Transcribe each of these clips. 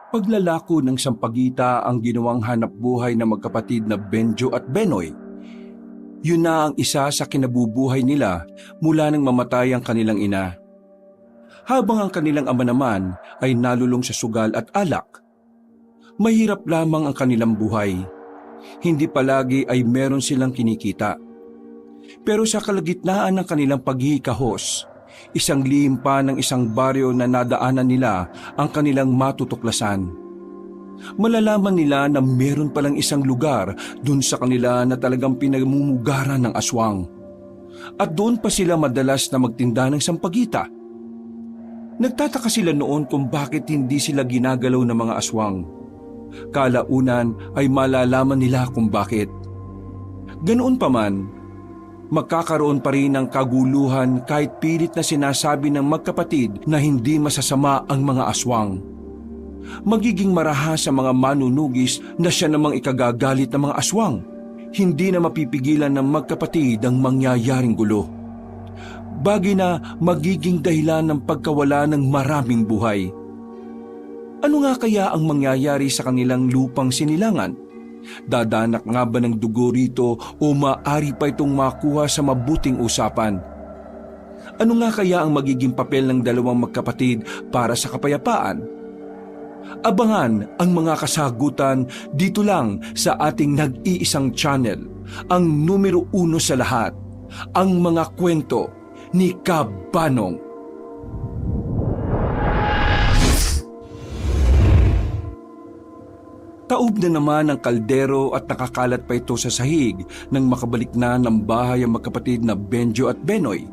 Paglalako ng sampagita ang ginawang hanap buhay ng magkapatid na Benjo at Benoy. Yun na ang isa sa kinabubuhay nila mula nang mamatay ang kanilang ina. Habang ang kanilang ama naman ay nalulong sa sugal at alak. Mahirap lamang ang kanilang buhay. Hindi palagi ay meron silang kinikita. Pero sa kalagitnaan ng kanilang paghihikahos, isang lihim pa ng isang baryo na nadaanan nila ang kanilang matutuklasan. Malalaman nila na meron palang isang lugar dun sa kanila na talagang pinamumugaran ng aswang. At doon pa sila madalas na magtinda ng sampagita. Nagtataka sila noon kung bakit hindi sila ginagalaw ng mga aswang. Kalaunan ay malalaman nila kung bakit. Ganoon pa man, magkakaroon pa rin ng kaguluhan kahit pilit na sinasabi ng magkapatid na hindi masasama ang mga aswang. Magiging marahas sa mga manunugis na siya namang ikagagalit ng mga aswang. Hindi na mapipigilan ng magkapatid ang mangyayaring gulo. Bagay na magiging dahilan ng pagkawala ng maraming buhay. Ano nga kaya ang mangyayari sa kanilang lupang sinilangan? Dadanak nga ba ng dugo rito o maaari pa itong makuha sa mabuting usapan? Ano nga kaya ang magiging papel ng dalawang magkapatid para sa kapayapaan? Abangan ang mga kasagutan dito lang sa ating nag-iisang channel, ang numero 1 sa lahat, ang mga kwento ni Kabanong. Taob na naman ang kaldero at nakakalat pa ito sa sahig nang makabalik na ng bahay ang magkapatid na Benjo at Benoy.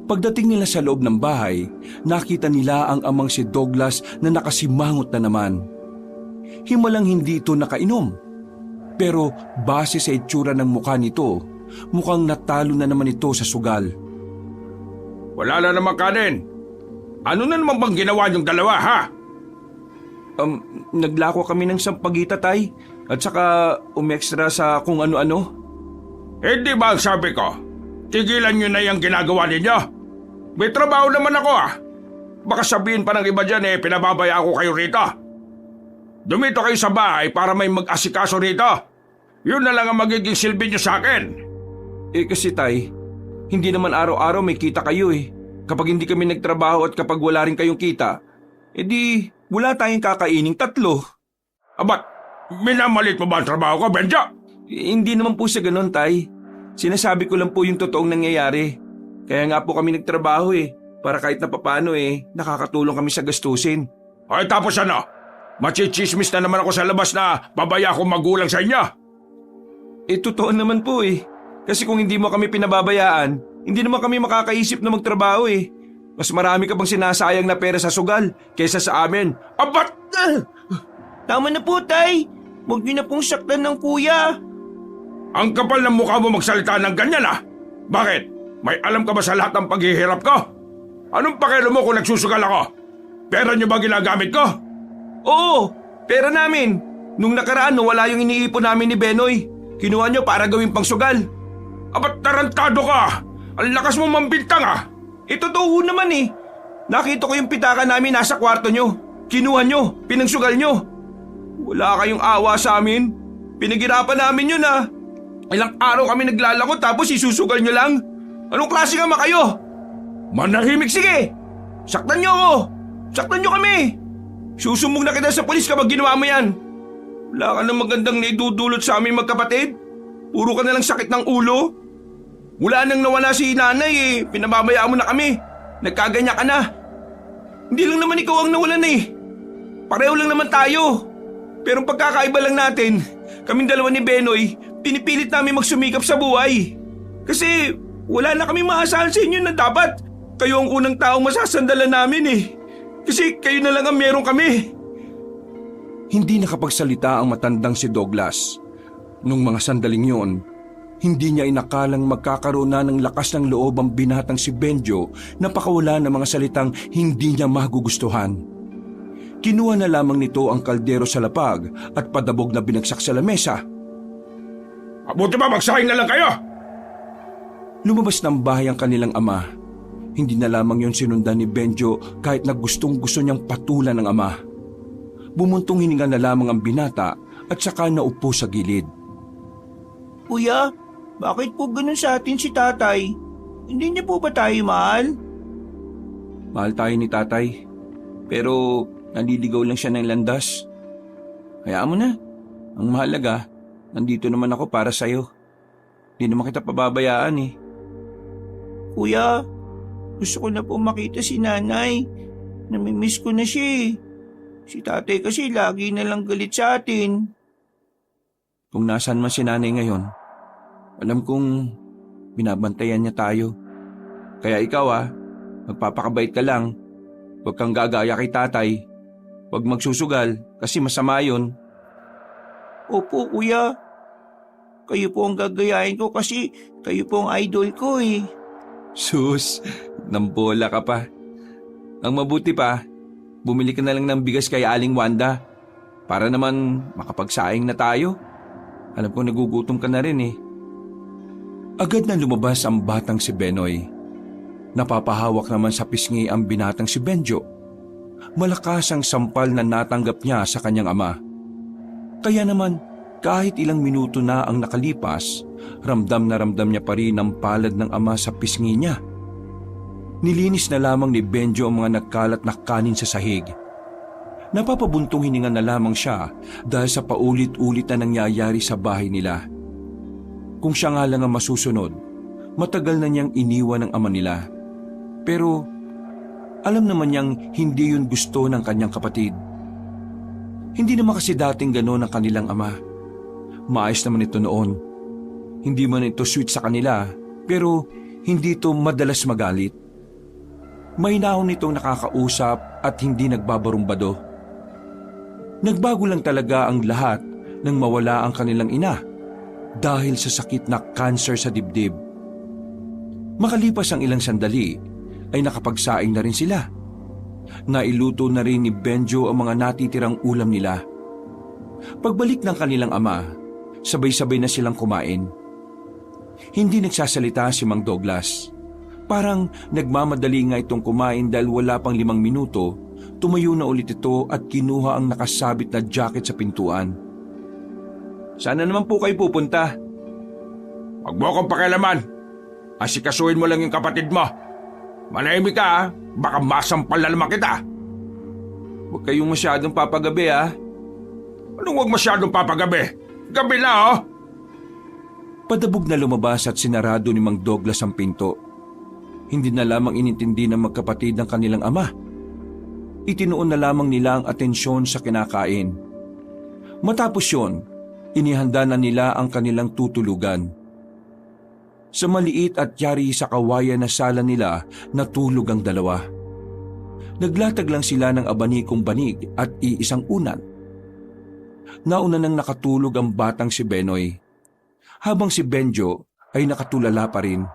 Pagdating nila sa loob ng bahay, nakita nila ang amang si Douglas na nakasimangot na naman. Himalang hindi ito nakainom. Pero base sa itsura ng mukha nito, mukhang natalo na naman ito sa sugal. Wala na naman kanin. Ano na naman bang ginawa niyong dalawa, ha? Naglako kami ng sampagita, tay, at saka umextra sa kung ano-ano. Hindi ba ang sabi ko? Tigilan niyo na yung ginagawa ninyo. May trabaho naman ako, ah. Baka sabihin pa ng iba dyan, pinababaya ako kayo rito. Dumito kayo sa bahay para may mag-asikaso rito. Yun na lang ang magiging silbi niyo sa akin. Kasi tay, hindi naman araw-araw may kita kayo eh. Kapag hindi kami nagtrabaho at kapag wala rin kayong kita, edi wala tayong kakaining 3. Abat, minamalit mo ba ang trabaho ko, Benjo? Hindi naman po sa ganun, tay. Sinasabi ko lang po yung totoong nangyayari. Kaya nga po kami nagtrabaho para kahit na papano nakakatulong kami sa gastusin. Ay tapos ano? Machichismis na naman ako sa labas na babaya akong magulang sa inyo. Totoo naman po Kasi kung hindi mo kami pinababayaan, hindi naman kami makakaisip na magtrabaho Mas marami ka bang sinasayang na pera sa sugal kaysa sa amin. Abat! Tama na po, tay. Huwag niyo na pong saktan ng kuya. Ang kapal ng mukha mo magsalita ng ganyan, ah. Bakit? May alam ka ba sa lahat ng paghihirap ko? Anong pakialam mo kung nagsusugal ako? Pera niyo ba ginagamit ko? Oo, pera namin. Nung nakaraan, wala yung iniipon namin ni Benoy. Kinuha niyo para gawing pangsugal. Abat, tarantado ka! Ang lakas mo mambintang, ah! Totoo naman Nakita ko yung pitaka namin nasa kwarto nyo. Kinuha nyo, pinangsugal nyo. Wala kayong awa sa amin. Pinaghirapan namin yun Ilang araw kami naglalako tapos isusugal nyo lang. Anong klase nga kayo? Manahimik! Sige, saktan nyo ako. Saktan nyo kami. Susumbong na kita sa polis kapag ginawa mo yan. Wala ka nang magandang naidudulot sa aming magkapatid. Puro ka nalang sakit ng ulo. Wala nang nawala si nanay Pinababayaan mo na kami. Nagkaganya ka na. Hindi lang naman ikaw ang nawalan Pareho lang naman tayo. Pero pagkakaiba lang natin, kaming dalawa ni Benoy, pinipilit namin magsumikap sa buhay. Kasi wala na kaming maasahan sa inyo na dapat kayo ang unang taong masasandalan namin Kasi kayo na lang ang meron kami. Hindi nakapagsalita ang matandang si Douglas. Nung mga sandaling yon, hindi niya inakalang magkakaroon na ng lakas ng loob ang binatang si Benjo na pakawala ng mga salitang hindi niya magugustuhan. Kinuha na lamang nito ang kaldero sa lapag at padabog na binagsak sa lamesa. Mabuti ba magsaing na lang kayo? Lumabas ng bahay ang kanilang ama. Hindi na lamang yon sinundan ni Benjo kahit na gustong gusto niyang patulan ng ama. Bumuntong hininga na lamang ang binata at saka naupo sa gilid. Kuya, bakit po ganun sa atin si tatay? Hindi niya po ba tayo mahal? Mahal tayo ni tatay, pero naliligaw lang siya ng landas. Hayaan mo na. Ang mahalaga, nandito naman ako para sa'yo. Hindi naman kita pababayaan eh. Kuya, gusto ko na po makita si nanay. Namimiss ko na siya eh. Si tatay kasi lagi na lang galit sa atin. Kung nasaan man si nanay ngayon, alam kong binabantayan niya tayo. Kaya ikaw magpapakabait ka lang. Huwag kang gagaya kay tatay. Huwag magsusugal kasi masama yun. Opo, kuya. Kayo po ang gagayahin ko kasi kayo po ang idol ko eh. Sus, nambola ka pa. Ang mabuti pa, bumili ka na lang ng bigas kay Aling Wanda para naman makapagsaing na tayo. Alam ko nagugutom ka na rin eh. Agad na lumabas ang batang si Benoy. Napapahawak naman sa pisngi ang binatang si Benjo. Malakas ang sampal na natanggap niya sa kanyang ama. Kaya naman, kahit ilang minuto na ang nakalipas, ramdam na ramdam niya pa rin ang palad ng ama sa pisngi niya. Nilinis na lamang ni Benjo ang mga nagkalat na kanin sa sahig. Napapabuntong hininga na lamang siya dahil sa paulit-ulit na nangyayari sa bahay nila. Kung siya nga lang ang masusunod, matagal na niyang iniwan ng ama nila. Pero alam naman niyang hindi yun gusto ng kanyang kapatid. Hindi naman kasi dating gano'n ang kanilang ama. Maayos naman ito noon. Hindi man ito sweet sa kanila, pero hindi ito madalas magalit. Mahinahon nitong nakakausap at hindi nagbabarumbado. Nagbago lang talaga ang lahat nang mawala ang kanilang ina dahil sa sakit na cancer sa dibdib. Makalipas ang ilang sandali ay nakapagsaing na rin sila. Nailuto na rin ni Benjo ang mga natitirang ulam nila. Pagbalik ng kanilang ama, sabay-sabay na silang kumain. Hindi nagsasalita si Mang Douglas. Parang nagmamadali nga itong kumain dahil wala pang 5 minuto, tumayo na ulit ito at kinuha ang nakasabit na jacket sa pintuan. Sana naman po kayo pupunta. Huwag mo akong pakialaman. Asikasuhin mo lang yung kapatid mo. Manahimik ka baka masampal na naman kita. Huwag kayong masyadong papagabi Anong huwag masyadong papagabi? Gabi na Padabog na lumabas at sinarado ni Mang Douglas ang pinto. Hindi na lamang inintindi ng magkapatid ng kanilang ama. Itinuon na lamang nila ang atensyon sa kinakain. Matapos yon, inihanda na nila ang kanilang tutulugan. Sa maliit at yari sa kawayan na sala nila, natulog ang dalawa. Naglatag lang sila ng abanikong banig at iisang unan. Nauna nang nakatulog ang batang si Benoy, habang si Benjo ay nakatulala pa rin.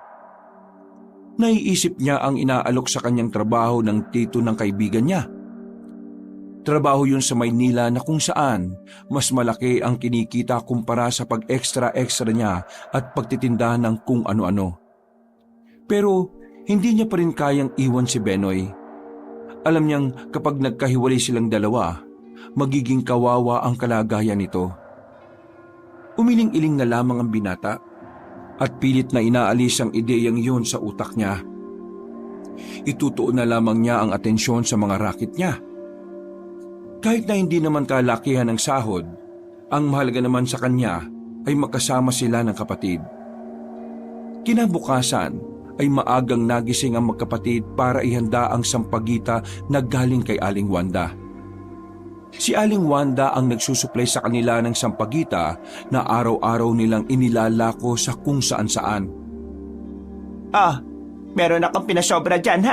Naiisip niya ang inaalok sa kanyang trabaho ng tito ng kaibigan niya. Trabaho yun sa Maynila na kung saan mas malaki ang kinikita kumpara sa pag-extra-extra niya at pagtitinda ng kung ano-ano. Pero hindi niya pa rin kayang iwan si Benoy. Alam niyang kapag nagkahiwalay silang dalawa, magiging kawawa ang kalagayan nito. Umiling-iling na lamang ang binata at pilit na inaalis ang ideyang yun sa utak niya. Itutuon na lamang niya ang atensyon sa mga raket niya. Kahit na hindi naman kalakihan ang sahod, ang mahalaga naman sa kanya ay magkasama sila ng kapatid. Kinabukasan ay maagang nagising ang magkapatid para ihanda ang sampagita na galing kay Aling Wanda. Si Aling Wanda ang nagsusuplay sa kanila ng sampagita na araw-araw nilang inilalako sa kung saan-saan. Meron akong pinasobra dyan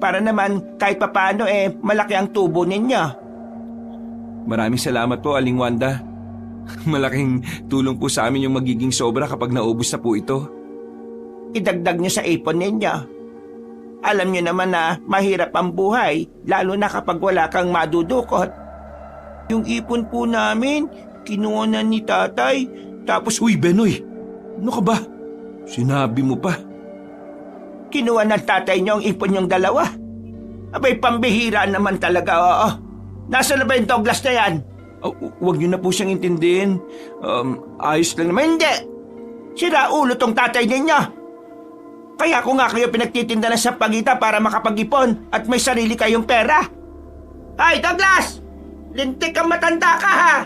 para naman kahit papaano malaki ang tubo ninyo. Maraming salamat po, Aling Wanda. Malaking tulong po sa amin yung magiging sobra kapag naubos na po ito. Idagdag niyo sa ipon ninyo. Alam niyo naman na mahirap ang buhay, lalo na kapag wala kang madudukot. Yung ipon po namin, kinuha na ni tatay, tapos... Uy, Benoy! Ano ka ba? Sinabi mo pa. Kinuha ng tatay niyo ang ipon yung dalawa. Abay, pambihira naman talaga, oo. Nasa na ba yung Douglas na yan? Huwag niyo na po siyang intindihin. Ayos lang naman. Hindi! Sira ulo tong tatay ninyo. Kaya ko nga kayo pinagtitinda ng sampagita para makapag-ipon at may sarili kayong pera. Ay, Douglas! Lintik kang matanda ka, ha?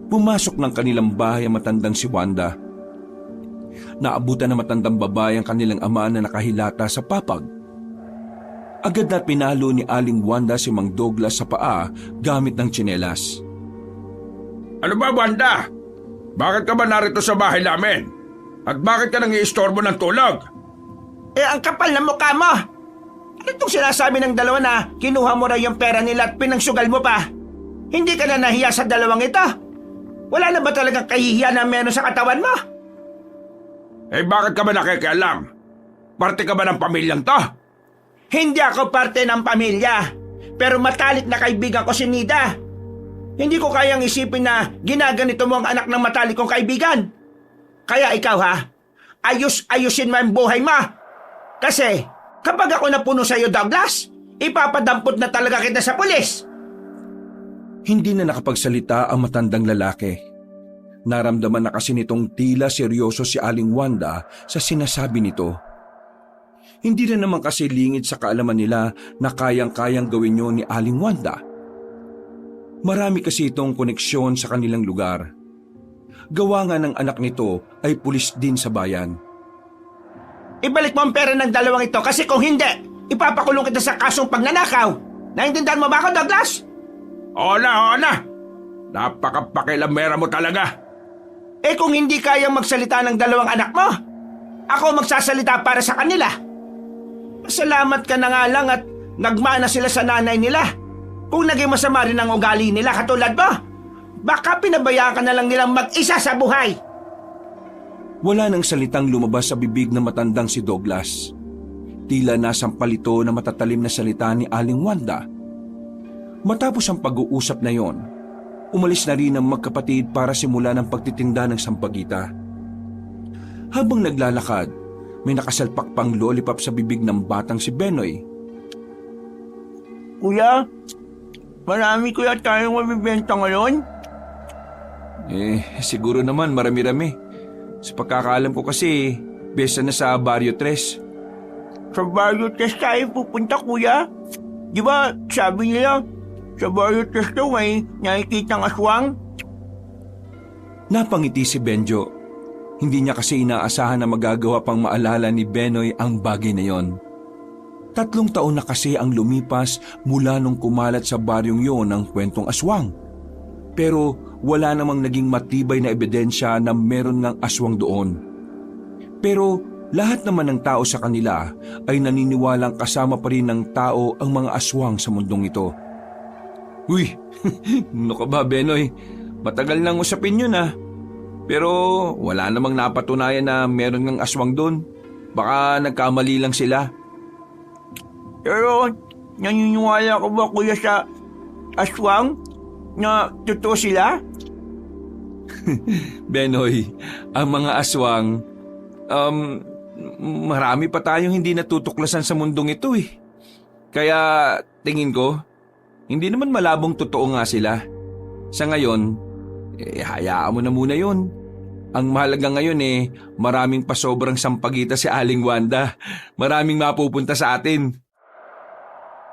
Pumasok ng kanilang bahay ang matandang si Wanda. Naabutan ng matandang babae ang kanilang ama na nakahilata sa papag. Agad na pinalo ni Aling Wanda si Mang Douglas sa paa gamit ng tsinelas. Ano ba, Wanda? Bakit ka ba narito sa bahay namin? At bakit ka nang iistorbo ng tulog? Ang kapal na mukha mo! Ano itong sinasabi ng dalawa na kinuha mo raw yung pera nila at pinangsugal mo pa? Hindi ka na nahiya sa dalawang ito? Wala na ba talagang kahihiyan na meron sa katawan mo? Bakit ka ba nakikialam? Parte ka ba ng pamilyang to? Hindi ako parte ng pamilya, pero matalik na kaibigan ko si Nida. Hindi ko kayang isipin na ginaganito mo ang anak ng matalik kong kaibigan. Kaya ikaw ayusin mo ang buhay mo. Kasi kapag ako napuno sa iyo, Douglas, ipapadampot na talaga kita sa pulis. Hindi na nakapagsalita ang matandang lalaki. Naramdaman na kasi nitong tila seryoso si Aling Wanda sa sinasabi nito. Hindi na naman kasi lingid sa kaalaman nila na kayang-kayang gawin yun ni Aling Wanda. Marami kasi itong koneksyon sa kanilang lugar. Gawa nga ng anak nito ay pulis din sa bayan. Ibalik mo ang pera ng dalawang ito kasi kung hindi, ipapakulong kita sa kasong pagnanakaw. Naintindihan mo ba ako, Douglas? Oo na. Napakapakilamera mo talaga. Kung hindi kayang magsalita ng dalawang anak mo, ako magsasalita para sa kanila. Pasalamat ka na nga lang at nagmana sila sa nanay nila. Kung naging masama rin ang ugali nila katulad mo, baka pinabayaan ka na lang nilang mag-isa sa buhay. Wala nang salitang lumabas sa bibig ng matandang si Douglas. Tila nasang palito na matatalim na salita ni Aling Wanda. Matapos ang pag-uusap na yon, umalis na rin ang magkapatid para simulan ang pagtitinda ng sampagita. Habang naglalakad, may nakasalpak pang lollipop sa bibig ng batang si Benoy. Kuya, marami kuya tayong mabibenta ngayon? Siguro naman marami-rami. Sa pagkakaalam ko kasi, besa na sa Barrio 3. Sa Barrio 3 tayo pupunta, kuya. Di ba sabi nila, sa Barrio 3 daw may nakikitang aswang? Napangiti si Benjo. Hindi niya kasi inaasahan na magagawa pang maalala ni Benoy ang bagay na yon. 3 taon na kasi ang lumipas mula nung kumalat sa baryong yon ang kwentong aswang. Pero wala namang naging matibay na ebidensya na meron ng aswang doon. Pero lahat naman ng tao sa kanila ay naniniwalang kasama pa rin ng tao ang mga aswang sa mundong ito. Uy, ano ka ba, Benoy? Matagal nang usapin yun Pero wala namang napatunayan na meron ng aswang doon. Baka nagkamali lang sila. Pero naniniwala ko ba kuya sa aswang na totoo sila? Benoy, ang mga aswang, marami pa tayong hindi natutuklasan sa mundong ito Kaya tingin ko, hindi naman malabong totoo nga sila. Sa ngayon, hayaan mo na muna yun. Ang mahalaga ngayon maraming pasobrang sampagita si Aling Wanda. Maraming mapupunta sa atin.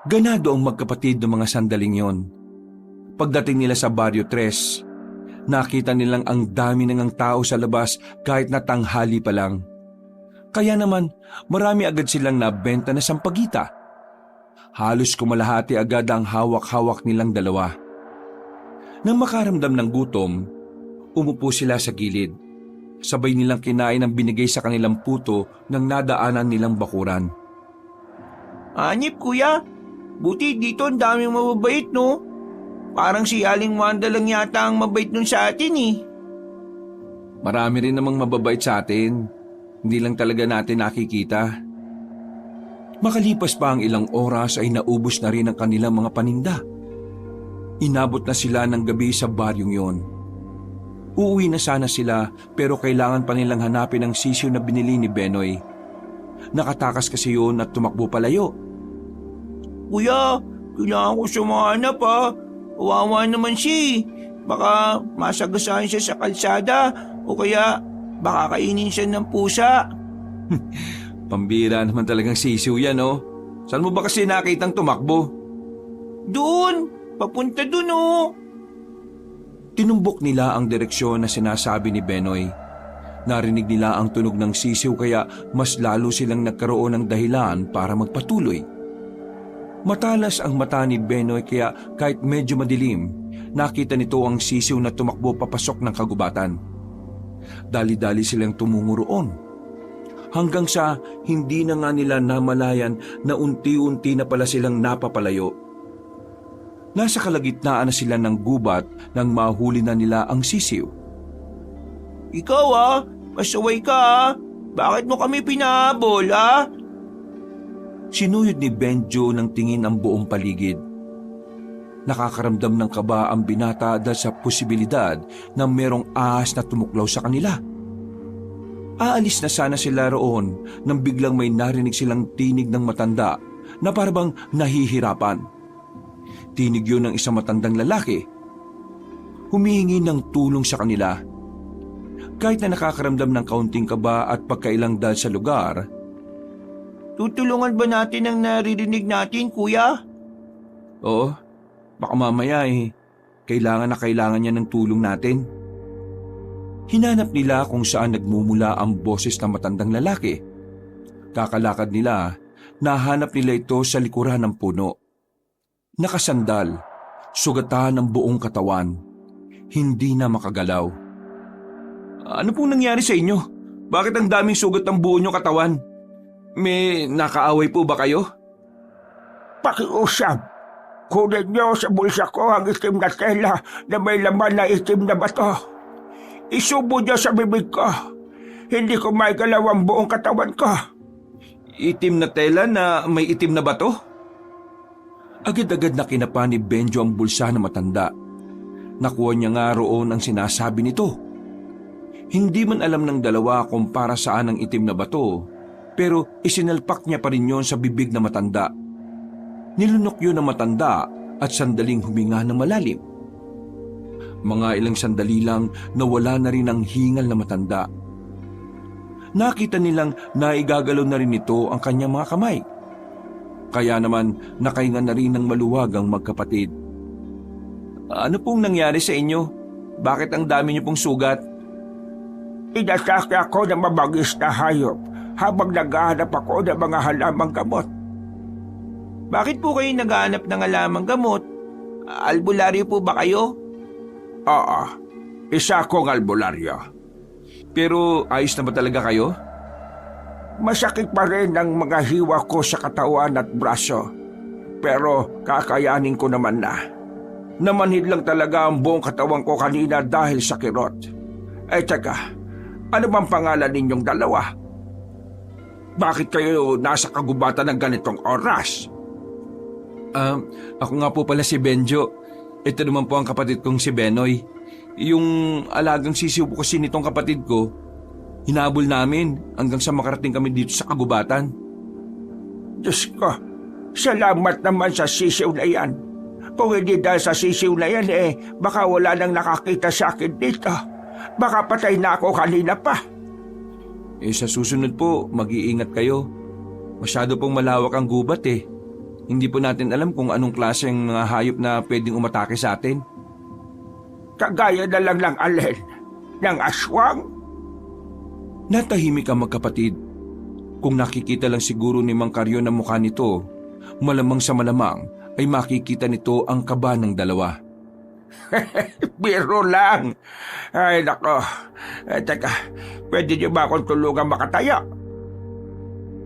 Ganado ang magkapatid ng mga sandaling yon. Pagdating nila sa Barrio 3, nakita nilang ang dami ng tao sa labas kahit na tanghali pa lang. Kaya naman, marami agad silang nabenta na sampagita. Halos kumalahati agad ang hawak-hawak nilang dalawa. Nang makaramdam ng gutom, umupo sila sa gilid. Sabay nilang kinain ang binigay sa kanilang puto ng nadaanan nilang bakuran. Anip kuya, buti dito ang daming mababait no? Parang si Aling Wanda lang yata ang mabait nun sa atin Marami rin namang mababait sa atin. Hindi lang talaga natin nakikita. Makalipas pa ang ilang oras ay naubos na rin ang kanilang mga paninda. Inabot na sila ng gabi sa baryong yon. Uuwi na sana sila pero kailangan pa nilang hanapin ang sisiw na binili ni Benoy. Nakatakas kasi yun at tumakbo palayo. Kuya, Kailangan ko sumanap ha. Kawawa naman siya eh. Baka masagasaan siya sa kalsada o kaya baka kainin siya ng pusa. Pambira naman talagang sisiw yan, oh. Saan mo ba kasi nakitang tumakbo? Doon! Papunta doon oh! Tinumbok nila ang direksyon na sinasabi ni Benoy. Narinig nila ang tunog ng sisiw kaya mas lalo silang nagkaroon ng dahilan para magpatuloy. Matalas ang mata ni Benoy kaya kahit medyo madilim, nakita nito ang sisiw na tumakbo papasok ng kagubatan. Dali-dali silang tumungo roon. Hanggang sa hindi na nga nila namalayan na unti-unti na pala silang napapalayo. Nasa kalagitnaan na sila ng gubat nang mahuli na nila ang sisiw. Ikaw ah! Pasaway ka ah! Bakit mo kami pinahabol ah? Sinuyod ni Benjo ng tingin ang buong paligid. Nakakaramdam ng kaba ang binata dahil sa posibilidad na merong ahas na tumuklaw sa kanila. Aalis na sana sila roon nang biglang may narinig silang tinig ng matanda na parabang nahihirapan. Tinig yun ng isang matandang lalaki. Humihingi ng tulong sa kanila. Kahit na nakakaramdam ng kaunting kaba at pagkailang dahil sa lugar, Tutulungan ba natin ang naririnig natin, kuya? oo, baka mamaya kailangan na kailangan niya ng tulong natin. Hinanap nila kung saan nagmumula ang boses ng matandang lalaki. Kakalakad nila, nahanap nila ito sa likuran ng puno. Nakasandal, sugatan ng buong katawan. Hindi na makagalaw. Ano pong nangyari sa inyo? Bakit ang daming sugat ng buo niyong katawan? May nakaaway po ba kayo? Pakiusap. Kunin niyo sa bulsa ko ang itim na tela na may laman na itim na bato. Isubo niyo sa bibig ko. Hindi ko maigalaw ang buong katawan ko. Itim na tela na may itim na bato? Agad-agad na kinapa ni Benjo ang bulsa na matanda. Nakuha niya nga roon ang sinasabi nito. Hindi man alam ng dalawa kung para saan ang itim na bato, pero isinalpak niya pa rin yon sa bibig na matanda. Nilunok yun ng matanda at sandaling huminga ng malalim. Mga ilang sandali lang nawala na rin ang hingal na matanda. Nakita nilang naigagalaw na rin ito ang kanyang mga kamay. Kaya naman nakahinga na rin ng maluwag ang magkapatid. Ano pong nangyari sa inyo? Bakit ang dami niyo pong sugat? Inatake ako ng mabagis na hayop habang naghahanap ako ng mga halamang gamot. Bakit po kayo naghahanap ng alamang gamot? Albularyo po ba kayo? Oo, isa akong albularyo. Pero ayos na ba talaga kayo? Masakit pa rin ang mga hiwa ko sa katawan at braso. Pero kakayanin ko naman na. Namanhid lang talaga ang buong katawan ko kanina dahil sa kirot. Teka, ano bang pangalan ninyong dalawa? Bakit kayo nasa kagubatan ng ganitong oras? Ako nga po pala si Benjo. Ito naman po ang kapatid kong si Benoy. Yung alagang sisiw po kasi nitong kapatid ko, hinabol namin hanggang sa makarating kami dito sa kagubatan. Diyos ko, salamat naman sa sisiw na yan. Kung hindi dahil sa sisiw na yan baka wala nang nakakita sa akin dito. Baka patay na ako kanina pa. Sa susunod po, mag-iingat kayo. Masyado pong malawak ang gubat Hindi po natin alam kung anong klaseng mga hayop na pwedeng umatake sa atin. Kagaya na lang ng alin, ng aswang. Natahimik ang magkapatid. Kung nakikita lang siguro ni Mang Karyo na mukha nito, malamang sa malamang ay makikita nito ang kaba ng dalawa. Biro lang. Ay nako. Teka, pwede niyo ba akong tulungan makataya?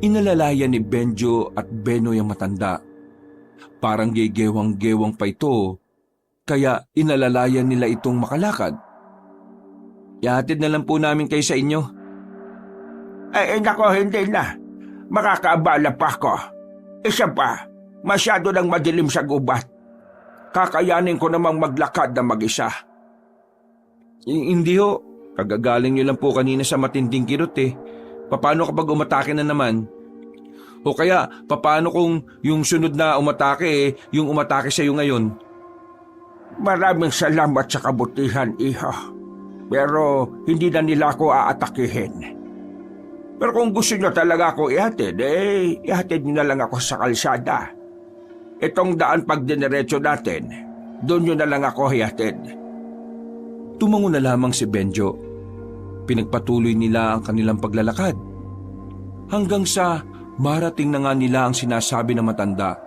Inalalayan ni Benjo at Benoy ang matanda. Parang gegewang-gewang pa ito, kaya inalalayan nila itong makalakad. Ihatid na lang po namin kayo sa inyo. Nako, hindi na. Makakaabala pa ako. Isa pa, masyado nang madilim sa gubat. Kakayanin ko namang maglakad na mag-isa. Hindi ho. Kagagaling nyo lang po kanina sa matinding kirot Paano kapag umatake na naman? O kaya, papaano kung yung sunod na umatake yung umatake sa iyo ngayon? Maraming salamat sa kabutihan, iho. Pero hindi na nila ako aatakihin. Pero kung gusto nyo talaga ako ihatid, ihatid nyo na lang ako sa kalsada. Itong daan pag diniretso natin, doon nyo na lang ako ihatid. Tumango na lamang si Benjo. Pinagpatuloy nila ang kanilang paglalakad. Hanggang sa marating na nga nila ang sinasabi ng matanda.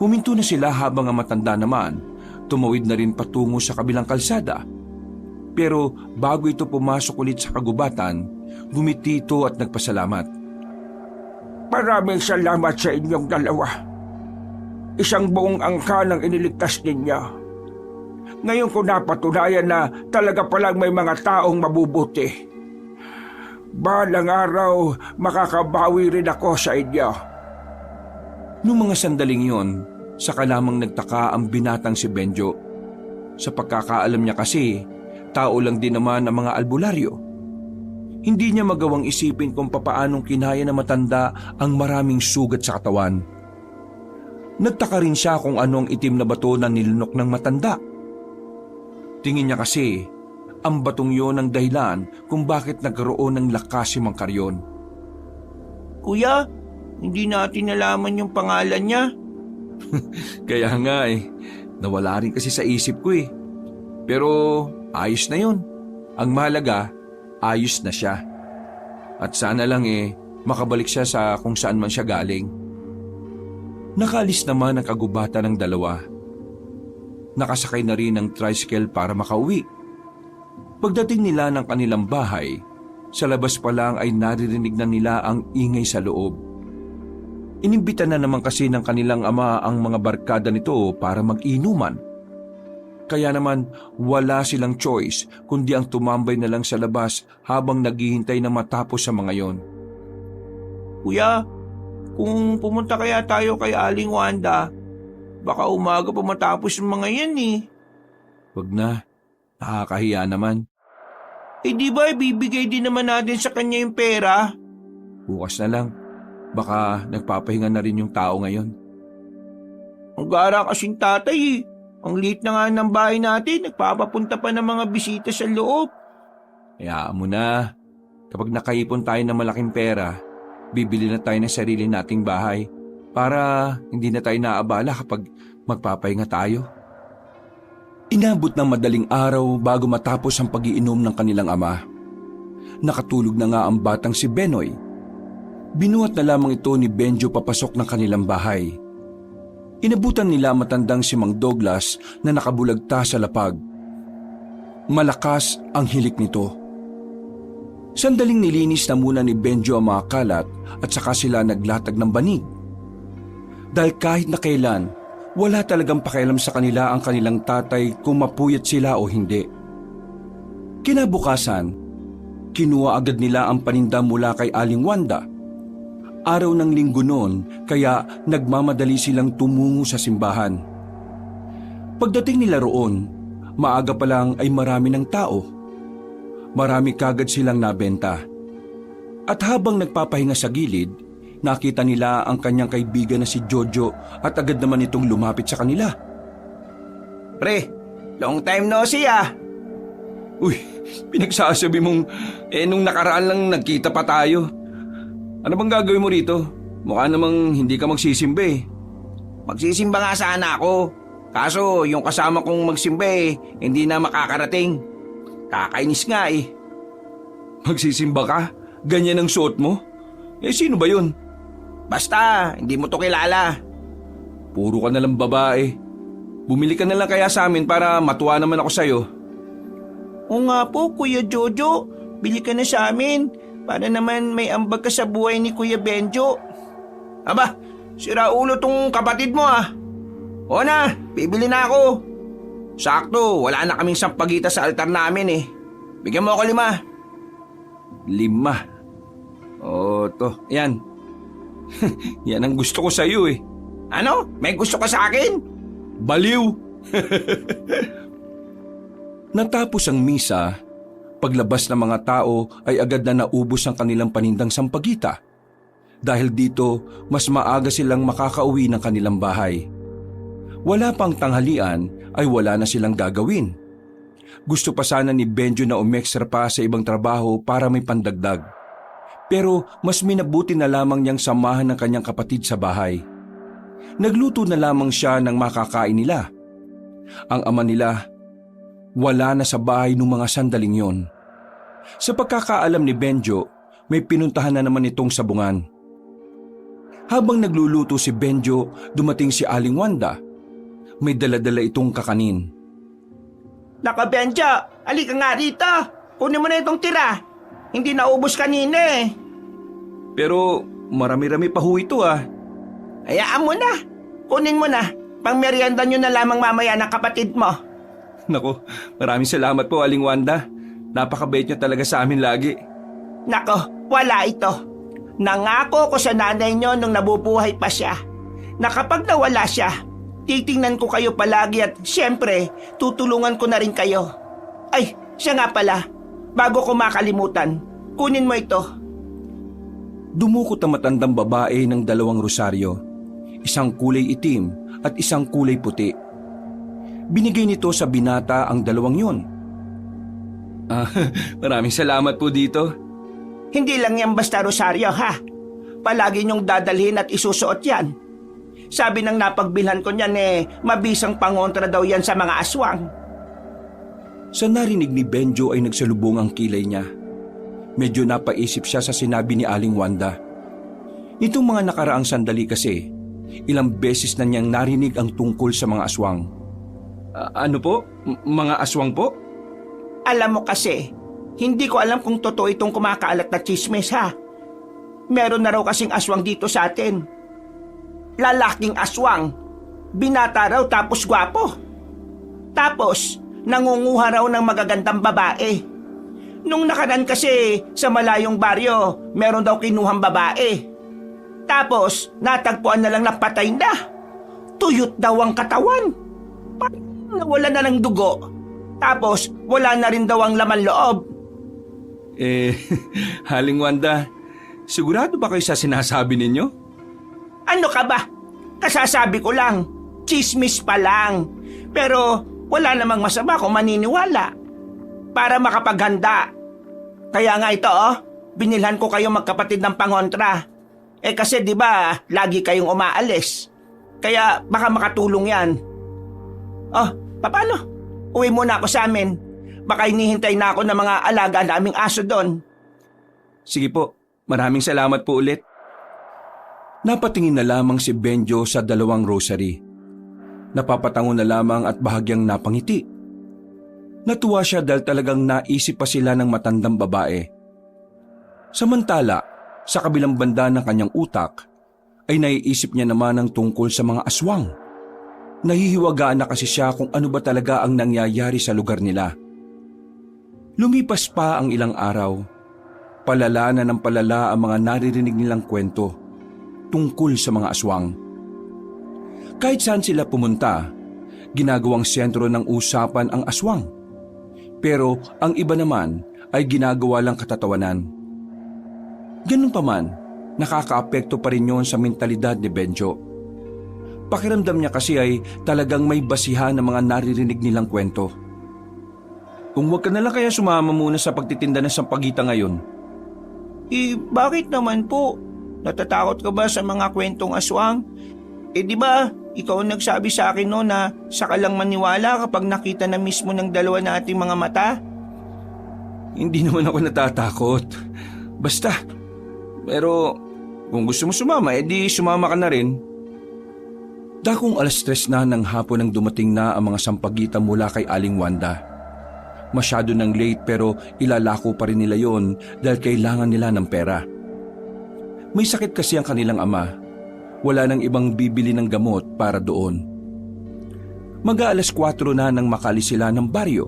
Huminto na sila habang ang matanda naman tumawid na rin patungo sa kabilang kalsada. Pero bago ito pumasok ulit sa kagubatan, gumiti ito at nagpasalamat. Maraming salamat sa inyong dalawa. Isang buong angka ang iniligtas ninyo. Ngayon ko napatunayan na talaga palang may mga taong mabubuti. Balang araw, makakabawi rin ako sa inyo. Noong mga sandaling yon, saka lamang nagtaka ang binatang si Benjo. Sa pagkakaalam niya kasi, tao lang din naman ang mga albularyo. Hindi niya magawang isipin kung papaanong kinaya na matanda ang maraming sugat sa katawan. Nagtaka rin siya kung anong itim na bato na nilunok ng matanda. Tingin niya kasi, ang batong yon ang dahilan kung bakit nagkaroon ng lakas si Mang Carrion. Kuya, hindi natin nalaman yung pangalan niya. Kaya nga nawala rin kasi sa isip ko Pero ayos na yun. Ang mahalaga, ayos na siya. At sana lang makabalik siya sa kung saan man siya galing. Nakaalis naman ang kagubatan ng dalawa. Nakasakay na rin ng tricycle para makauwi. Pagdating nila ng kanilang bahay, sa labas pa lang ay naririnig na nila ang ingay sa loob. Inimbita na naman kasi ng kanilang ama ang mga barkada nito para mag-inuman. Kaya naman wala silang choice kundi ang tumambay na lang sa labas habang naghihintay na matapos sa mga yon. Kuya, kung pumunta kaya tayo kay Aling Wanda, baka umaga pa matapos yung mga yan Wag na, nakakahiya naman. Di ba ibibigay din naman natin sa kanya yung pera? Bukas na lang, baka nagpapahinga na rin yung tao ngayon. Ang gara kasing tatay Ang liit na nga ng bahay natin, nagpapapunta pa ng mga bisita sa loob. Hayaan mo na. Kapag nakaipon tayo ng malaking pera, bibili na tayo ng sarili nating bahay para hindi na tayo naabala kapag magpapahinga tayo. Inabot ng madaling araw bago matapos ang pag-iinom ng kanilang ama. Nakatulog na nga ang batang si Benoy. Binuhat na lamang ito ni Benjo papasok ng kanilang bahay. Inabutan nila matandang si Mang Douglas na nakabulagta sa lapag. Malakas ang hilik nito. Sandaling nilinis na muna ni Benjo ang mga kalat at saka sila naglatag ng banig. Dahil kahit na kailan, wala talagang pakialam sa kanila ang kanilang tatay kung mapuyat sila o hindi. Kinabukasan, kinuha agad nila ang paninda mula kay Aling Wanda. Araw ng linggo noon kaya nagmamadali silang tumungo sa simbahan. Pagdating nila roon, maaga pa lang ay marami ng tao. Marami kagad silang nabenta. At habang nagpapahinga sa gilid, nakita nila ang kanyang kaibigan na si Jojo at agad naman itong lumapit sa kanila. Pre, long time no see Uy, pinagsasabi mong nung nakaraan lang nagkita pa tayo. Ano bang gagawin mo rito? Mukha namang hindi ka magsisimba Magsisimba nga sana ako. Kaso yung kasama kong magsimba hindi na makakarating. Kakainis nga Magsisimba ka? Ganyan ang suot mo? Sino ba yun? Basta, hindi mo to kilala. Puro ka nalang babae. Bumili ka na lang kaya sa amin para matuwa naman ako sa'yo. O nga po, Kuya Jojo. Bili ka na sa amin. Para naman may ambag ka sa buhay ni Kuya Benjo. Aba, sira ulo tong kapatid mo O na, bibili na ako. Sakto, wala na kaming sampagita sa altar namin Bigyan mo ako 5. 5? O to, yan. Yan ang gusto ko sa'yo Ano? May gusto ka sa akin? Baliw! Natapos ang misa, paglabas ng mga tao ay agad na naubos ang kanilang panindang sampagita. Dahil dito, mas maaga silang makakauwi ng kanilang bahay. Wala pang tanghalian ay wala na silang gagawin. Gusto pa sana ni Benjo na umextra pa sa ibang trabaho para may pandagdag. Pero mas minabuti na lamang niyang samahan ng kanyang kapatid sa bahay. Nagluto na lamang siya ng makakain nila. Ang ama nila, wala na sa bahay nung mga sandaling yon. Sa pagkakaalam ni Benjo, may pinuntahan na naman itong sabungan. Habang nagluluto si Benjo, dumating si Aling Wanda. May daladala itong kakanin. Naka Benjo, halika nga rito. Kunin mo na itong tira. Hindi naubos kanina eh. Pero marami-rami pa ho ito ah. Hayaan mo na. Kunin mo na. Pangmerienda nyo na lamang mamaya ng kapatid mo. Nako, maraming salamat po Aling Wanda. Napakabait niyo talaga sa amin lagi. Nako, wala ito. Nangako ko sa nanay nyo nung nabubuhay pa siya na kapag nawala siya, titingnan ko kayo palagi at siyempre, tutulungan ko na rin kayo. Ay, siya nga pala. Bago ko makalimutan, kunin mo ito. Dumukot ang matandang babae ng 2 rosaryo. Isang kulay itim at isang kulay puti. Binigay nito sa binata ang 2 yon. Maraming salamat po dito. Hindi lang yan basta rosaryo ha. Palagi niyong dadalhin at isusuot yan. Sabi ng napagbilhan ko niyan mabisang pangontra daw yan sa mga aswang. Sa narinig ni Benjo ay nagsalubong ang kilay niya. Medyo napaisip siya sa sinabi ni Aling Wanda. Nitong mga nakaraang sandali kasi, ilang beses na niyang narinig ang tungkol sa mga aswang. Ano po? Mga aswang po? Alam mo kasi, hindi ko alam kung totoo itong kumakaalat na chismis ha. Meron na raw kasing aswang dito sa atin. Lalaking aswang. Binata raw tapos gwapo. Tapos, nangunguha raw ng magagandang babae. Nung nakaraan kasi sa malayong baryo, meron daw kinuhang babae. Tapos, natagpuan na lang na patay na. Tuyot daw ang katawan. Parang nawala na ng dugo. Tapos, wala na rin daw ang laman loob. Aling Wanda, sigurado ba kayo sa sinasabi ninyo? Ano ka ba? Kasasabi ko lang. Chismis pa lang. Pero wala namang masama kung maniniwala. Para makapaghanda. Kaya nga ito binilhan ko kayo magkapatid ng pangontra. Kasi di ba lagi kayong umaalis. Kaya baka makatulong yan. Paano? Uwi muna ako sa amin. Baka hinihintay na ako ng mga alaga naming aso doon. Sige po, maraming salamat po ulit. Napatingin na lamang si Benjo sa 2 rosary. Napapatango na lamang at bahagyang napangiti. Natuwa siya dahil talagang naisip pa sila ng matandang babae. Samantala, sa kabilang banda ng kanyang utak, ay naiisip niya naman ang tungkol sa mga aswang. Nahihiwagaan na kasi siya kung ano ba talaga ang nangyayari sa lugar nila. Lumipas pa ang ilang araw. Palala na ng palala ang mga naririnig nilang kwento tungkol sa mga aswang. Kahit saan sila pumunta, ginagawang sentro ng usapan ang aswang. Pero ang iba naman ay ginagawa lang katatawanan. Ganun pa man, nakakaapekto pa rin yon sa mentalidad ni Benjo. Pakiramdam niya kasi ay talagang may basihan ng mga naririnig nilang kwento. Kung wag ka na lang kaya sumama muna sa pagtitinda ng sampagita ngayon. Bakit naman po? Natatakot ka ba sa mga kwentong aswang? Di ba, ikaw ang nagsabi sa akin na saka lang maniwala kapag nakita na mismo ng 2 nating mga mata? Hindi naman ako natatakot. Basta. Pero kung gusto mo sumama, di sumama ka na rin. Dakong 3:00 na ng hapon nang dumating na ang mga sampagita mula kay Aling Wanda. Masyado nang late pero ilalako pa rin nila yon dahil kailangan nila ng pera. May sakit kasi ang kanilang ama. Wala nang ibang bibili ng gamot para doon. Mag-4 na nang makalis sila ng baryo.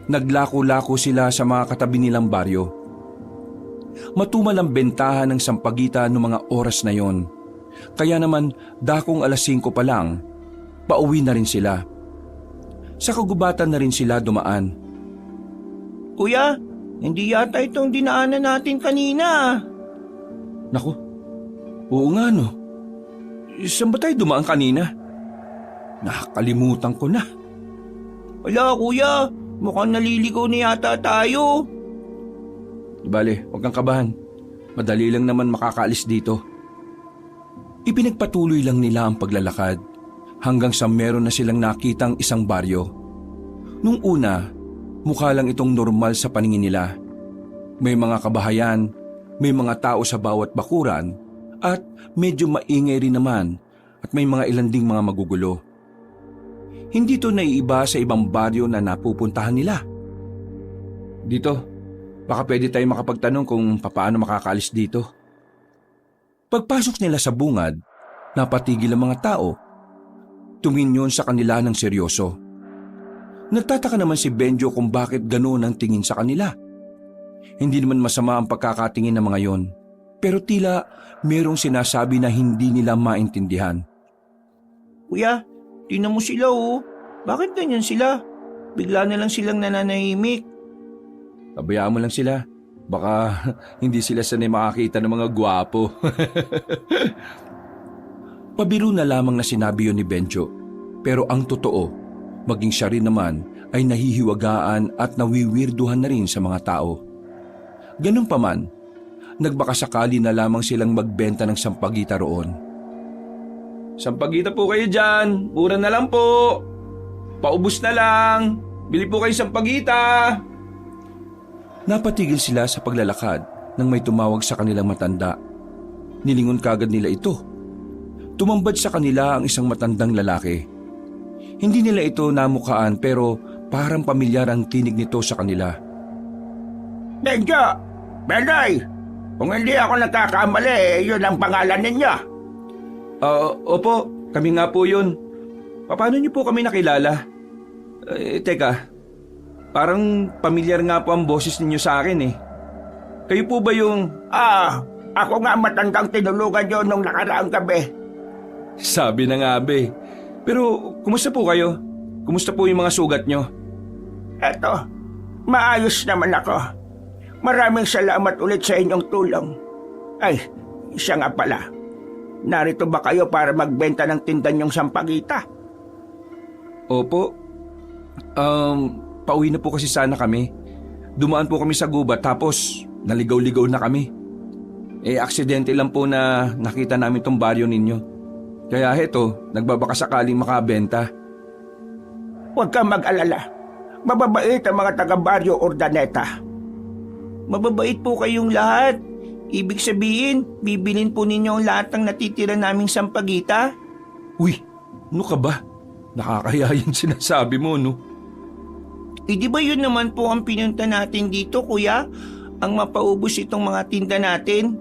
Naglako-lako sila sa mga katabi nilang baryo. Matumal ang bentahan ng sampagita noong mga oras na yon. Kaya naman dakong 5 pa lang, pauwi na rin sila. Sa kagubatan na rin sila dumaan. Kuya, hindi yata itong dinaanan natin kanina. Naku, oo nga no. Saan ba tayo dumaan kanina? Nakakalimutan ko na. Wala kuya, mukhang naliligaw na yata tayo. Bale, huwag kang kabahan. Madali lang naman makakaalis dito. Ipinagpatuloy lang nila ang paglalakad hanggang sa meron na silang nakitang isang baryo. Nung una, mukha lang itong normal sa paningin nila. May mga kabahayan, may mga tao sa bawat bakuran, at medyo maingay rin naman at may mga ilan ding mga magugulo. Hindi to naiiba sa ibang baryo na napupuntahan nila. Dito, baka pwede tayo makapagtanong kung paano makakaalis dito. Pagpasok nila sa bungad, napatigil ang mga tao. Tumingin yun sa kanila ng seryoso. Nagtataka naman si Benjo kung bakit ganoon ang tingin sa kanila. Hindi naman masama ang pagkakatingin ng mga yon, pero tila merong sinasabi na hindi nila maintindihan. Kuya, tingnan mo sila oh. Bakit ganyan sila? Bigla na lang silang nananahimik. Pabayaan mo lang sila. Baka hindi sila sanay makakita ng mga gwapo. Pabiro na lamang na sinabi yun ni Benjo. Pero ang totoo, maging siya rin naman ay nahihiwagaan at nawiwirduhan na rin sa mga tao. Ganun pa man, nagbakasakali na lamang silang magbenta ng sampagita roon. Sampagita po kayo dyan, mura na lang po. Paubos na lang, bili po kayo sampagita. Napatigil sila sa paglalakad nang may tumawag sa kanilang matanda. Nilingon kagad nila ito. Tumambad sa kanila ang isang matandang lalaki. Hindi nila ito namukhaan pero parang pamilyar ang tinig nito sa kanila. Benjo! Benoy! Kung hindi ako nagkakamali, yun ang pangalan ninyo. Opo, kami nga po yun. Paano niyo po kami nakilala? Teka, parang pamilyar nga po ang boses ninyo sa akin eh. Kayo po ba yung... Ako nga matandang tinulugan nyo nung nakaraang gabi. Sabi na nga be. Pero kumusta po kayo? Kumusta po yung mga sugat nyo? Eto, maayos naman ako. Maraming salamat ulit sa inyong tulong. Ay, siya nga pala. Narito ba kayo para magbenta ng tinda niyong sampagita? Opo. Pauwi na po kasi sana kami. Dumaan po kami sa gubat tapos naligaw-ligaw na kami. Aksidente lang po na nakita namin tong baryo ninyo. Kaya heto, nagbabaka sakaling makabenta. Huwag kang mag-alala. Mababait ang mga taga-baryo Urdaneta. Mababait po kayong lahat. Ibig sabihin, bibilin po ninyo ang lahat ng natitira naming sampagita? Uy, ano ka ba? Nakakaya yung sinasabi mo, no? Di ba yun naman po ang pinunta natin dito, kuya? Ang mapaubos itong mga tinda natin?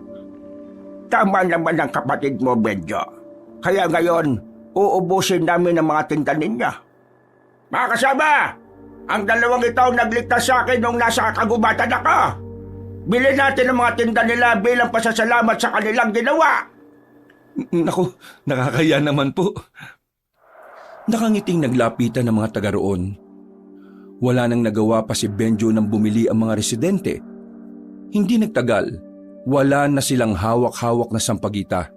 Tama naman ang kapatid mo, Benjo. Kaya ngayon, uubusin namin ang mga tinda ninyo. Mga kasama, ang dalawang ito nagligtas sa akin nung nasa kagubatan ako. Bilhin natin ang mga tinda nila bilang pasasalamat sa kanilang ginawa. Naku, nakakaya naman po. Nakangiting naglapitan ng mga taga roon. Wala nang nagawa pa si Benjo nang bumili ang mga residente. Hindi nagtagal, wala na silang hawak-hawak na sampagita.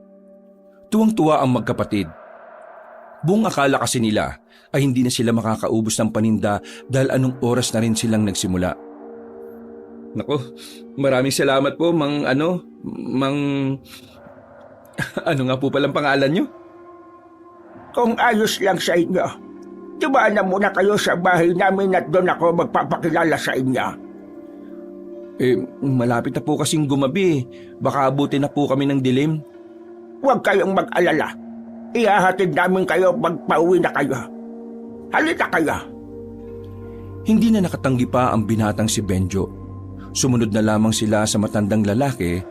Tuwang-tuwa ang magkapatid. Buong akala kasi nila ay hindi na sila makakaubos ng paninda dahil anong oras na rin silang nagsimula. Naku, maraming salamat po, ano nga po palang pangalan nyo? Kung ayos lang sa inyo, dumaan na muna kayo sa bahay namin at doon ako magpapakilala sa inyo. Malapit na po kasing gumabi. Baka abutin na po kami ng dilim. Huwag kayong mag-alala. Ihahatid namin kayo pagpauwi na kayo. Halika kayo. Hindi na nakatanggi pa ang binatang si Benjo. Sumunod na lamang sila sa matandang lalaki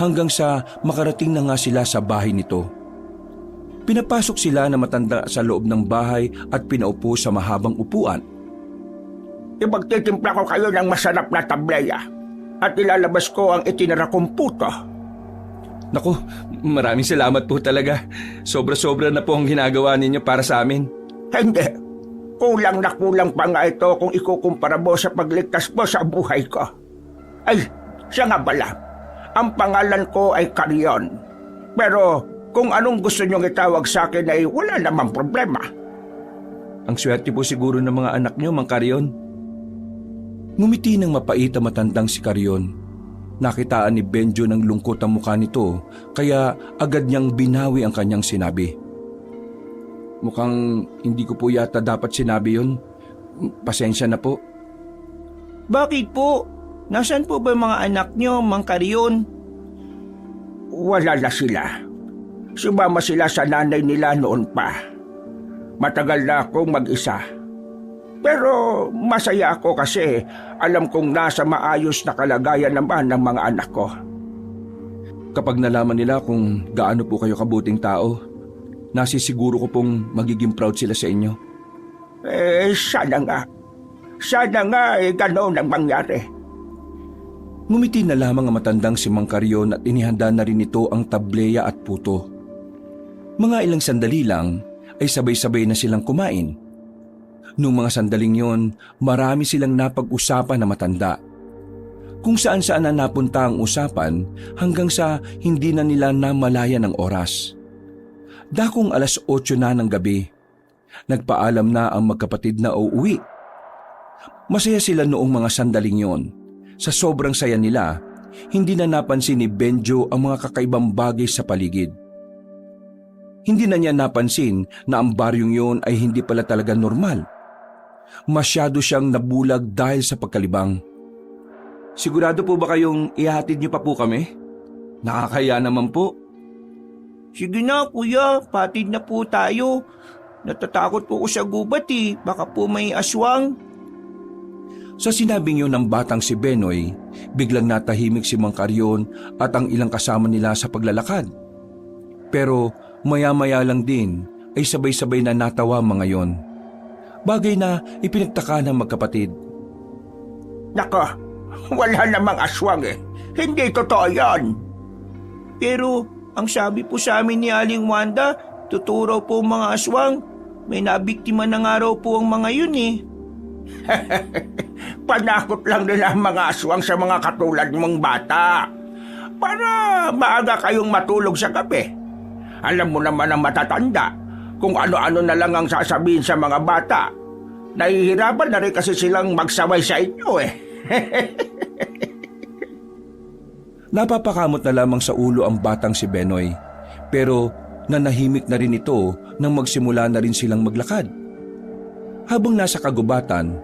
hanggang sa makarating na nga sila sa bahay nito. Pinapasok sila na matanda sa loob ng bahay at pinaupo sa mahabang upuan. Ipagtitimpla ko kayo ng masarap na tableya at ilalabas ko ang itinara kong puto. Naku, maraming salamat po talaga. Sobra-sobra na po ang ginagawa ninyo para sa amin. Hindi. Kulang na kulang pa nga ito kung ikukumpara mo sa pagligtas mo sa buhay ko. Ay, siya nga pala. Ang pangalan ko ay Carrion. Pero kung anong gusto niyong itawag sa akin ay wala namang problema. Ang swerte po siguro ng mga anak niyo, Mang Carrion. Ngumiti ng mapait ang matandang si Carrion. Nakitaan ni Benjo ng lungkot ang mukha nito, kaya agad niyang binawi ang kanyang sinabi. Mukhang hindi ko po yata dapat sinabi yun. Pasensya na po. Bakit po? Nasaan po ba mga anak niyo, Mang Carrion? Wala na sila. Sumama sila sa nanay nila noon pa. Matagal na akong mag-isa. Pero masaya ako kasi alam kong nasa maayos na kalagayan naman ng mga anak ko. Kapag nalaman nila kung gaano po kayo kabuting tao, nasisiguro ko pong magiging proud sila sa inyo. Sana nga. Sana nga ganoon ang mangyari. Ngumiti na lamang ang matandang si Mang Carrion at inihanda na rin ito ang tableya at puto. Mga ilang sandali lang ay sabay-sabay na silang kumain. Noong mga sandaling yon, marami silang napag-usapan na matanda. Kung saan-saan na napunta ang usapan hanggang sa hindi na nila namalayan ang oras. Dakong 8:00 na ng gabi, nagpaalam na ang magkapatid na uuwi. Masaya sila noong mga sandaling yon. Sa sobrang saya nila, hindi na napansin ni Benjo ang mga kakaibang bagay sa paligid. Hindi na niya napansin na ang baryong yon ay hindi pala talaga normal. Masyado siyang nabulag dahil sa pagkalibang. Sigurado po ba kayong ihatid niyo pa po kami? Nakakaya naman po. Sige na kuya, patid na po tayo. Natatakot po ko sa gubat baka po may aswang. Sa sinabing yun ng batang si Benoy, biglang natahimik si Mang Carrion at ang ilang kasama nila sa paglalakad. Pero maya-maya lang din ay sabay-sabay na natawa mga yon. Bagay na ipinagtaka ng magkapatid. Nako, wala namang aswang Hindi totoo yan. Pero ang sabi po sa amin ni Aling Wanda, totoo raw po ang mga aswang. May nabiktima na nga raw po ang mga yun Panakot lang nila ang mga aswang sa mga katulad mong bata. Para maaga kayong matulog sa gabi. Alam mo naman ang matatanda kung ano-ano na lang ang sasabihin sa mga bata. Nahihirapan na rin kasi silang magsaway sa inyo Napapakamot na lamang sa ulo ang batang si Benoy, pero nanahimik na rin ito nang magsimula na rin silang maglakad. Habang nasa kagubatan,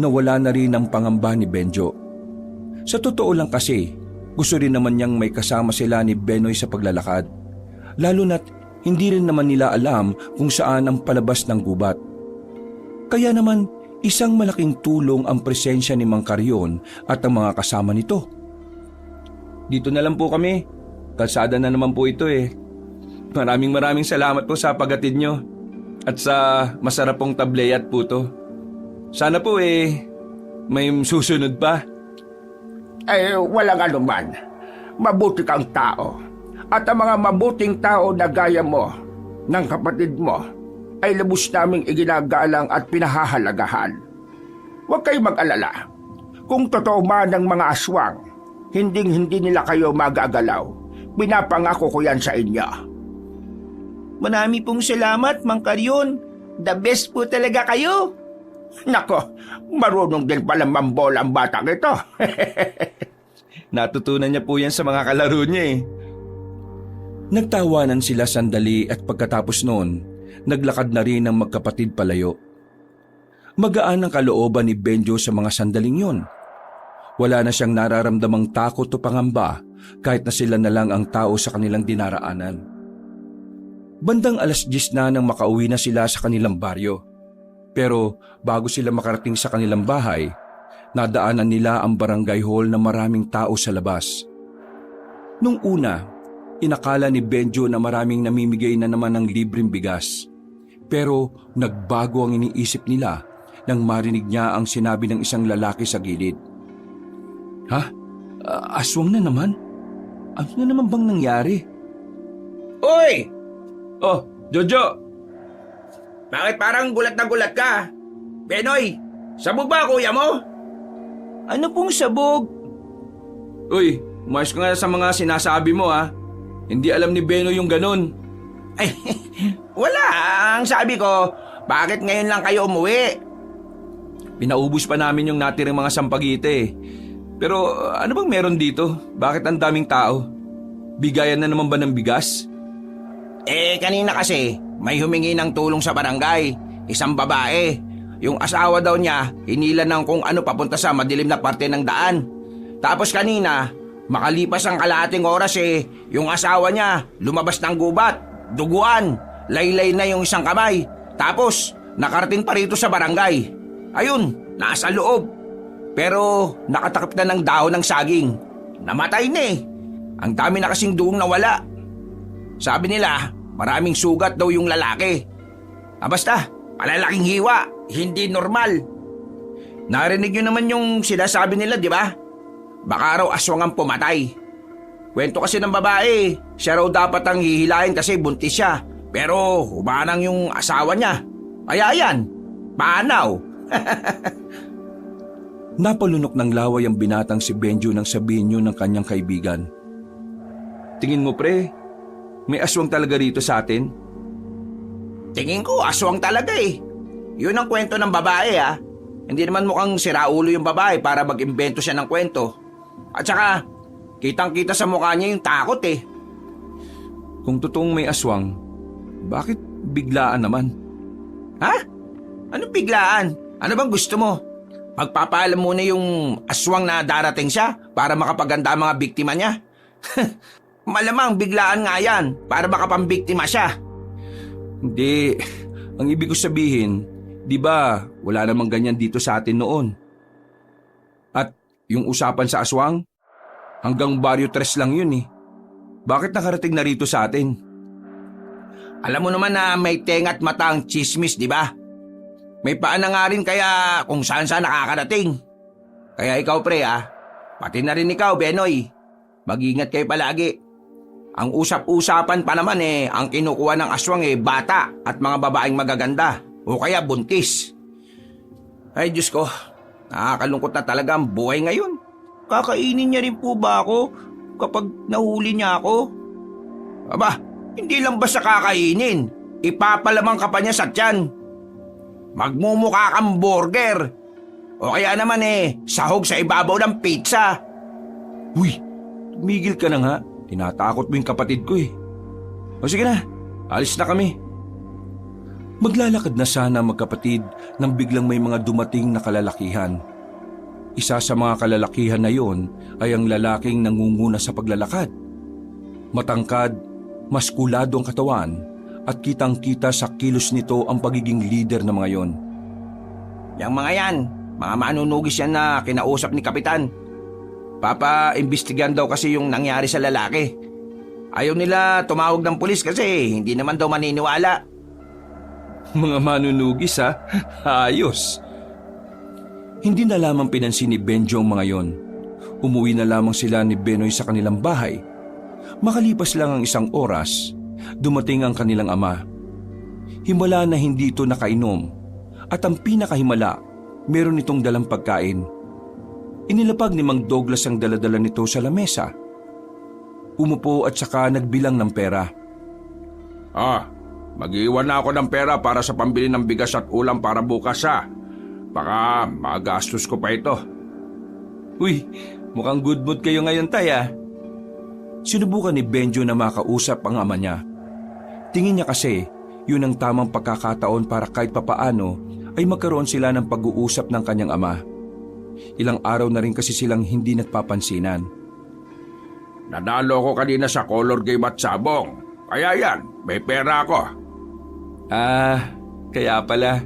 nawala na rin ang pangamba ni Benjo. Sa totoo lang kasi, gusto rin naman niyang may kasama sila ni Benoy sa paglalakad, lalo na't hindi rin naman nila alam kung saan ang palabas ng gubat. Kaya naman, isang malaking tulong ang presensya ni Mang Carrion at ang mga kasama nito. Dito na lang po kami. Kalsada na naman po ito Maraming salamat po sa paghatid nyo at sa masarap pong tableya at puto. Sana po may susunod pa. Walang anuman. Mabuti kang tao. At ang mga mabuting tao na gaya mo, ng kapatid mo, ay lubos naming iginagalang at pinahahalagahan. Huwag kayong mag-alala. Kung totoo man ng mga aswang, hindi nila kayo magagalaw. Pinapangako ko yan sa inyo. Marami pong salamat, Mang Carrion. The best po talaga kayo. Nako, marunong din pala mambola ang batang ito. Natutunan niya po yan sa mga kalaro niya Nagtawanan sila sandali at pagkatapos noon, naglakad na rin ang magkapatid palayo. Magaan ang kalooban ni Benjo sa mga sandaling yon. Wala na siyang nararamdamang takot o pangamba kahit na sila na lang ang tao sa kanilang dinaraanan. Bandang 10:00 na nang makauwi na sila sa kanilang baryo. Pero bago sila makarating sa kanilang bahay, nadaanan nila ang barangay hall na maraming tao sa labas. Nung una, inakala ni Benjo na maraming namimigay na naman ng libreng bigas. Pero nagbago ang iniisip nila nang marinig niya ang sinabi ng isang lalaki sa gilid. Ha? Aswang na naman? Ano na naman bang nangyari? Uy! Oh, Jojo! Bakit parang gulat na gulat ka? Benoy, sabog ba kuya mo? Ano pong sabog? Uy, Umayos ka nga sa mga sinasabi mo ha. Hindi alam ni Benoy yung ganun. Ay, wala. Ang sabi ko, bakit ngayon lang kayo umuwi? Pinaubos pa namin yung natirang mga sampagite eh. Pero ano bang meron dito? Bakit ang daming tao? Bigayan na naman ba ng bigas? Kanina kasi, may humingi ng tulong sa barangay. Isang babae. Yung asawa daw niya, hinila ng kung ano papunta sa madilim na parte ng daan. Tapos kanina, makalipas ang kalahating oras yung asawa niya, lumabas ng gubat, duguan, laylay na yung isang kamay. Tapos, nakarating pa rito sa barangay. Ayun, nasa loob. Pero nakatakip na ng dahon ng saging. Namatay na eh. Ang dami na kasing duong nawala. Sabi nila, maraming sugat daw yung lalaki. Basta, palalaking hiwa, hindi normal. Narinig nyo naman yung sinasabi nila, di ba? Baka raw aswang ang pumatay. Kwento kasi ng babae, siya raw dapat ang hihilahin kasi buntis siya. Pero humanang yung asawa niya. Kaya yan, panaw. Napalunok ng laway ang binatang si Benjo nang sabihin yun ng kanyang kaibigan. Tingin mo pre, may aswang talaga rito sa atin? Tingin ko, aswang talaga eh. Yun ang kwento ng babae ah. Hindi naman mukhang siraulo yung babae para mag-imbento siya ng kwento. At saka, kitang-kita sa mukha niya yung takot eh. Kung totoong may aswang, bakit biglaan naman? Ha? Anong biglaan? Ano bang gusto mo? Magpapaalam muna yung aswang na darating siya para makapaganda ang mga biktima niya? Malamang biglaan nga yan para makapambiktima siya. Hindi, ang ibig ko sabihin, di ba wala namang ganyan dito sa atin noon? At yung usapan sa aswang, hanggang Barrio 3 lang yun eh. Bakit nakarating na rito sa atin? Alam mo naman na may tenga't mata ang chismis, di ba? May paan na nga rin kaya kung saan nakakarating. Kaya ikaw pre pati na rin ikaw Benoy, mag-ingat kayo palagi. Ang usap-usapan pa naman ang kinukuha ng aswang bata at mga babaeng magaganda o kaya buntis. Ay Diyos ko, nakakalungkot na talaga ang buhay ngayon. Kakainin niya rin po ba ako kapag nahuli niya ako? Aba, hindi lang basta kakainin, ipapalamang ka pa niya sa tiyan. Magmumukha kang burger. O kaya naman sahog sa ibabaw ng pizza. Uy, tumigil ka na nga. Tinatakot mo yung kapatid ko eh. O sige na, alis na kami. Maglalakad na sana magkapatid nang biglang may mga dumating na kalalakihan. Isa sa mga kalalakihan na yon ay ang lalaking nangunguna sa paglalakad. Matangkad, maskulado ang katawan at kitang-kita sa kilos nito ang pagiging leader ng mga yon. Yang mga yan, mga manunugis yan na kinausap ni Kapitan. Papa-imbestigahan daw kasi yung nangyari sa lalaki. Ayaw nila tumawag ng pulis kasi hindi naman daw maniniwala. Mga manunugis ha? Ayos. Hindi na lamang pinansin ni Benjo ang mga yon. Umuwi na lamang sila ni Benoy sa kanilang bahay. Makalipas lang ang isang oras, dumating ang kanilang ama. Himala na hindi ito nakainom at ang pinakahimala, meron itong dalang pagkain. Inilapag ni Mang Douglas ang daladala nito sa lamesa. Umupo at saka nagbilang ng pera. Mag-iwan na ako ng pera para sa pambili ng bigas at ulam para bukas Baka magastos ko pa ito. Uy, mukhang good mood kayo ngayon tay. Sinubukan ni Benjo na makausap ang ama niya. Tingin niya kasi yun ang tamang pagkakataon para kahit papaano ay magkaroon sila ng pag-uusap ng kanyang ama. Ilang araw na rin kasi silang hindi nagpapansinan. Nanalo ko kanina sa color game at sabong. Kaya yan, may pera ako. Kaya pala.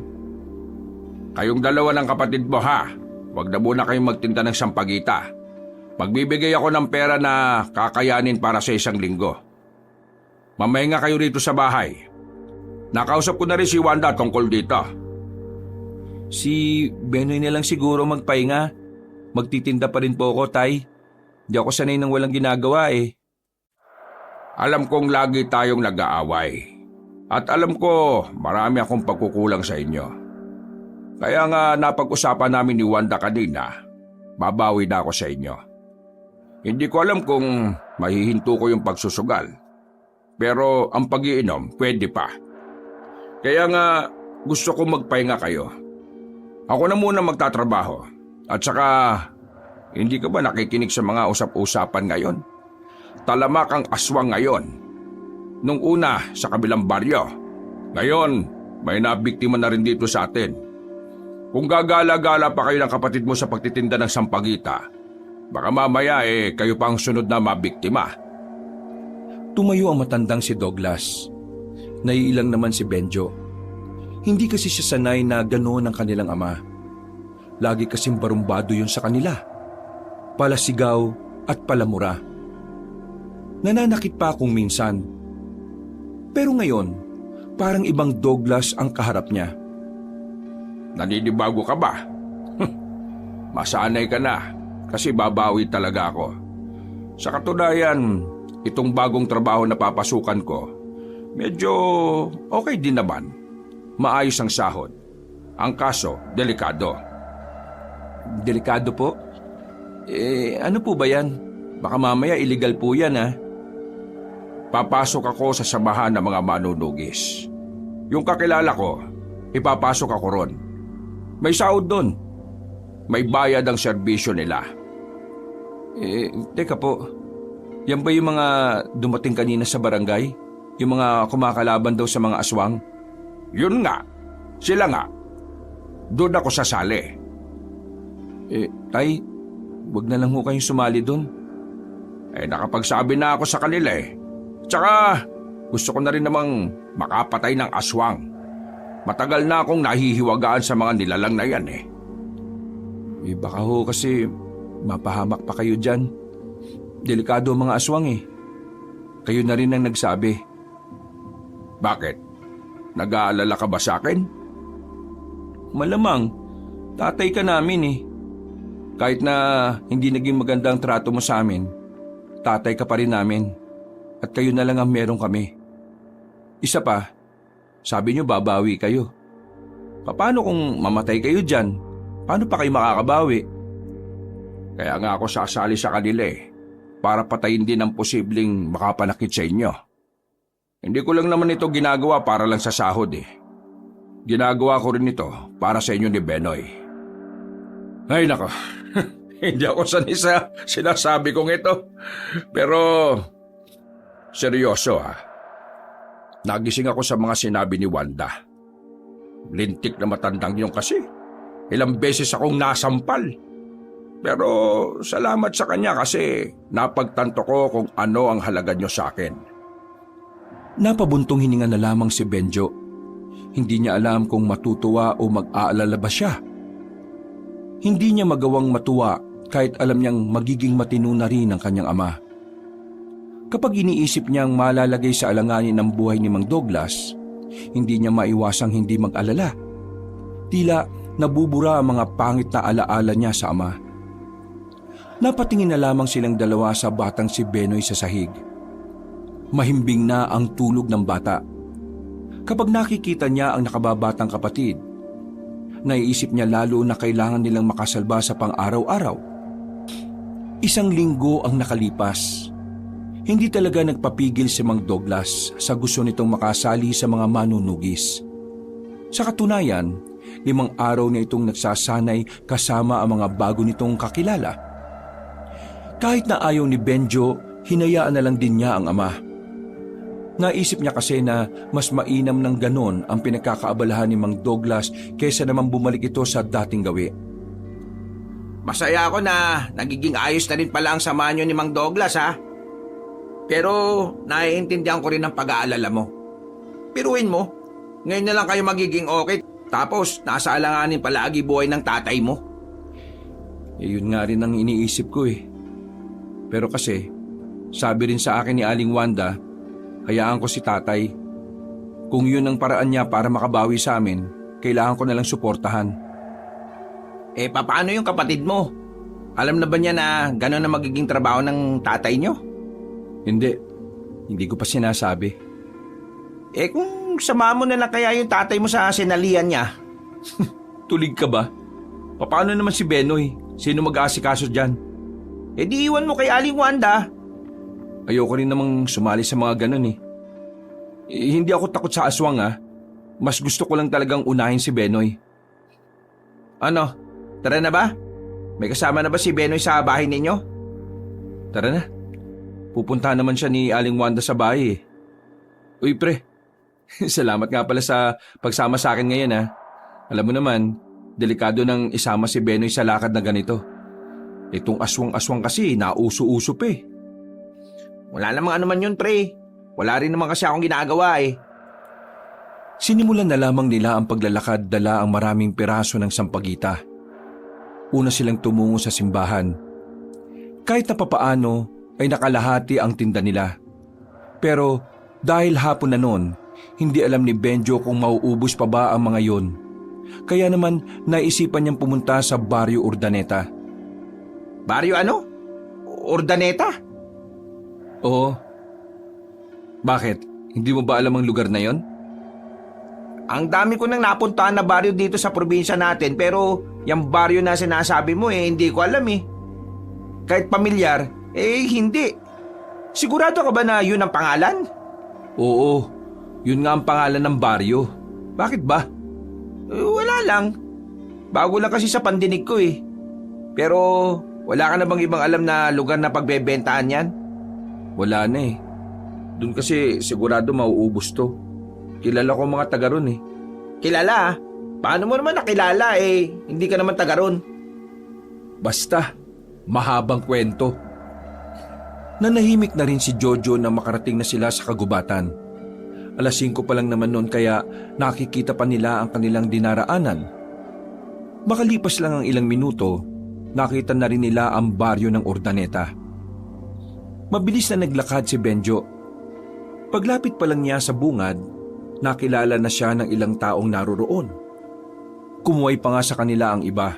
Kayong dalawa ng kapatid mo Huwag na muna kayong magtinda ng sampagita. Magbibigay ako ng pera na kakayanin para sa 1 linggo. Mamahinga kayo rito sa bahay. Nakausap ko na rin si Wanda tungkol dito. Si Benoy na lang siguro magpahinga. Magtitinda pa rin po ako, tay. Di ako sanay nang walang ginagawa Alam kong lagi tayong nag-aaway. At alam ko marami akong pagkukulang sa inyo. Kaya nga napag-usapan namin ni Wanda kanina, babawi na ako sa inyo. Hindi ko alam kung mahihinto ko yung pagsusugal. Pero ang pag-iinom, pwede pa. Kaya nga gusto ko magpahinga kayo. Ako na muna magtatrabaho. At saka, hindi ka ba nakikinig sa mga usap-usapan ngayon? Talamak ang aswang ngayon. Nung una, sa kabilang baryo. Ngayon, may nabiktima na rin dito sa atin. Kung gagala-gala pa kayo ng kapatid mo sa pagtitinda ng sampagita, baka mamaya kayo pa ang sunod na mabiktima. Tumayo ang matandang si Douglas. Naiilang naman si Benjo. Hindi kasi siya sanay na gano'n ang kanilang ama. Lagi kasing barumbado yun sa kanila. Palasigaw at palamura. Nananakit pa kung minsan. Pero ngayon, parang ibang Douglas ang kaharap niya. Naninibago ka ba? Masanay ka na kasi babawi talaga ako. Sa katunayan, itong bagong trabaho na papasukan ko, medyo okay din naman. Maayos ang sahod. Ang kaso, delikado. Delikado po? Ano po ba yan? Baka mamaya illegal po yan Papasok ako sa samahan ng mga manunugis. Yung kakilala ko, ipapasok ako ron. May sahod doon. May bayad ang serbisyo nila. Teka po. Yan ba yung mga dumating kanina sa barangay? Yung mga kumakalaban daw sa mga aswang? Yun nga. Sila nga. Doon ako sasali. Tay, wag na lang ho kayong sumali doon. Nakapagsabi na ako sa kanila Tsaka, gusto ko na rin namang makapatay ng aswang. Matagal na akong nahihiwagaan sa mga nilalang na yan Baka ho kasi mapahamak pa kayo dyan. Delikado ang mga aswang Kayo na rin ang nagsabi. Bakit? Nag-aalala ka ba sa akin? Malamang, tatay ka namin Kahit na hindi naging maganda ang trato mo sa amin, tatay ka pa rin namin. At kayo na lang ang meron kami. Isa pa, sabi niyo babawi kayo. Paano kung mamatay kayo dyan? Paano pa kayo makakabawi? Kaya nga ako sasali sa kanila para patayin din ang posibleng makapanakit sa inyo. Hindi ko lang naman ito ginagawa para lang sa sahod Ginagawa ko rin ito para sa inyo ni Benoy. Ay nako, hindi ako sanay sa sinasabi kong ito. Pero seryoso Nagising ako sa mga sinabi ni Wanda. Lintik na matandang yun kasi. Ilang beses akong nasampal. Pero salamat sa kanya kasi napagtanto ko kung ano ang halaga niyo sa akin. Napabuntong hininga na lamang si Benjo. Hindi niya alam kung matutuwa o mag-aalala ba siya. Hindi niya magawang matuwa kahit alam niyang magiging matino na rin ang kanyang ama. Kapag iniisip niyang malalagay sa alanganin ang buhay ni Mang Douglas, hindi niya maiwasang hindi mag-alala. Tila nabubura ang mga pangit na alaala niya sa ama. Napatingin na lamang silang dalawa sa batang si Benoy sa sahig. Mahimbing na ang tulog ng bata. Kapag nakikita niya ang nakababatang kapatid, naiisip niya lalo na kailangan nilang makasalba sa pang-araw-araw. Isang linggo ang nakalipas. Hindi talaga nagpapigil si Mang Douglas sa gusto nitong makasali sa mga manunugis. Sa katunayan, 5 araw na itong nagsasanay kasama ang mga bago nitong kakilala. Kahit na ayaw ni Benjo, hinayaan na lang din niya ang ama. Naisip niya kasi na mas mainam ng ganon ang pinagkakaabalahan ni Mang Douglas kaysa naman bumalik ito sa dating gawi. Masaya ako na nagiging ayos na rin pala ang samahan niyo ni Mang Douglas Pero naiintindihan ko rin ang pag-aalala mo. Piruin mo, ngayon na lang kayo magiging okay tapos nasa alanganin palagi buhay ng tatay mo. Yun nga rin ang iniisip ko Pero kasi, sabi rin sa akin ni Aling Wanda, hayaan ko si tatay. Kung yun ang paraan niya para makabawi sa amin, kailangan ko nalang suportahan. Paano yung kapatid mo? Alam na ba niya na gano'n na magiging trabaho ng tatay niyo? Hindi ko pa sinasabi. Kung sama mo na lang kaya yung tatay mo sa sinalian niya. Tulig ka ba? Paano naman si Benoy? Sino mag-aasikaso dyan? E di iwan mo kay Aling Wanda. Ayoko rin namang sumali sa mga ganun eh. Hindi ako takot sa aswang Mas gusto ko lang talagang unahin si Benoy. Ano? Tara na ba? May kasama na ba si Benoy sa bahay ninyo? Tara na. Pupunta naman siya ni Aling Wanda sa bahay eh. Uy pre, salamat nga pala sa pagsama sa akin ngayon Alam mo naman, delikado nang isama si Benoy sa lakad na ganito. Itong aswang-aswang kasi, nauso-uso pa eh. Wala namang ano man yun, pre. Wala rin naman kasi akong ginagawa eh. Sinimulan na lamang nila ang paglalakad dala ang maraming piraso ng sampagita. Una silang tumungo sa simbahan. Kahit na papaano ay nakalahati ang tinda nila. Pero dahil hapon na noon, hindi alam ni Benjo kung mauubos pa ba ang mga yon. Kaya naman naisipan niyang pumunta sa Baryo Urdaneta. Baryo ano? Urdaneta? Oo. Bakit? Hindi mo ba alam ang lugar na yon? Ang dami ko nang napuntahan na baryo dito sa probinsya natin pero yung baryo na sinasabi mo hindi ko alam eh. Kahit pamilyar, hindi. Sigurado ka ba na yun ang pangalan? Oo, yun nga ang pangalan ng baryo. Bakit ba? Wala lang. Bago lang kasi sa pandinig ko eh. Pero wala ka na bang ibang alam na lugar na pagbebentahan yan? Wala na eh. Doon kasi sigurado mauubos to. Kilala ko mga taga ron eh. Kilala? Paano mo naman nakilala hindi ka naman taga ron? Basta, mahabang kwento. Nanahimik na rin si Jojo na makarating na sila sa kagubatan. 5:00 pa lang naman noon kaya nakikita pa nila ang kanilang dinaraanan. Makalipas lang ang ilang minuto, nakita na rin nila ang baryo ng Urdaneta. Mabilis na naglakad si Benjo. Paglapit pa lang niya sa bungad, nakilala na siya ng ilang taong naroroon. Kumuhay pa nga sa kanila ang iba.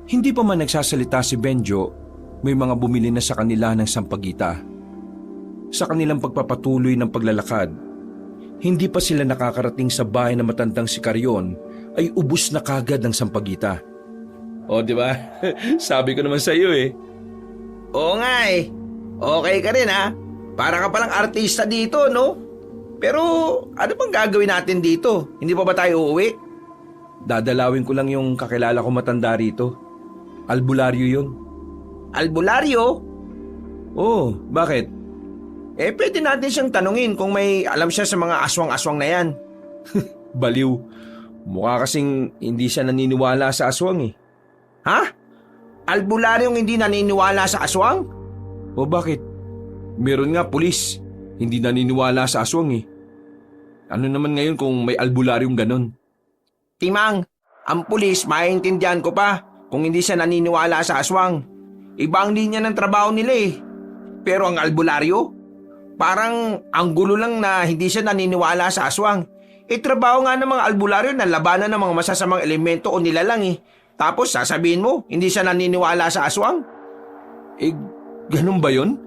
Hindi pa man nagsasalita si Benjo, may mga bumili na sa kanila ng sampagita. Sa kanilang pagpapatuloy ng paglalakad, hindi pa sila nakakarating sa bahay na matandang si Carrion ay ubus na kagad ng sampagita. O di ba? Sabi ko naman sa iyo eh. Oo nga eh. Okay ka rin Para ka palang artista dito, no? Pero ano bang gagawin natin dito? Hindi pa ba tayo uuwi? Dadalawin ko lang yung kakilala ko matanda rito. Albularyo yun. Albularyo? Oo, bakit? Pwede natin siyang tanungin kung may alam siya sa mga aswang-aswang na yan. Baliw. Mukha kasing hindi siya naniniwala sa aswang eh. Ha? Albularyong hindi naniniwala sa aswang? O bakit? Meron nga pulis. Hindi naniniwala sa aswang eh. Ano naman ngayon kung may albularyong ganon? Timang, ang pulis maintindihan ko pa kung hindi siya naniniwala sa aswang. Iba ang linya ng trabaho nila eh. Pero ang albularyo, parang ang gulo lang na hindi siya naniniwala sa aswang. Trabaho nga ng mga albularyo na labanan ng mga masasamang elemento o nilalang eh. Tapos sasabihin mo, hindi siya naniniwala sa aswang? Ganun ba yun?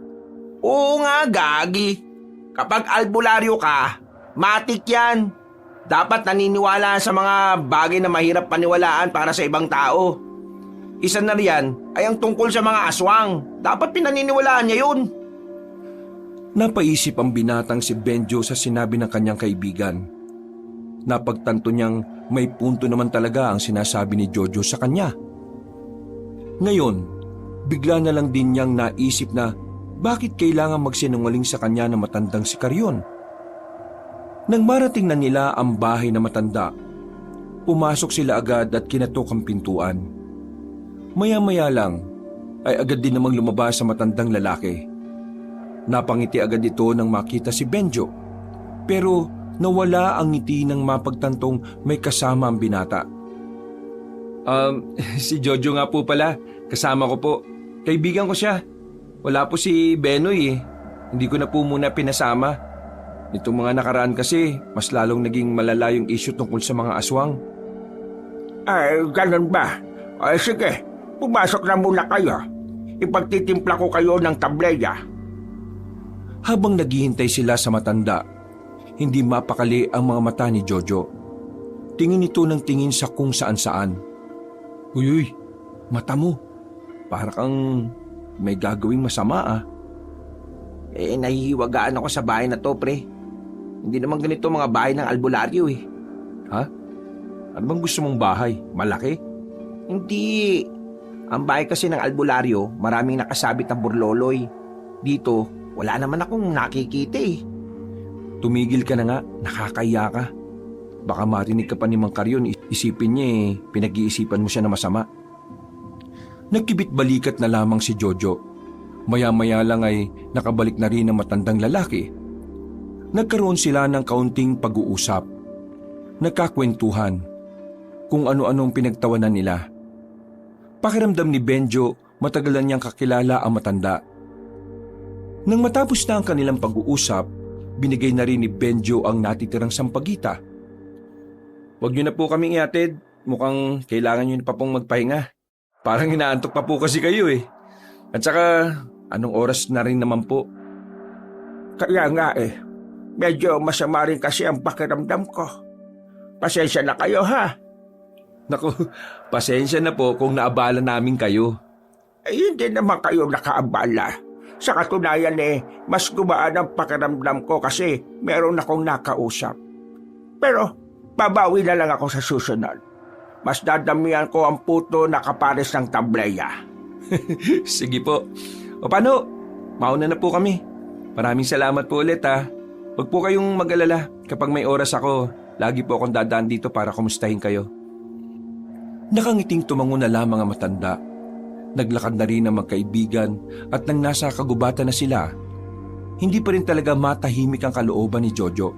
Oo nga, gagi. Kapag albularyo ka, matik yan. Dapat naniniwala sa mga bagay na mahirap paniwalaan para sa ibang tao. Isa na riyan ay ang tungkol sa mga aswang. Dapat pinaniniwalaan niya yun. Napaisip ang binatang si Benjo sa sinabi ng kanyang kaibigan. Napagtanto niyang may punto naman talaga ang sinasabi ni Jojo sa kanya. Ngayon, bigla na lang din niyang naisip na bakit kailangan magsinungaling sa kanya na matandang si Carrion. Nang marating na nila ang bahay na matanda, pumasok sila agad at kinatok ang pintuan. Maya-maya lang ay agad din namang lumabas sa matandang lalaki. Napangiti agad ito nang makita si Benjo, pero nawala ang ngiti nang mapagtantong may kasama ang binata. Si Jojo nga po pala, kasama ko po. Kaibigan ko siya. Wala po si Benoy eh. Hindi ko na po muna pinasama. Itong mga nakaraan kasi, mas lalong naging malala yung issue tungkol sa mga aswang. Ay, ganun ba? Ay, sige. Pumasok na muna kayo. Ipagtitimpla ko kayo ng tableya. Habang naghihintay sila sa matanda, hindi mapakali ang mga mata ni Jojo. Tingin ito ng tingin sa kung saan-saan. Uy, mata mo. Para kang may gagawing masama ah. Nahihiwagaan ako sa bahay na to, pre. Hindi naman ganito mga bahay ng albularyo eh. Ha? Ano bang gusto mong bahay? Malaki? Hindi. Ang bahay kasi ng albularyo, maraming nakasabit na burloloy. Dito, wala naman akong nakikita eh. Tumigil ka na nga, nakakaya ka. Baka marinig ka pa ni Mang Karyon, isipin niya pinag-iisipan mo siya na masama. Nagkibit-balikat na lamang si Jojo. Maya-maya lang ay nakabalik na rin ang matandang lalaki. Nagkaroon sila ng kaunting pag-uusap. Nagkakwentuhan kung ano-anong pinagtawanan nila. Pakiramdam ni Benjo, matagal na niyang kakilala ang matanda. Nang matapos na ang kanilang pag-uusap, binigay na rin ni Benjo ang natitirang sampagita. Huwag niyo na po kaming ihatid. Mukhang kailangan niyo pa pong magpahinga. Parang inaantok pa po kasi kayo eh. At saka, anong oras na rin naman po? Kaya nga eh, medyo masama rin kasi ang pakiramdam ko. Pasensya na kayo ha. Naku, pasensya na po kung naabala namin kayo. Hindi naman kayo nakaabala. Sa katunayan mas gumaan ang pakiramdam ko kasi meron akong nakausap. Pero, babawi na lang ako sa susunod. Mas dadamihan ko ang puto na kapares ng tableya. Sige po. O paano? Mauna na po kami. Maraming salamat po ulit ha. Huwag po kayong mag-alala. Kapag may oras ako, lagi po akong dadaan dito para kumustahin kayo. Nakangiting tumango na lamang ang matanda. Naglakad na rin ang magkaibigan at nang nasa kagubatan na sila, hindi pa rin talaga matahimik ang kalooban ni Jojo.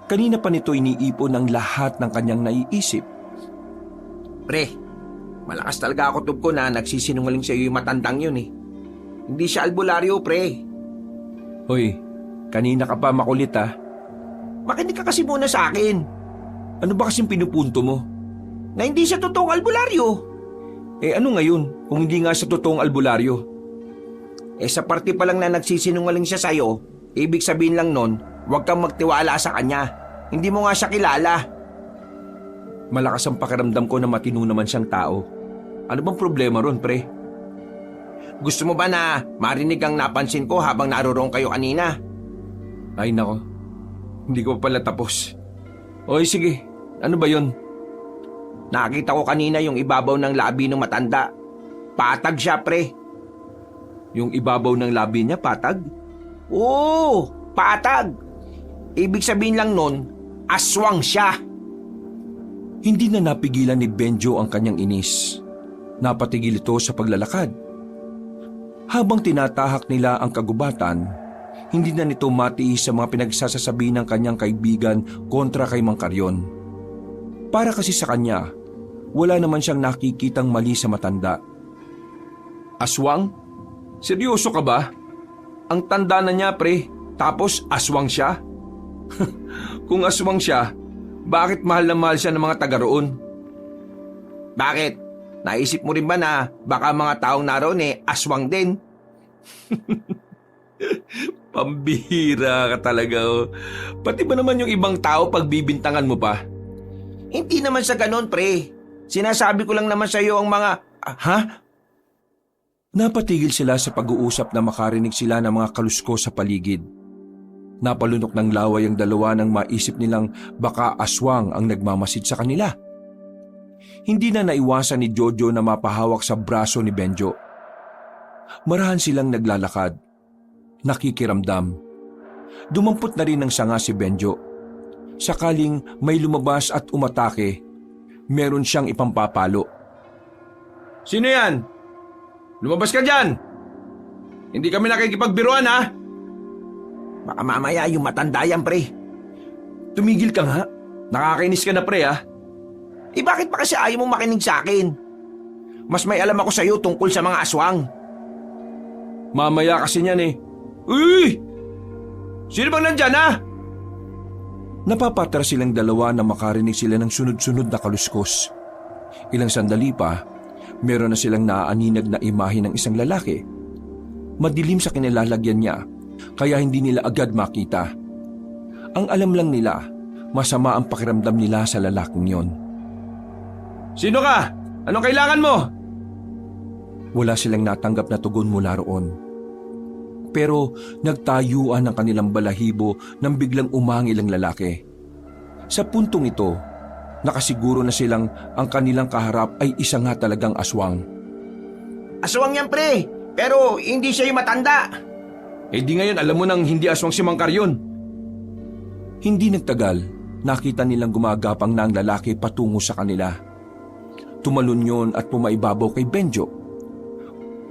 Kanina pa nito iniipon ang lahat ng kanyang naiisip. Pre, malakas talaga ako tub ko na nagsisinungaling sa iyo yung matandang yun eh. Hindi siya albularyo, pre. Hoy, kanina ka pa makulit ha. Makinig ka kasi muna sa akin. Ano ba kasing pinupunto mo? Na hindi siya totoong albularyo. Ano ngayon kung hindi nga sa totoong albularyo? Sa parte pa lang na nagsisinungaling siya sa'yo, ibig sabihin lang nun, huwag kang magtiwala sa kanya. Hindi mo nga siya kilala. Malakas ang pakiramdam ko na matino naman siyang tao. Ano bang problema ron, pre? Gusto mo ba na marinig ang napansin ko habang naroon kayo kanina? Ay nako, hindi ko pa pala tapos. Oy sige, ano ba yon? Nakita ko kanina yung ibabaw ng labi ng matanda. Patag siya, pre. Yung ibabaw ng labi niya, patag? Oo, patag. Ibig sabihin lang nun, aswang siya. Hindi na napigilan ni Benjo ang kanyang inis. Napatigil ito sa paglalakad. Habang tinatahak nila ang kagubatan, hindi na nito matiis sa mga pinagsasasabi ng kanyang kaibigan kontra kay Mang Karyon. Para kasi sa kanya, wala naman siyang nakikitang mali sa matanda. Aswang? Seryoso ka ba? Ang tanda na niya, pre, tapos aswang siya? Kung aswang siya, bakit mahal na mahal siya ng mga taga roon? Bakit? Naisip mo rin ba na baka mga taong naroon aswang din? Pambihira ka talaga oh. Pati ba naman yung ibang tao pagbibintangan mo pa? Hindi naman sa ganon, pre. Sinasabi ko lang naman sa iyo ang mga... Ha? Napatigil sila sa pag-uusap na makarinig sila ng mga kalusko sa paligid. Napalunok ng laway ang dalawa nang maisip nilang baka aswang ang nagmamasid sa kanila. Hindi na naiwasan ni Jojo na mapahawak sa braso ni Benjo. Marahan silang naglalakad. Nakikiramdam. Dumampot na rin ng sanga si Benjo. Sakaling may lumabas at umatake, meron siyang ipampapalo. Sino yan? Lumabas ka dyan! Hindi kami nakikipagbiruan ha? Baka mamaya yung matanda yan, pre. Tumigil ka nga. Nakakainis ka na, pre ha. Bakit pa kasi ayaw mong makinig sa akin? Mas may alam ako sa iyo tungkol sa mga aswang. Mamaya kasi niyan eh. Uy! Sino bang nandyan ha? Napapatras silang dalawa na makarinig sila ng sunod-sunod na kaluskos. Ilang sandali pa, meron na silang naaaninag na imahe ng isang lalaki. Madilim sa kinilalagyan niya, kaya hindi nila agad makita. Ang alam lang nila, masama ang pakiramdam nila sa lalaking yon. Sino ka? Anong kailangan mo? Wala silang natanggap na tugon mula roon. Pero nagtayuan ang kanilang balahibo nang biglang umangil ang lalaki. Sa puntong ito, nakasiguro na silang ang kanilang kaharap ay isa nga talagang aswang. Aswang yan, pre. Pero hindi siya yung matanda. Eh di ngayon alam mo nang hindi aswang si Mang Karyon. Hindi nagtagal, nakita nilang gumagapang na ang lalaki patungo sa kanila. Tumalon yun at pumaibabaw kay Benjo.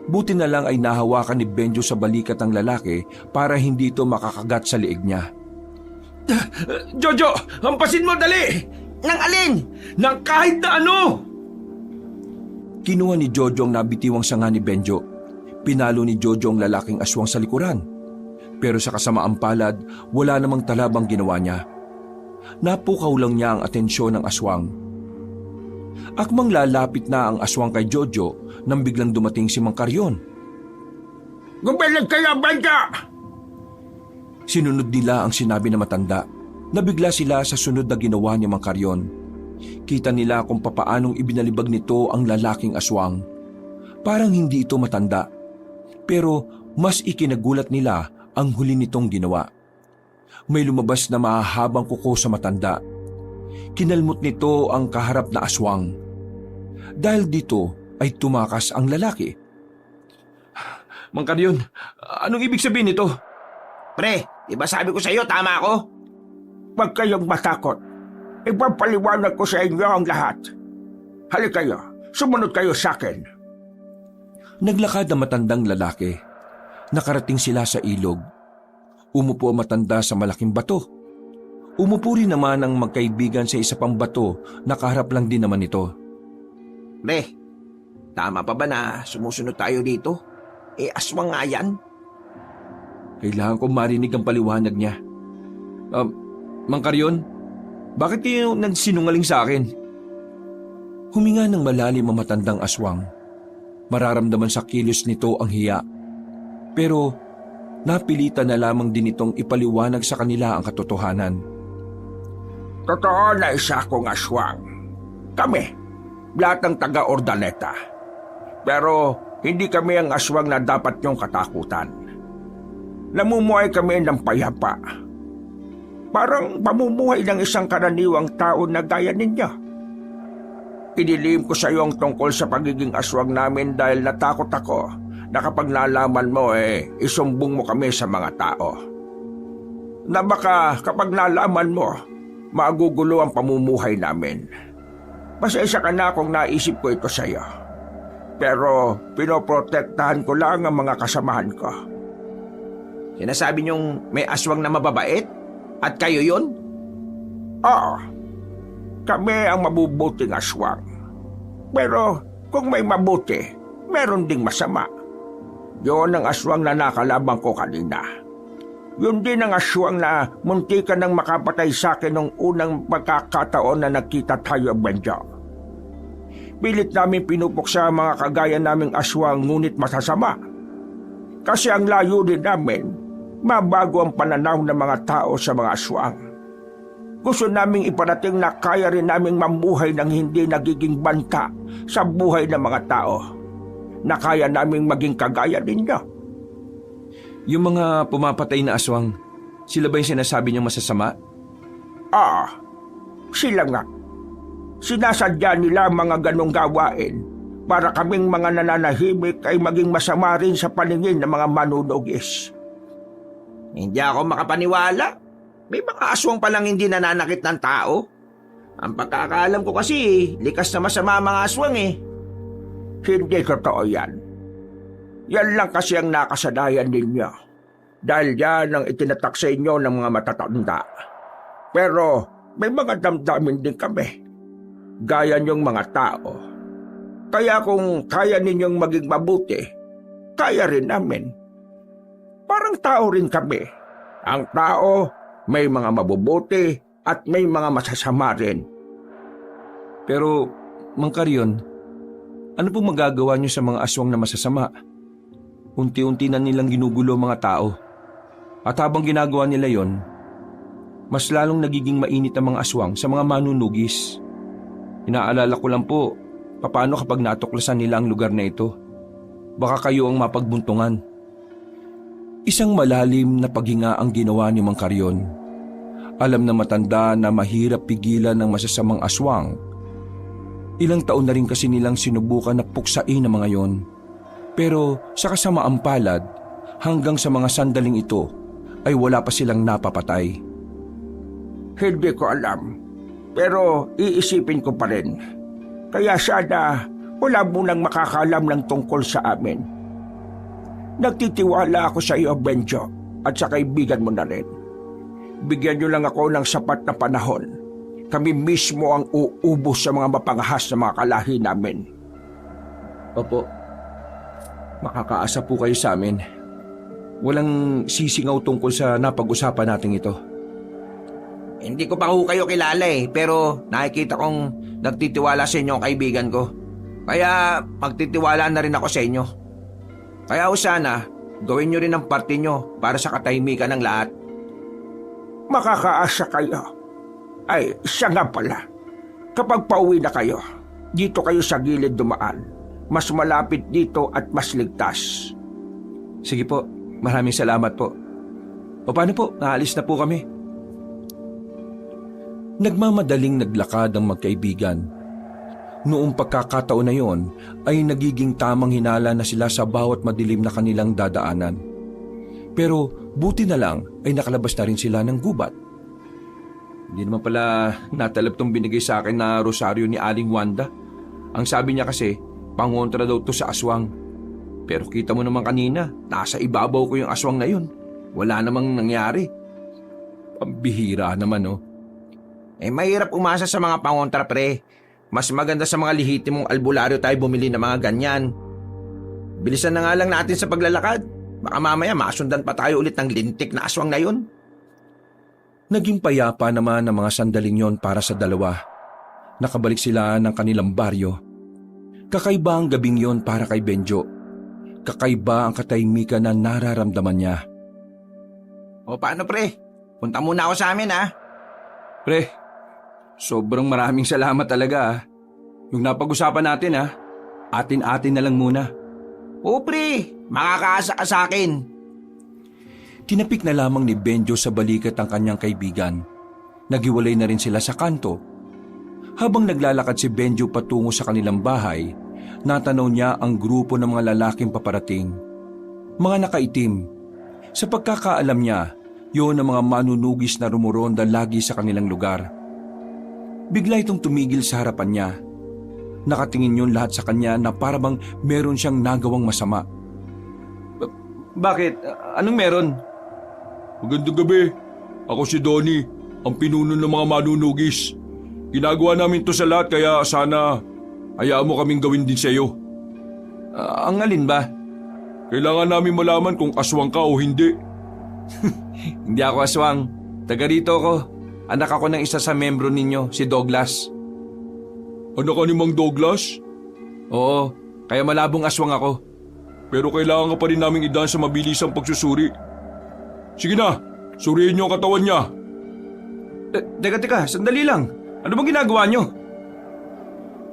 Buti na lang ay nahawakan ni Benjo sa balikat ang lalaki para hindi ito makakagat sa liig niya. Jojo, hampasin mo dali! Nang alin? Nang kahit na ano! Kinuha ni Jojo ang nabitiwang sanga ni Benjo. Pinalo ni Jojo ang lalaking aswang sa likuran. Pero sa kasamaang palad, wala namang talabang ginawa niya. Napukaw lang niya ang atensyon ng aswang. Akmang lalapit na ang aswang kay Jojo nang biglang dumating si Mang Karyon. Gumilig kayo, Benja! Sinunod nila ang sinabi na matanda. Nabigla sila sa sunod na ginawa ni Mang Karyon. Kita nila kung papaanong ibinalibag nito ang lalaking aswang. Parang hindi ito matanda. Pero mas ikinagulat nila ang huli nitong ginawa. May lumabas na mahahabang kuko sa matanda. Kinalmot nito ang kaharap na aswang. Dahil dito ay tumakas ang lalaki. Mang Karyon, anong ibig sabihin nito? Pre, di ba sabi ko sa iyo, tama ako? Huwag kayong matakot. Ipapaliwanag ko sa inyo ang lahat. Halika kayo, sumunod kayo sa akin. Naglakad ang matandang lalaki. Nakarating sila sa ilog. Umupo ang matanda sa malaking bato. Umupo rin naman ang magkaibigan sa isa pang bato na kaharap lang din naman ito. Pre, tama pa ba na sumusunod tayo dito? Aswang nga yan. Kailangan kong marinig ang paliwanag niya. Mang Karyon, bakit kayo nagsinungaling sa akin? Huminga ng malalim ang matandang aswang. Mararamdaman sa kilos nito ang hiya. Pero napilitan na lamang din itong ipaliwanag sa kanila ang katotohanan. Totoo na isa akong aswang. Kami, lahat ng taga-Ordaleta. Pero hindi kami ang aswang na dapat niyong katakutan. Namumuhay kami ng payapa. Parang pamumuhay ng isang karaniwang tao na gaya ninyo. Inilim ko sa iyo ang tungkol sa pagiging aswang namin dahil natakot ako na kapag nalaman mo isumbong mo kami sa mga tao. Na baka kapag nalaman mo, magugulo ang pamumuhay namin. Pasensya ka na kung naisip ko ito sa iyo. Pero pinoprotektahan ko lang ang mga kasamahan ko. Sinasabi niyong may aswang na mababait? At kayo yun? Oo. Kami ang mabubuting aswang. Pero kung may mabuti, meron ding masama. Yun ang aswang na nakalabang ko kanina. Yun din ang aswang na muntikan ng makapatay sa akin nung unang pagkakataon na nagkita tayo, Benjo. Pilit namin pinupuksa ang mga kagaya naming aswang ngunit masasama. Kasi ang layunin namin, mabago ang pananaw ng mga tao sa mga aswang. Gusto naming iparating na kaya rin naming mamuhay ng hindi nagiging banta sa buhay ng mga tao. Na kaya naming maging kagaya ninyo. Yung mga pumapatay na aswang, sila ba yung sinasabi niyang masasama? Sila nga. Sinasadya nila ang mga ganong gawain para kaming mga nananahimik ay maging masama rin sa paningin ng mga manunugis. Hindi ako makapaniwala. May mga aswang palang hindi nananakit ng tao. Ang pagkakaalam ko kasi, likas na masama ang mga aswang eh. Hindi totoo yan. Yan lang kasi ang nakasanayan ninyo. Dahil yan ang itinatak sa inyo ng mga matatanda. Pero may mga damdamin din kami. Gaya niyong mga tao. Kaya kung kaya ninyong maging mabuti, kaya rin namin. Parang tao rin kami. Ang tao, may mga mabubuti at may mga masasama rin. Pero, Mang Karyon, ano pong magagawa niyo sa mga aswang na masasama? Unti-unti na nilang ginugulo mga tao. At habang ginagawa nila yon, mas lalong nagiging mainit ang mga aswang sa mga manunugis. Inaalala ko lang po, paano kapag natuklasan nila ang lugar na ito? Baka kayo ang mapagbuntungan. Isang malalim na paghinga ang ginawa ni Mang Carrion. Alam na matanda na mahirap pigilan ng masasamang aswang. Ilang taon na rin kasi nilang sinubukan na puksain ang mga yon. Pero sa kasamaang palad, hanggang sa mga sandaling ito ay wala pa silang napapatay. Hindi ko alam. Pero iisipin ko pa rin. Kaya sana wala munang makakalam ng tungkol sa amin. Nagtitiwala ako sa iyo, Benjo, at sa kaibigan mo na rin. Bigyan niyo lang ako ng sapat na panahon. Kami mismo ang uubos sa mga mapangahas na mga kalahi namin. Opo, makakaasa po kayo sa amin. Walang sisingaw tungkol sa napag-usapan natin ito. Hindi ko pa ho kayo kilala pero nakikita kong nagtitiwala sa inyo ang kaibigan ko. Kaya magtitiwala na rin ako sa inyo. Kaya ho sana, gawin nyo rin ang parte nyo para sa katahimikan ng lahat. Makakaasa kayo. Ay, siya nga pala. Kapag pauwi na kayo, dito kayo sa gilid dumaan. Mas malapit dito at mas ligtas. Sige po, maraming salamat po. O paano po, naalis na po kami. Nagmamadaling naglakad ang magkaibigan. Noong pagkakataon na yon ay nagiging tamang hinala na sila sa bawat madilim na kanilang dadaanan. Pero buti na lang ay nakalabas na rin sila ng gubat. Hindi naman pala natalab tong binigay sa akin na rosaryo ni Aling Wanda. Ang sabi niya kasi, pangontra daw to sa aswang. Pero kita mo naman kanina, nasa ibabaw ko yung aswang na yun. Wala namang nangyari. Pambihira naman oh. Mahirap umasa sa mga pangontra, pre. Mas maganda sa mga lihitimong albularyo tayo bumili ng mga ganyan. Bilisan na nga lang natin sa paglalakad. Baka mamaya masundan pa tayo ulit ng lintik na aswang na yun. Naging payapa naman ang mga sandaling yon para sa dalawa. Nakabalik sila ng kanilang baryo. Kakaiba ang gabing yon para kay Benjo. Kakaiba ang katahimikan na nararamdaman niya. O paano, pre? Punta muna ako sa amin, ha? Pre, sobrang maraming salamat talaga ah. Yung napag-usapan natin ah, atin-atin na lang muna. O, pre, makakaasa ka sa akin. Tinapik na lamang ni Benjo sa balikat ang kanyang kaibigan. Naghiwalay na rin sila sa kanto. Habang naglalakad si Benjo patungo sa kanilang bahay, natanaw niya ang grupo ng mga lalaking paparating. Mga nakaitim. Sa pagkakaalam niya, yun ang mga manunugis na rumuronda lagi sa kanilang lugar. Bigla itong tumigil sa harapan niya. Nakatingin yun lahat sa kanya na parabang meron siyang nagawang masama. Bakit? Anong meron? Magandang gabi. Ako si Donnie, ang pinuno ng mga manunugis. Ginagawa namin to sa lahat kaya sana hayaan mo kaming gawin din sa iyo. Ang alin ba? Kailangan namin malaman kung aswang ka o hindi. Hindi ako aswang. Taga rito ako. Anak ako ng isa sa membro ninyo, si Douglas. Anak ka ni Mang Douglas? Oo, kaya malabong aswang ako. Pero kailangan ka pa rin naming idaan sa mabilisang pagsusuri. Sige na, suriin niyo ang katawan niya. Teka, sandali lang. Ano bang ginagawa niyo?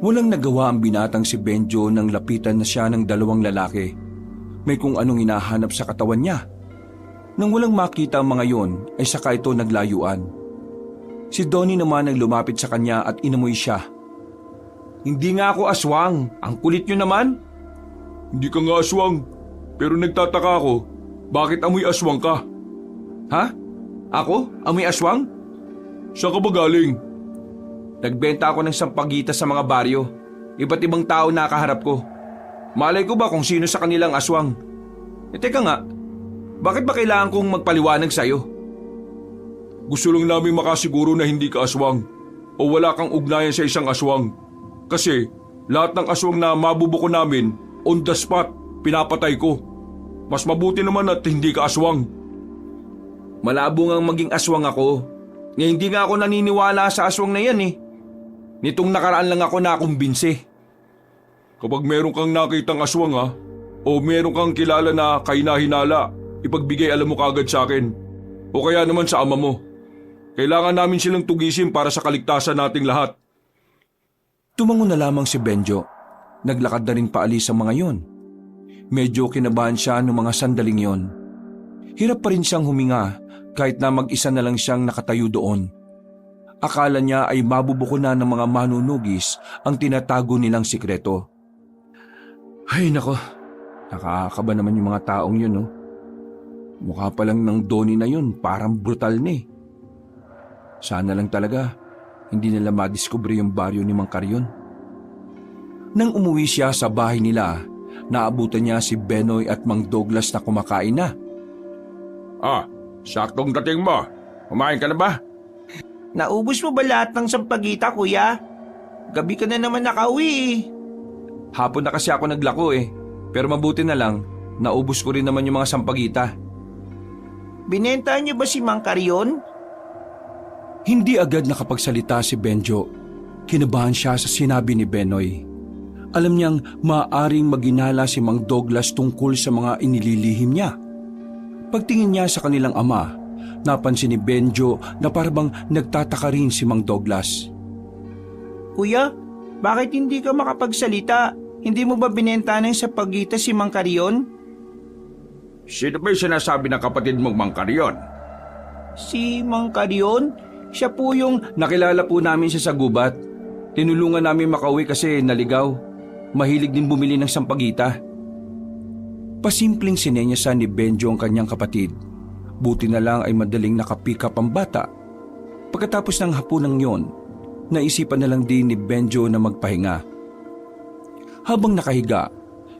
Walang nagawa ang binatang si Benjo nang lapitan na siya ng dalawang lalaki. May kung anong hinahanap sa katawan niya. Nang walang makita ang mga yon, ay saka ito naglayuan. Si Donnie naman ang lumapit sa kanya at inamoy siya. Hindi nga ako aswang. Ang kulit niyo naman. Hindi ka nga aswang. Pero nagtataka ako, bakit amoy aswang ka? Ha? Ako? Amoy aswang? Saan ka ba galing? Nagbenta ako ng sampagita sa mga baryo. Iba't ibang tao nakaharap ko. Malay ko ba kung sino sa kanilang aswang? Teka nga, bakit ba kailangan kong magpaliwanag sa'yo? Gusto lang namin makasiguro na hindi ka aswang o wala kang ugnayan sa isang aswang. Kasi lahat ng aswang na mabubuko namin, on the spot, pinapatay ko. Mas mabuti naman at hindi ka aswang. Malabo ngang maging aswang ako. Hindi nga ako naniniwala sa aswang na yan eh. Nitong nakaraan lang ako nakumbinse. Kapag meron kang nakitang aswang o meron kang kilala na kahinahinala, ipagbigay alam mo kagad sa akin. O kaya naman sa ama mo. Kailangan namin silang tugisin para sa kaligtasan nating lahat. Tumango na lamang si Benjo. Naglakad na rin paalis ang mga yon. Medyo kinabahan siya noong mga sandaling yon. Hirap pa rin siyang huminga kahit na mag-isa na lang siyang nakatayo doon. Akala niya ay mabubuko na ng mga manunugis ang tinatago nilang sikreto. Ay nako, nakakaba naman yung mga taong yun, no? Mukha pa lang ng Donnie na yun, parang brutal na eh. Sana lang talaga, hindi nila madiskubre yung baryo ni Mang Carrion. Nang umuwi siya sa bahay nila, naabutan niya si Benoy at Mang Douglas na kumakain na. Saktong dating mo. Kumain ka na ba? Naubos mo ba lahat ng sampagita, kuya? Gabi ka na naman nakauwi eh. Hapon na kasi ako naglako eh, pero mabuti na lang, naubos ko rin naman yung mga sampagita. Binenta niyo ba si Mang Carrion? Hindi agad nakapagsalita si Benjo. Kinabahan siya sa sinabi ni Benoy. Alam niyang maaaring maginala si Mang Douglas tungkol sa mga inililihim niya. Pagtingin niya sa kanilang ama, napansin ni Benjo na parang nagtataka rin si Mang Douglas. Kuya, bakit hindi ka makapagsalita? Hindi mo ba binenta ng sampagita si Mang Carrion? Sino ba yung sinasabi ng kapatid mong Mang Carrion? Si Mang Carrion? Siya po yung... Nakilala po namin siya sa gubat. Tinulungan namin makauwi kasi naligaw. Mahilig din bumili ng sampagita. Pasimpleng sinenyasan ni Benjo ang kanyang kapatid. Buti na lang ay madaling nakapikap ang bata. Pagkatapos ng hapunang yon, naisipan na lang din ni Benjo na magpahinga. Habang nakahiga,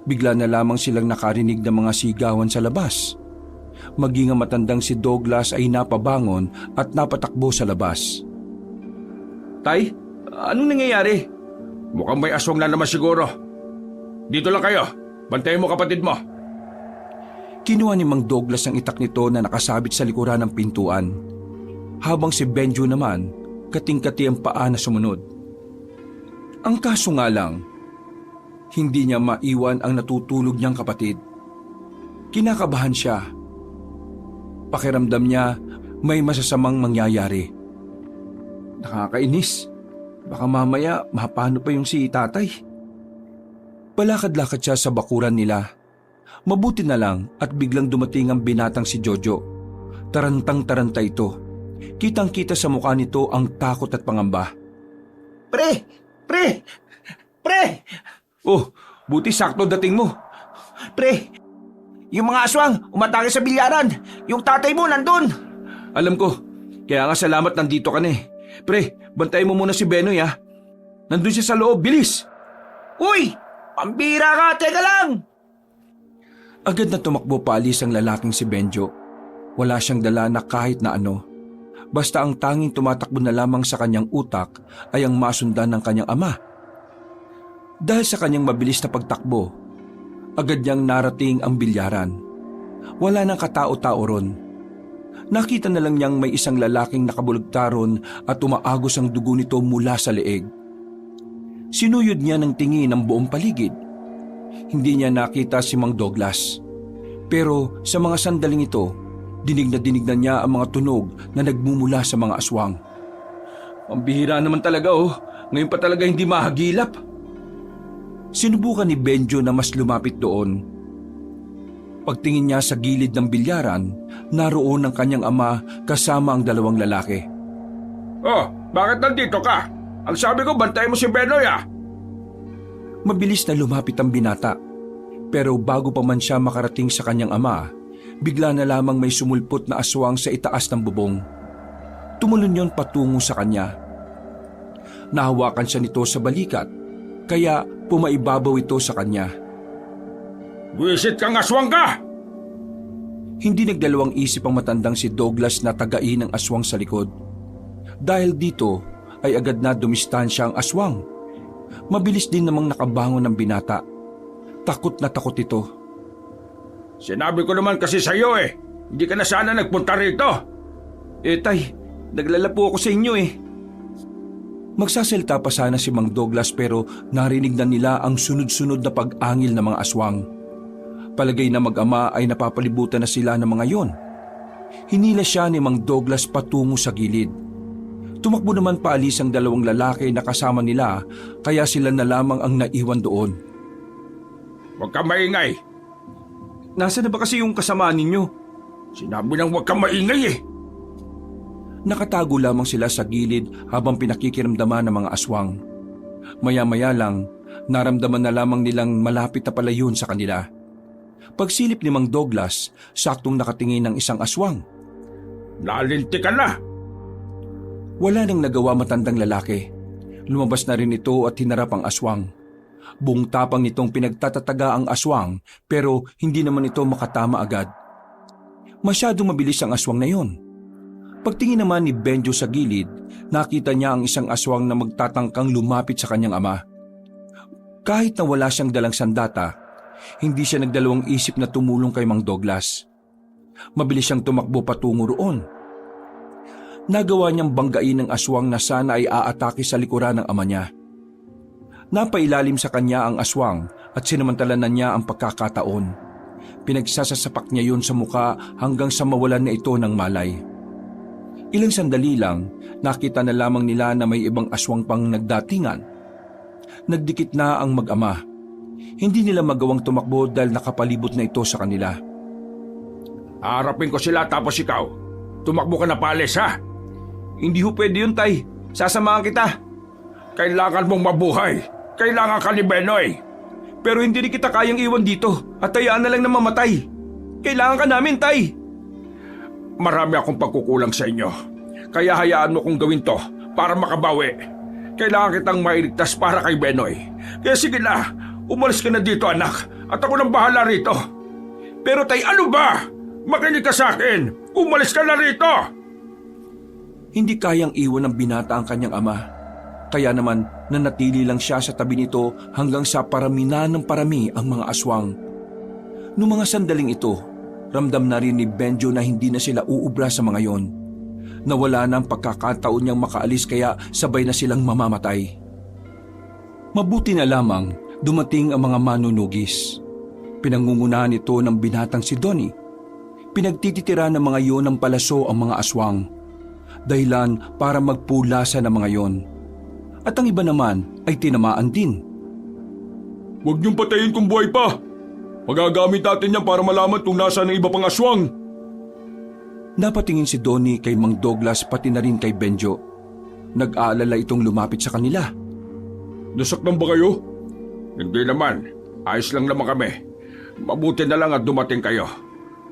bigla na lamang silang nakarinig ng mga sigawan sa labas. Maging ang matandang si Douglas ay napabangon at napatakbo sa labas. Tay, anong nangyayari? Mukhang may aswang na naman siguro. Dito lang kayo. Bantayan mo kapatid mo. Kinuha ni Mang Douglas ang itak nito na nakasabit sa likuran ng pintuan. Habang si Benjo naman, kating-kati ang paa na sumunod. Ang kaso nga lang, hindi niya maiwan ang natutulog niyang kapatid. Kinakabahan siya. Pakiramdam niya may masasamang mangyayari. Nakakainis. Baka mamaya mapano pa yung si tatay. Palakad-lakad siya sa bakuran nila. Mabuti na lang at biglang dumating ang binatang si Jojo. Tarantang-taranta ito. Kitang-kita sa mukha nito ang takot at pangamba. Pre! Pre! Pre! Oh, buti sakto dating mo. Pre! Yung mga aswang, umatake sa bilyaran. Yung tatay mo nandun. Alam ko, kaya nga salamat nandito ka na eh. Pre, bantayan mo muna si Benoy ha. Nandun siya sa loob, bilis! Uy! Pambira ka, teka lang! Agad na tumakbo paalis ang lalaking si Benjo. Wala siyang dala na kahit na ano. Basta ang tanging tumatakbo na lamang sa kanyang utak ay ang masundan ng kanyang ama. Dahil sa kanyang mabilis na pagtakbo, agad niyang narating ang bilyaran. Wala nang katao-tao ron. Nakita na lang niyang may isang lalaking nakabulagtaron at umaagos ang dugo nito mula sa leeg. Sinuyod niya ng tingin ang buong paligid. Hindi niya nakita si Mang Douglas. Pero sa mga sandaling ito, dinig na niya ang mga tunog na nagmumula sa mga aswang. Ang bihira naman talaga oh, ngayon pa talaga hindi mahagilap. Sinubukan ni Benjo na mas lumapit doon. Pagtingin niya sa gilid ng bilyaran, naroon ang kanyang ama kasama ang dalawang lalaki. Oh, bakit nandito ka? Ang sabi ko, bantayan mo si Benoy ah. Mabilis na lumapit ang binata. Pero bago pa man siya makarating sa kanyang ama, bigla na lamang may sumulpot na aswang sa itaas ng bubong. Tumalon yon patungo sa kanya. Nahawakan siya nito sa balikat, kaya pumaibabaw ito sa kanya. Buwisit kang aswang ka! Hindi nagdalawang isip ang matandang si Douglas na tagain ng aswang sa likod. Dahil dito ay agad na dumistansya ang aswang. Mabilis din namang nakabangon ng binata. Takot na takot ito. Sinabi ko naman kasi sa'yo eh. Hindi ka na sana nagpunta rito. Tay, naglala po ako sa inyo eh. Magsasalita pa sana si Mang Douglas pero narinig na nila ang sunod-sunod na pag-angil ng mga aswang. Palagay na mag-ama ay napapalibutan na sila ng mga yon. Hinila siya ni Mang Douglas patungo sa gilid. Tumakbo naman paalis ang dalawang lalaki na kasama nila kaya sila na lamang ang naiwan doon. Huwag kang maingay. Nasaan na ba kasi yung kasamaan ninyo? Sinabi nang huwag kang maingay eh. Nakatago lamang sila sa gilid habang pinakikiramdaman ng mga aswang. Maya-maya lang, naramdaman na lamang nilang malapit na pala yun sa kanila. Pagsilip ni Mang Douglas, saktong nakatingin ng isang aswang. Nalinti ka na. Wala nang nagawa matandang lalaki. Lumabas na rin ito at hinarap ang aswang. Buong tapang nitong pinagtatataga ang aswang pero hindi naman ito makatama agad. Masyadong mabilis ang aswang na yon. Pagtingin naman ni Benjo sa gilid, nakita niya ang isang aswang na magtatangkang lumapit sa kanyang ama. Kahit na wala siyang dalang sandata, hindi siya nagdalawang isip na tumulong kay Mang Douglas. Mabilis siyang tumakbo patungo roon. Nagawa niyang banggain ng aswang na sana ay aatake sa likuran ng ama niya. Napailalim sa kanya ang aswang at sinamantalanan niya ang pagkakataon. Pinagsasasapak niya yun sa muka hanggang sa mawalan na ito ng malay. Ilang sandali lang, nakita na lamang nila na may ibang aswang pang nagdatingan. Nagdikit na ang mag-ama. Hindi nila magawang tumakbo dahil nakapalibot na ito sa kanila. Harapin ko sila tapos ikaw. Tumakbo ka na paalis ha. Hindi ho pwede yun, Tay. Sasamahan kita. Kailangan mong mabuhay. Kailangan ka ni Benoy. Pero hindi rin kita kayang iwan dito at hayaan na lang na mamatay. Kailangan ka namin, Tay. Marami akong pagkukulang sa inyo. Kaya hayaan mo kong gawin to para makabawi. Kailangan kitang mailigtas para kay Benoy. Kaya sige na, umalis ka na dito anak. At ako nang bahala rito. Pero Tay, ano ba? Makinig ka sa akin. Umalis ka na rito. Hindi kayang iwan ng binata ang kanyang ama. Kaya naman nanatili lang siya sa tabi nito hanggang sa parami na ng parami ang mga aswang. Noong mga sandaling ito, ramdam na rin ni Benjo na hindi na sila uubra sa mga yon. Nawala na ang pagkakataon niyang makaalis kaya sabay na silang mamamatay. Mabuti na lamang dumating ang mga manunugis. Pinangungunahan ito ng binatang si Donnie. Pinagtititira ng mga yon ng palaso ang mga aswang. Dahilan para magpulasa ng mga yon. At ang iba naman ay tinamaan din. Huwag niyong patayin kung buhay pa. Magagamit natin yan para malaman kung nasa ng iba pang aswang. Napatingin si Donnie kay Mang Douglas pati na rin kay Benjo. Nag-aalala itong lumapit sa kanila. Nasaktan ba kayo? Hindi naman. Ayos lang naman kami. Mabuti na lang at dumating kayo.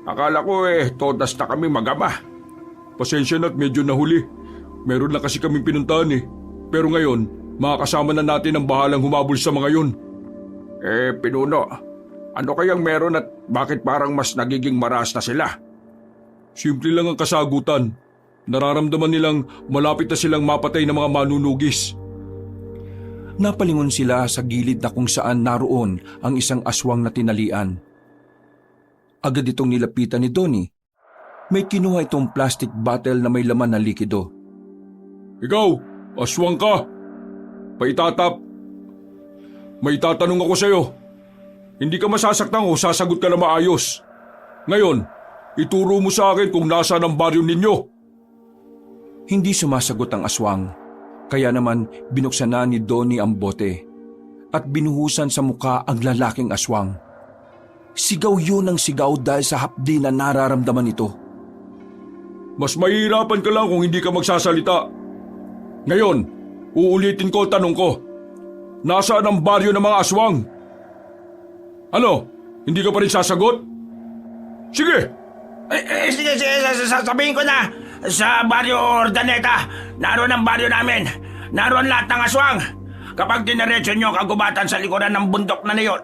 Akala ko todas na kami mag-ama. Pasensya na't medyo nahuli. Meron lang kasi kaming pinuntahan eh. Pero ngayon, makakasama na natin ang bahalang humabol sa mga yun. Pinuno, ano kayang meron at bakit parang mas nagiging maras na sila? Simple lang ang kasagutan. Nararamdaman nilang malapit na silang mapatay ng mga manunugis. Napalingon sila sa gilid na kung saan naroon ang isang aswang na tinalian. Agad itong nilapitan ni Donnie. May kinuha itong plastic bottle na may laman na likido. Ikaw! Aswang ka! Paitatap! May tatanong ako sa'yo. Hindi ka masasaktan o sasagot ka na maayos. Ngayon, ituro mo sa akin kung nasaan ang baryo ninyo. Hindi sumasagot ang aswang. Kaya naman binuksan na ni Donnie ang bote at binuhusan sa muka ang lalaking aswang. Sigaw yun ang sigaw dahil sa hapdi na nararamdaman ito. Mas mahihirapan ka lang kung hindi ka magsasalita. Ngayon, uulitin ko ang tanong ko. Nasaan ang baryo ng mga aswang? Ano? Hindi ka pa rin sasagot? Sige! Sige, sasabihin ko na. Sa baryo Ordaneta, naroon ang baryo namin. Naroon lahat ng aswang. Kapag diniretso nyo kagubatan sa likuran ng bundok na yon.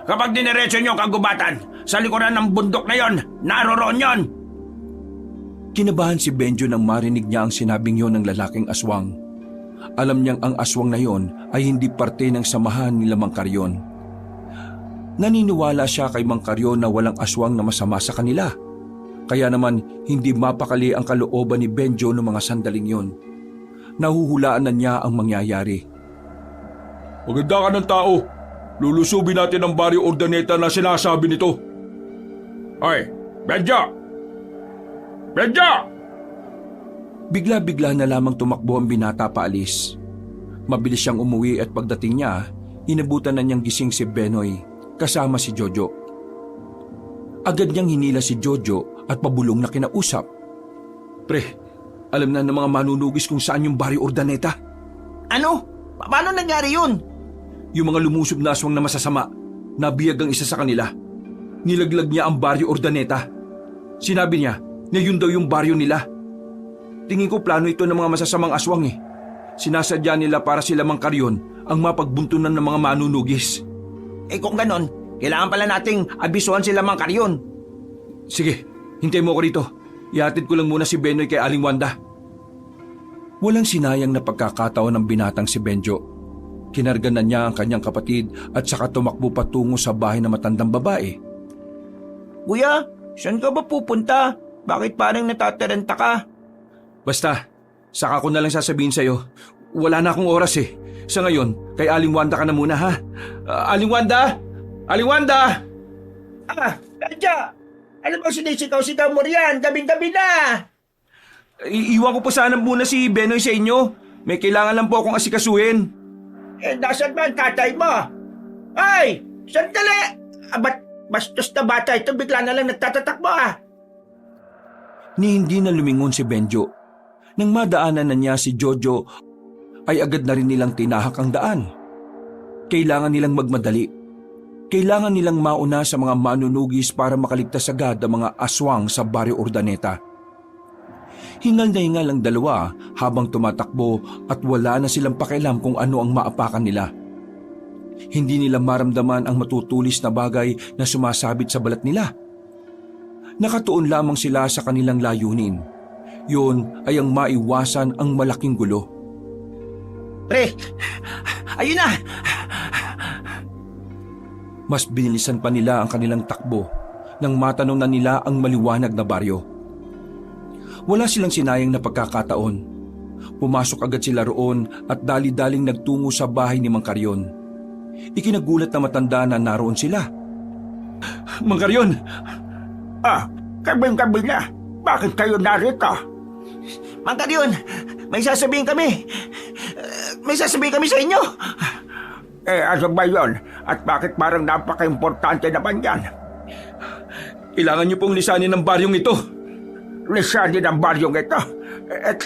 Kapag diniretso nyo kagubatan sa likuran ng bundok na yon, naroon yon. Kinabahan si Benjo nang marinig niya ang sinabing yon ng lalaking aswang. Alam niyang ang aswang na yon ay hindi parte ng samahan nila Mang Carrion. Naniniwala siya kay Mang Carrion na walang aswang na masama sa kanila. Kaya naman hindi mapakali ang kalooban ni Benjo noong mga sandaling yon. Nahuhulaan na niya ang mangyayari. Maganda ka ng tao. Lulusubin natin ang baryo Ordaneta na sinasabi nito. Hoy, Benjo! Benjo! Bigla-bigla na lamang tumakbo ang binata paalis. Mabilis siyang umuwi at pagdating niya, inabutan na niyang gising si Benoy kasama si Jojo. Agad niyang hinila si Jojo at pabulong na kinausap. Pre, alam na ng mga manunugis kung saan yung Baryo Urdaneta. Ano? Paano nangyari yun? Yung mga lumusob na aswang na masasama, nabiyag ang isa sa kanila. Nilaglag niya ang Baryo Urdaneta. Sinabi niya na yun daw yung baryo nila. Tingin ko plano ito ng mga masasamang aswang eh. Sinasadya nila para sila Mang Carrion ang mapagbuntunan ng mga manunugis. Kung ganon, kailangan pala nating abisuhan sila Mang Carrion. Sige, hintay mo ko rito. Ihatid ko lang muna si Benoy kay Aling Wanda. Walang sinayang na pagkakataon ng binatang si Benjo. Kinarganan niya ang kanyang kapatid at saka tumakbo patungo sa bahay ng matandang babae. Kuya, saan ka ba pupunta? Bakit parang natataranta ka? Basta, saka ko na lang sasabihin sa'yo. Wala na akong oras eh. Sa ngayon, kay Aling Wanda ka na muna ha. Aling Wanda! Aling Wanda! Kadya! Ano bang sinisigaw-sigaw mo riyan? Gabing-gabi na! Iiwan ko po sana muna si Benoy sa inyo. May kailangan lang po akong asikasuhin. Nasaan ba ang tatay mo? Ay! Sandali! Ba't bastos na bata ito bigla na lang nagtatatakbo Ni hindi na lumingon si Benjo. Nang madaanan na niya si Jojo, ay agad na rin nilang tinahak ang daan. Kailangan nilang magmadali. Kailangan nilang mauna sa mga manunugis para makaligtas agad ang mga aswang sa Baryo Urdaneta. Hingal na hingal ang dalawa habang tumatakbo at wala na silang pakialam kung ano ang maapakan nila. Hindi nila maramdaman ang matutulis na bagay na sumasabit sa balat nila. Nakatuon lamang sila sa kanilang layunin. Yun ay ang maiwasan ang malaking gulo. Pre! Ayun na! Mas binilisan pa nila ang kanilang takbo nang matanong na nila ang maliwanag na baryo. Wala silang sinayang na pagkakataon. Pumasok agad sila roon at dali-daling nagtungo sa bahay ni Mang Carrion. Ikinagulat na matanda na naroon sila. Mang Carrion! Kabing-gabi na. Bakit kayo narito? Mang Carrion, may sasabihin kami. May sasabihin kami sa inyo. Ano ba yun? At bakit parang napaka-importante naman yan? Kailangan niyo pong lisanin ng baryong ito. Lisanin ang baryong ito?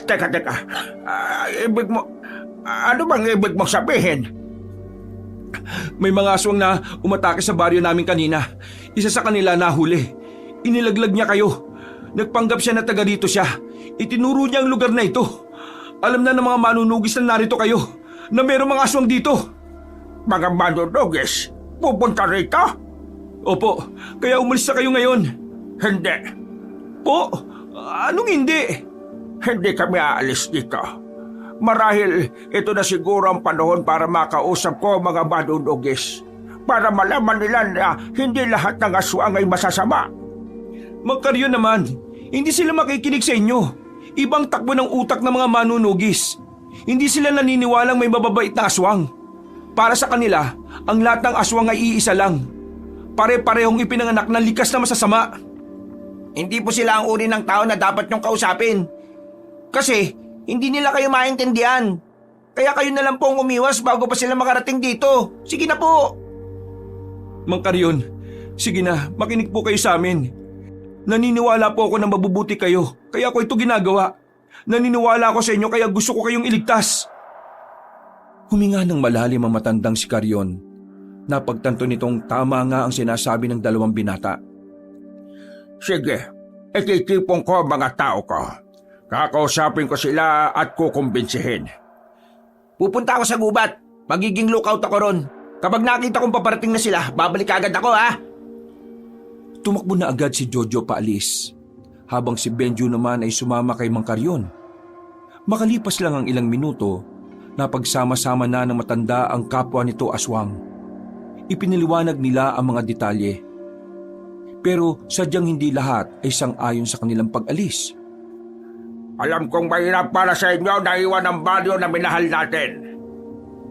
Teka. Ibig mo... Ano bang ibig mong sabihin? May mga aswang na umatake sa baryo namin kanina. Isa sa kanila nahuli. Inilaglag niya kayo. Nagpanggap siya na taga rito siya. Itinuro niya ang lugar na ito. Alam na ng mga manunugis na narito kayo na mayroong mga aswang dito. Mga manunugis? Pupunta rito? Opo, kaya umalis na kayo ngayon. Hindi. Po? Anong hindi? Hindi kami aalis dito. Marahil ito na siguro ang panahon para makausap ko mga manunugis. Para malaman nila na hindi lahat ng aswang ay masasama. Mang Carrion naman, hindi sila makikinig sa inyo. Ibang takbo ng utak ng mga manunugis. Hindi sila naniniwalang may mababait na aswang. Para sa kanila, ang lahat ng aswang ay iisa lang. Pare-parehong ipinanganak ng likas na masasama. Hindi po sila ang uri ng tao na dapat niyong kausapin. Kasi hindi nila kayo maintindihan. Kaya kayo na lang pong umiwas bago pa sila makarating dito. Sige na po. Mang Carrion, sige na, makinig po kayo sa amin. Naniniwala po ako na mabubuti kayo, kaya ako ito ginagawa. Naniniwala ako sa inyo kaya gusto ko kayong iligtas. Huminga ng malalim ang matandang si Carrion. Napagtanto nitong tama nga ang sinasabi ng dalawang binata. Sige, ititipon ko ang mga tao ko. Kakausapin ko sila at kukumbinsihin. Pupunta ako sa gubat. Magiging lookout ako ron. Kapag nakita kong paparating na sila, babalik agad ako ha. Tumakbo na agad si Jojo paalis, habang si Benjo naman ay sumama kay Mang Carrion. Makalipas lang ang ilang minuto, napagsama-sama na ng matanda ang kapwa nito aswang. Ipiniliwanag nila ang mga detalye. Pero sadyang hindi lahat ay sang-ayon sa kanilang pag-alis. Alam kong mahirap para sa inyo na iwan ang baryo na minahal natin.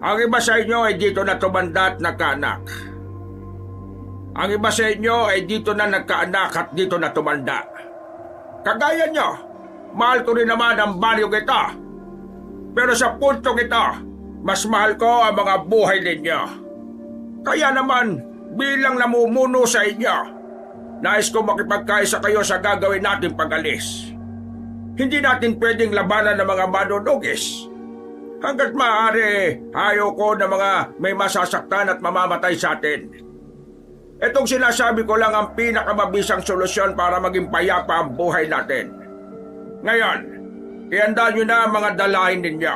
Ang iba sa inyo ay dito na tumanda at nagkaanak. Ang iba sa inyo ay dito na nagkaanak at dito na tumanda. Kagaya nyo, mahal ko rin naman ang baryong ito. Pero sa puntong ito, mas mahal ko ang mga buhay ninyo. Kaya naman, bilang namumuno sa inyo, nais ko makipagkaisa kayo sa gagawin natin pag-alis. Hindi natin pwedeng labanan ng mga manunugis. Hanggat maaari, ayaw ko na mga may masasaktan at mamamatay sa atin. Itong sinasabi ko lang ang pinakamabisang solusyon para maging payapa ang buhay natin. Ngayon, ihanda nyo na ang mga dalahin ninyo.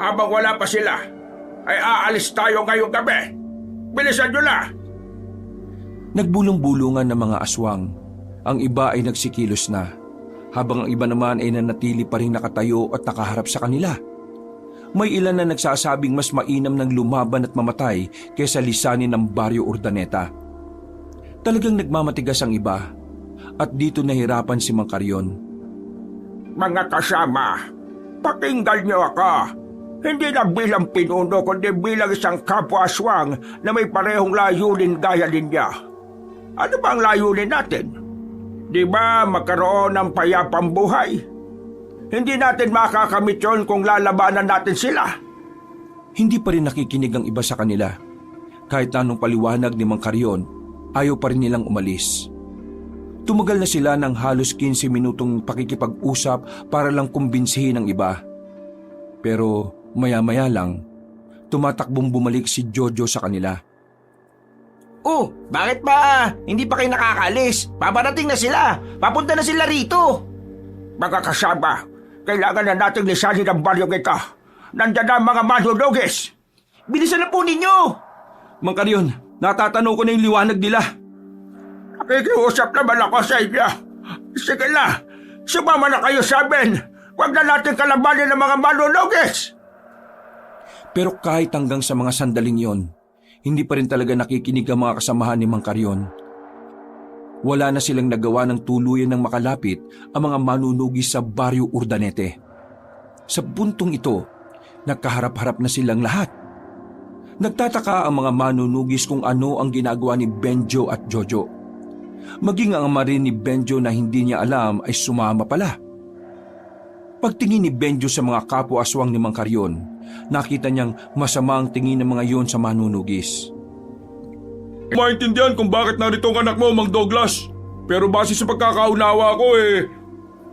Habang wala pa sila, ay aalis tayo ngayong gabi. Bilisan nyo na! Nagbulong-bulungan ng mga aswang. Ang iba ay nagsikilos na, habang ang iba naman ay nanatili pa rin nakatayo at nakaharap sa kanila. May ilan na nagsasabing mas mainam ng lumaban at mamatay kaysa lisanin ng Baryo Urdaneta. Talagang nagmamatigas ang iba, at dito nahirapan si Mang Carrion. Mga kasama, pakinggan nyo ako. Hindi na bilang pinuno kundi bilang isang kapwa-aswang na may parehong layunin gaya ninyo. Ano ba ang layunin natin? Di ba magkaroon ng payapang buhay? Hindi natin makakamit yun kung lalabanan natin sila. Hindi pa rin nakikinig ang iba sa kanila. Kahit anong paliwanag ni Mang Carrion, ayaw pa rin nilang umalis. Tumagal na sila ng halos 15 minutong pakikipag-usap para lang kumbinsihin ang iba. Pero maya-maya lang, tumatakbong bumalik si Jojo sa kanila. Oh, bakit ba hindi pa kayo nakakalis? Babarating na sila. Papunta na sila rito. Mga kasama, kailangan na nating lisanin ang baryong ito. Nandiyan na ang mga manunugis. Bilisan na po ninyo. Mang Carrion, natatanaw ko na yung liwanag nila. Nakikiusap naman ako sa inyo. Sige na, sumama na kayo sa amin. Huwag na natin kalabanin ng mga manunugis. Pero kahit hanggang sa mga sandaling yon, hindi pa rin talaga nakikinig ang mga kasamahan ni Mang Carrion. Wala na silang nagawa ng tuluyan ng makalapit ang mga manunugis sa Baryo Urdanete. Sa puntong ito, nagkaharap-harap na silang lahat. Nagtataka ang mga manunugis kung ano ang ginagawa ni Benjo at Jojo. Maging ang ama rin ni Benjo na hindi niya alam ay sumama pala. Pagtingin ni Benjo sa mga kapwa-aswang ni Mang Carrion, nakita niyang masama ang tingin ng mga yon sa manunugis. Maintindihan kung bakit narito ang anak mo, Mang Douglas. Pero base sa pagkakaunawa ko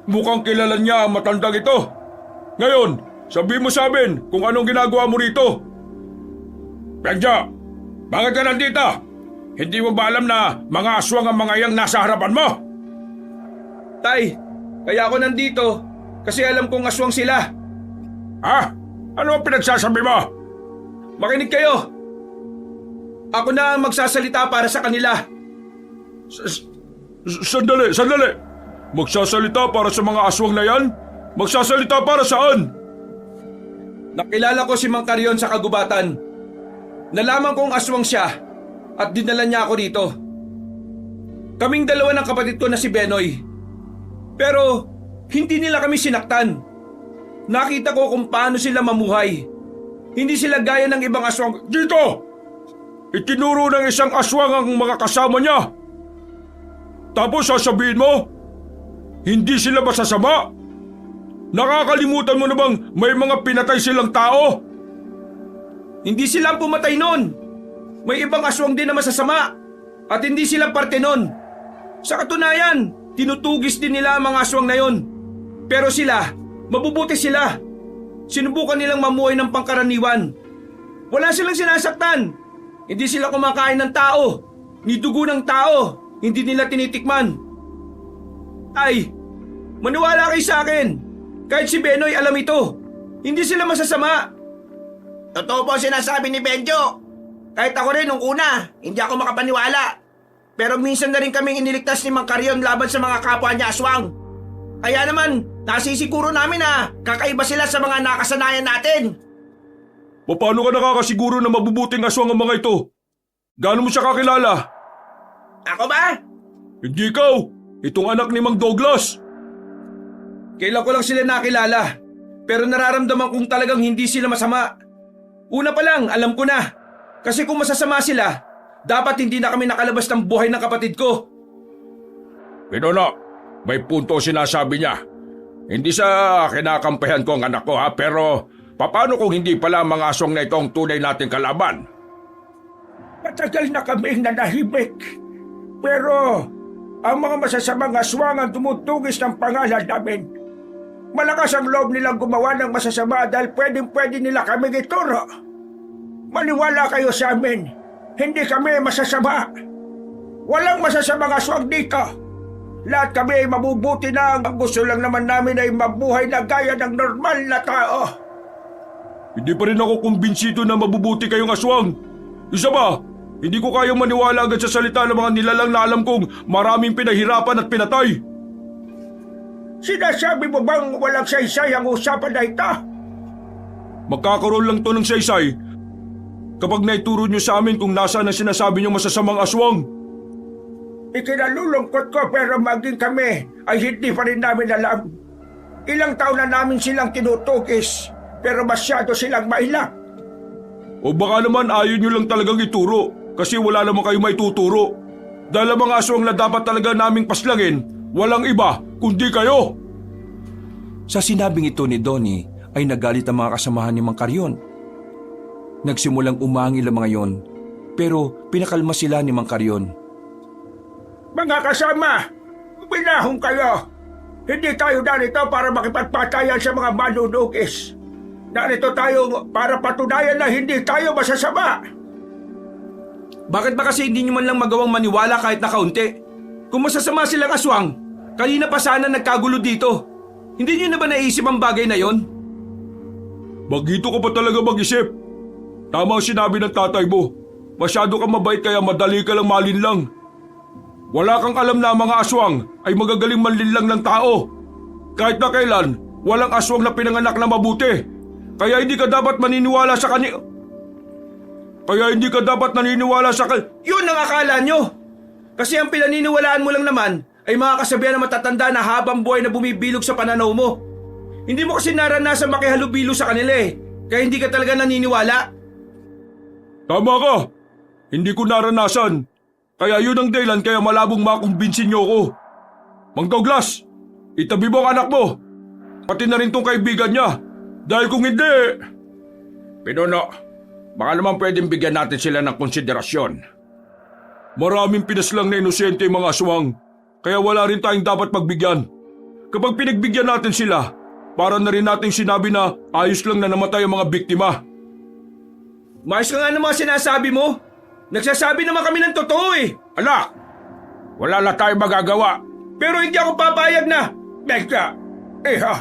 mukhang kilala niya ang matandang ito. Ngayon, sabihin mo sa amin kung anong ginagawa mo rito. Benjo, bakit ka nandito? Hindi mo ba alam na mga aswang ang mga yang nasa harapan mo? Tay, kaya ako nandito kasi alam kong aswang sila. Ha? Ano ang pinagsasabi mo? Makinig kayo! Ako na ang magsasalita para sa kanila. Sandali! Magsasalita para sa mga aswang na yan? Magsasalita para saan? Nakilala ko si Mang Carrion sa kagubatan. Nalaman kong aswang siya at dinala niya ako dito. Kaming dalawa ng kapatid ko na si Benoy. Pero hindi nila kami sinaktan. Nakita ko kung paano sila mamuhay. Hindi sila gaya ng ibang aswang. Dito! Itinuro ng isang aswang ang mga kasama niya. Tapos sasabihin mo, hindi sila masasama? Nakakalimutan mo na bang may mga pinatay silang tao? Hindi sila ang pumatay nun. May ibang aswang din na masasama. At hindi sila parte nun. Sa katunayan, tinutugis din nila ang mga aswang na yon. Pero sila, mabubuti sila. Sinubukan nilang mamuhay ng pangkaraniwan. Wala silang sinasaktan. Hindi sila kumakain ng tao. Ni dugo ng tao. Hindi nila tinitikman. Ay, maniwala kayo sa akin. Kahit si Benoy alam ito. Hindi sila masasama. Totoo po ang sinasabi ni Benjo. Kahit ako rin nung una, hindi ako makapaniwala. Pero minsan na rin kaming iniligtas ni Mang Carrion laban sa mga kapwa niya aswang. Kaya naman, nasisiguro namin na kakaiba sila sa mga nakasanayan natin. Paano ka nakakasiguro na mabubuting aswang ang mga ito? Gaano mo siya kakilala? Ako ba? Hindi ikaw. Itong anak ni Mang Douglas. Kailan ko lang sila nakilala. Pero nararamdaman kong talagang hindi sila masama. Una pa lang, alam ko na. Kasi kung masasama sila, dapat hindi na kami nakalabas ng buhay ng kapatid ko. Pinono, may punto sinasabi niya. Hindi sa kinakampihan ko ang anak ko pero paano kung hindi pala ang mga aswang na ito ang tunay nating kalaban? Matagal na kaming nanahimik. Pero Ang mga masasamang aswang ang tumutugis ng pangalan namin. Malakas ang loob nilang gumawa ng masasama dahil pwedeng-pwede nila kaming ituro. Maniwala kayo sa amin, hindi kami masasama. Walang masasamang aswang dito. Lahat kami ay mabubuti na. Ang gusto lang naman namin ay mabuhay na gaya ng normal na tao. Hindi pa rin ako kumbinsido na mabubuti kayong aswang. Isa pa, hindi ko kayang maniwala agad sa salita ng mga nilalang na alam kong maraming pinahirapan at pinatay. Sinasabi mo bang walang saysay ang usapan na ito? Magkakaroon lang to ng saysay kapag naituro nyo sa amin kung nasaan ang sinasabi nyo masasamang aswang. Ikinalulungkot ko pero maging kami ay hindi pa rin namin alam. Ilang taon na namin silang tinutugis pero masyado silang mailap. O baka naman ayaw nyo lang talagang ituro kasi wala naman kayo maituturo. Dahil ang mga aswang na dapat talaga naming paslangin, walang iba kundi kayo. Sa sinabing ito ni Donnie ay nagalit ang mga kasamahan ni Mang Carrion. Nagsimulang umangil ang mga yon pero pinakalma sila ni Mang Carrion. Mga kasama, binahong kayo. Hindi tayo narito para makipagpatayan sa mga manunugis. Narito tayo para patunayan na hindi tayo masasama. Bakit ba kasi hindi nyo man lang magawang maniwala kahit na kaunti? Kung masasama silang aswang, kanina pa sana nagkagulo dito. Hindi nyo na ba naisip ang bagay na yon? Bagito ka pa talaga mag-isip. Tama ang sinabi ng tatay mo. Masyado kang mabait kaya madali ka lang malinlang. Wala kang alam na ang mga aswang ay magagaling manlinlang ng tao. Kahit na kailan, walang aswang na pinanganak na mabuti. Kaya hindi ka dapat maniniwala sa kanila. Yun ang akala nyo! Kasi ang pinaniniwalaan mo lang naman ay mga kasabihan na matatanda na habang buhay na bumibilog sa pananaw mo. Hindi mo kasi naranasan makihalubilo sa kanila eh. Kaya hindi ka talaga naniniwala. Tama ka. Hindi ko naranasan. Kaya yun ang dahilan kaya malabong makumbinsin niyo ako. Mang Douglas, itabi mo ang anak mo. Pati na rin tong kaibigan niya. Dahil kung hindi... Pinuno, baka naman pwedeng bigyan natin sila ng konsiderasyon. Maraming pinaslang na inosente yung mga aswang. Kaya wala rin tayong dapat pagbigyan. Kapag pinagbigyan natin sila, para na rin nating sinabi na ayos lang na namatay ang mga biktima. Maayos ka nga ng mga sinasabi mo. Nagsasabi naman kami ng totoo eh. Anak, wala na tayong magagawa. Pero hindi ako papayag na. Becca, iho,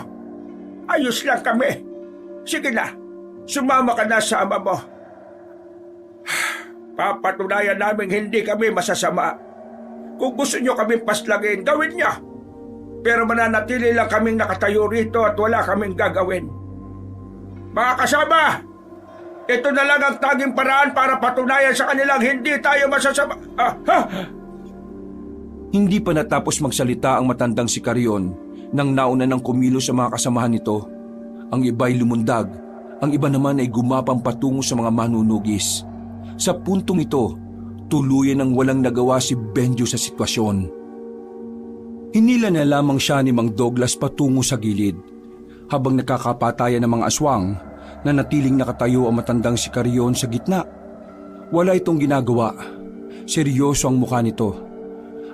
ayos lang kami. Sige na, sumama ka na sa ama mo. Papatunayan namin hindi kami masasama. Kung gusto nyo kaming paslagin, gawin nyo. Pero mananatili lang kaming nakatayo rito at wala kaming gagawin. Mga kasama, ito na lang ang tanging paraan para patunayan sa kanilang hindi tayo masasama. Hindi pa natapos magsalita ang matandang si Carrion nang nauna ng kumilos sa mga kasamahan nito. Ang iba'y lumundag, ang iba naman ay gumapang patungo sa mga manunugis. Sa puntong ito, tuluyan ang walang nagawa si Benjo sa sitwasyon. Hinila na lamang siya ni Mang Douglas patungo sa gilid. Habang nakakapatayan ng mga aswang, na natiling nakatayo ang matandang si Carrion sa gitna. Wala itong ginagawa. Seryoso ang mukha nito.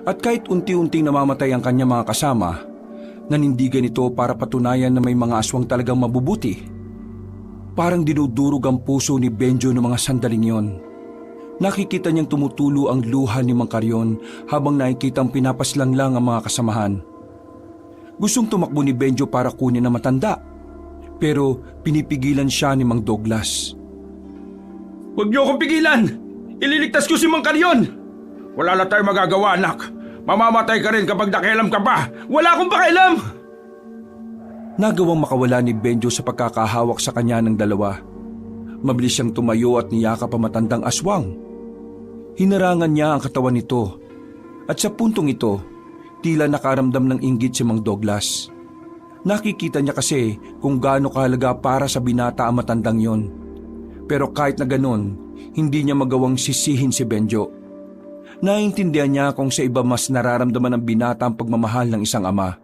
At kahit unti-unting namamatay ang kanyang mga kasama, nanindigan ito para patunayan na may mga aswang talagang mabubuti. Parang dinudurog ang puso ni Benjo ng mga sandaling yon. Nakikita niyang tumutulo ang luha ni Mang Carrion habang nakikitang pinapaslang lang ang mga kasamahan. Gustong tumakbo ni Benjo para kunin ang matanda. Pero pinipigilan siya ni Mang Douglas. Huwag niyo akong pigilan! Ililigtas ko si Mang Carrion! Wala na tayong magagawa, anak. Mamamatay ka rin kapag nakialam ka pa. Wala akong pakialam! Nagawang makawala ni Benjo sa pagkakahawak sa kanya ng dalawa. Mabilis siyang tumayo at niyakap ang matandang aswang. Hinarangan niya ang katawan nito. At sa puntong ito, tila nakaramdam ng inggit si Mang Douglas. Nakikita niya kasi kung gaano kahalaga para sa binata ang matandang yon. Pero kahit na ganun, hindi niya magawang sisihin si Benjo. Naiintindihan niya kung sa iba mas nararamdaman ng binata ang pagmamahal ng isang ama.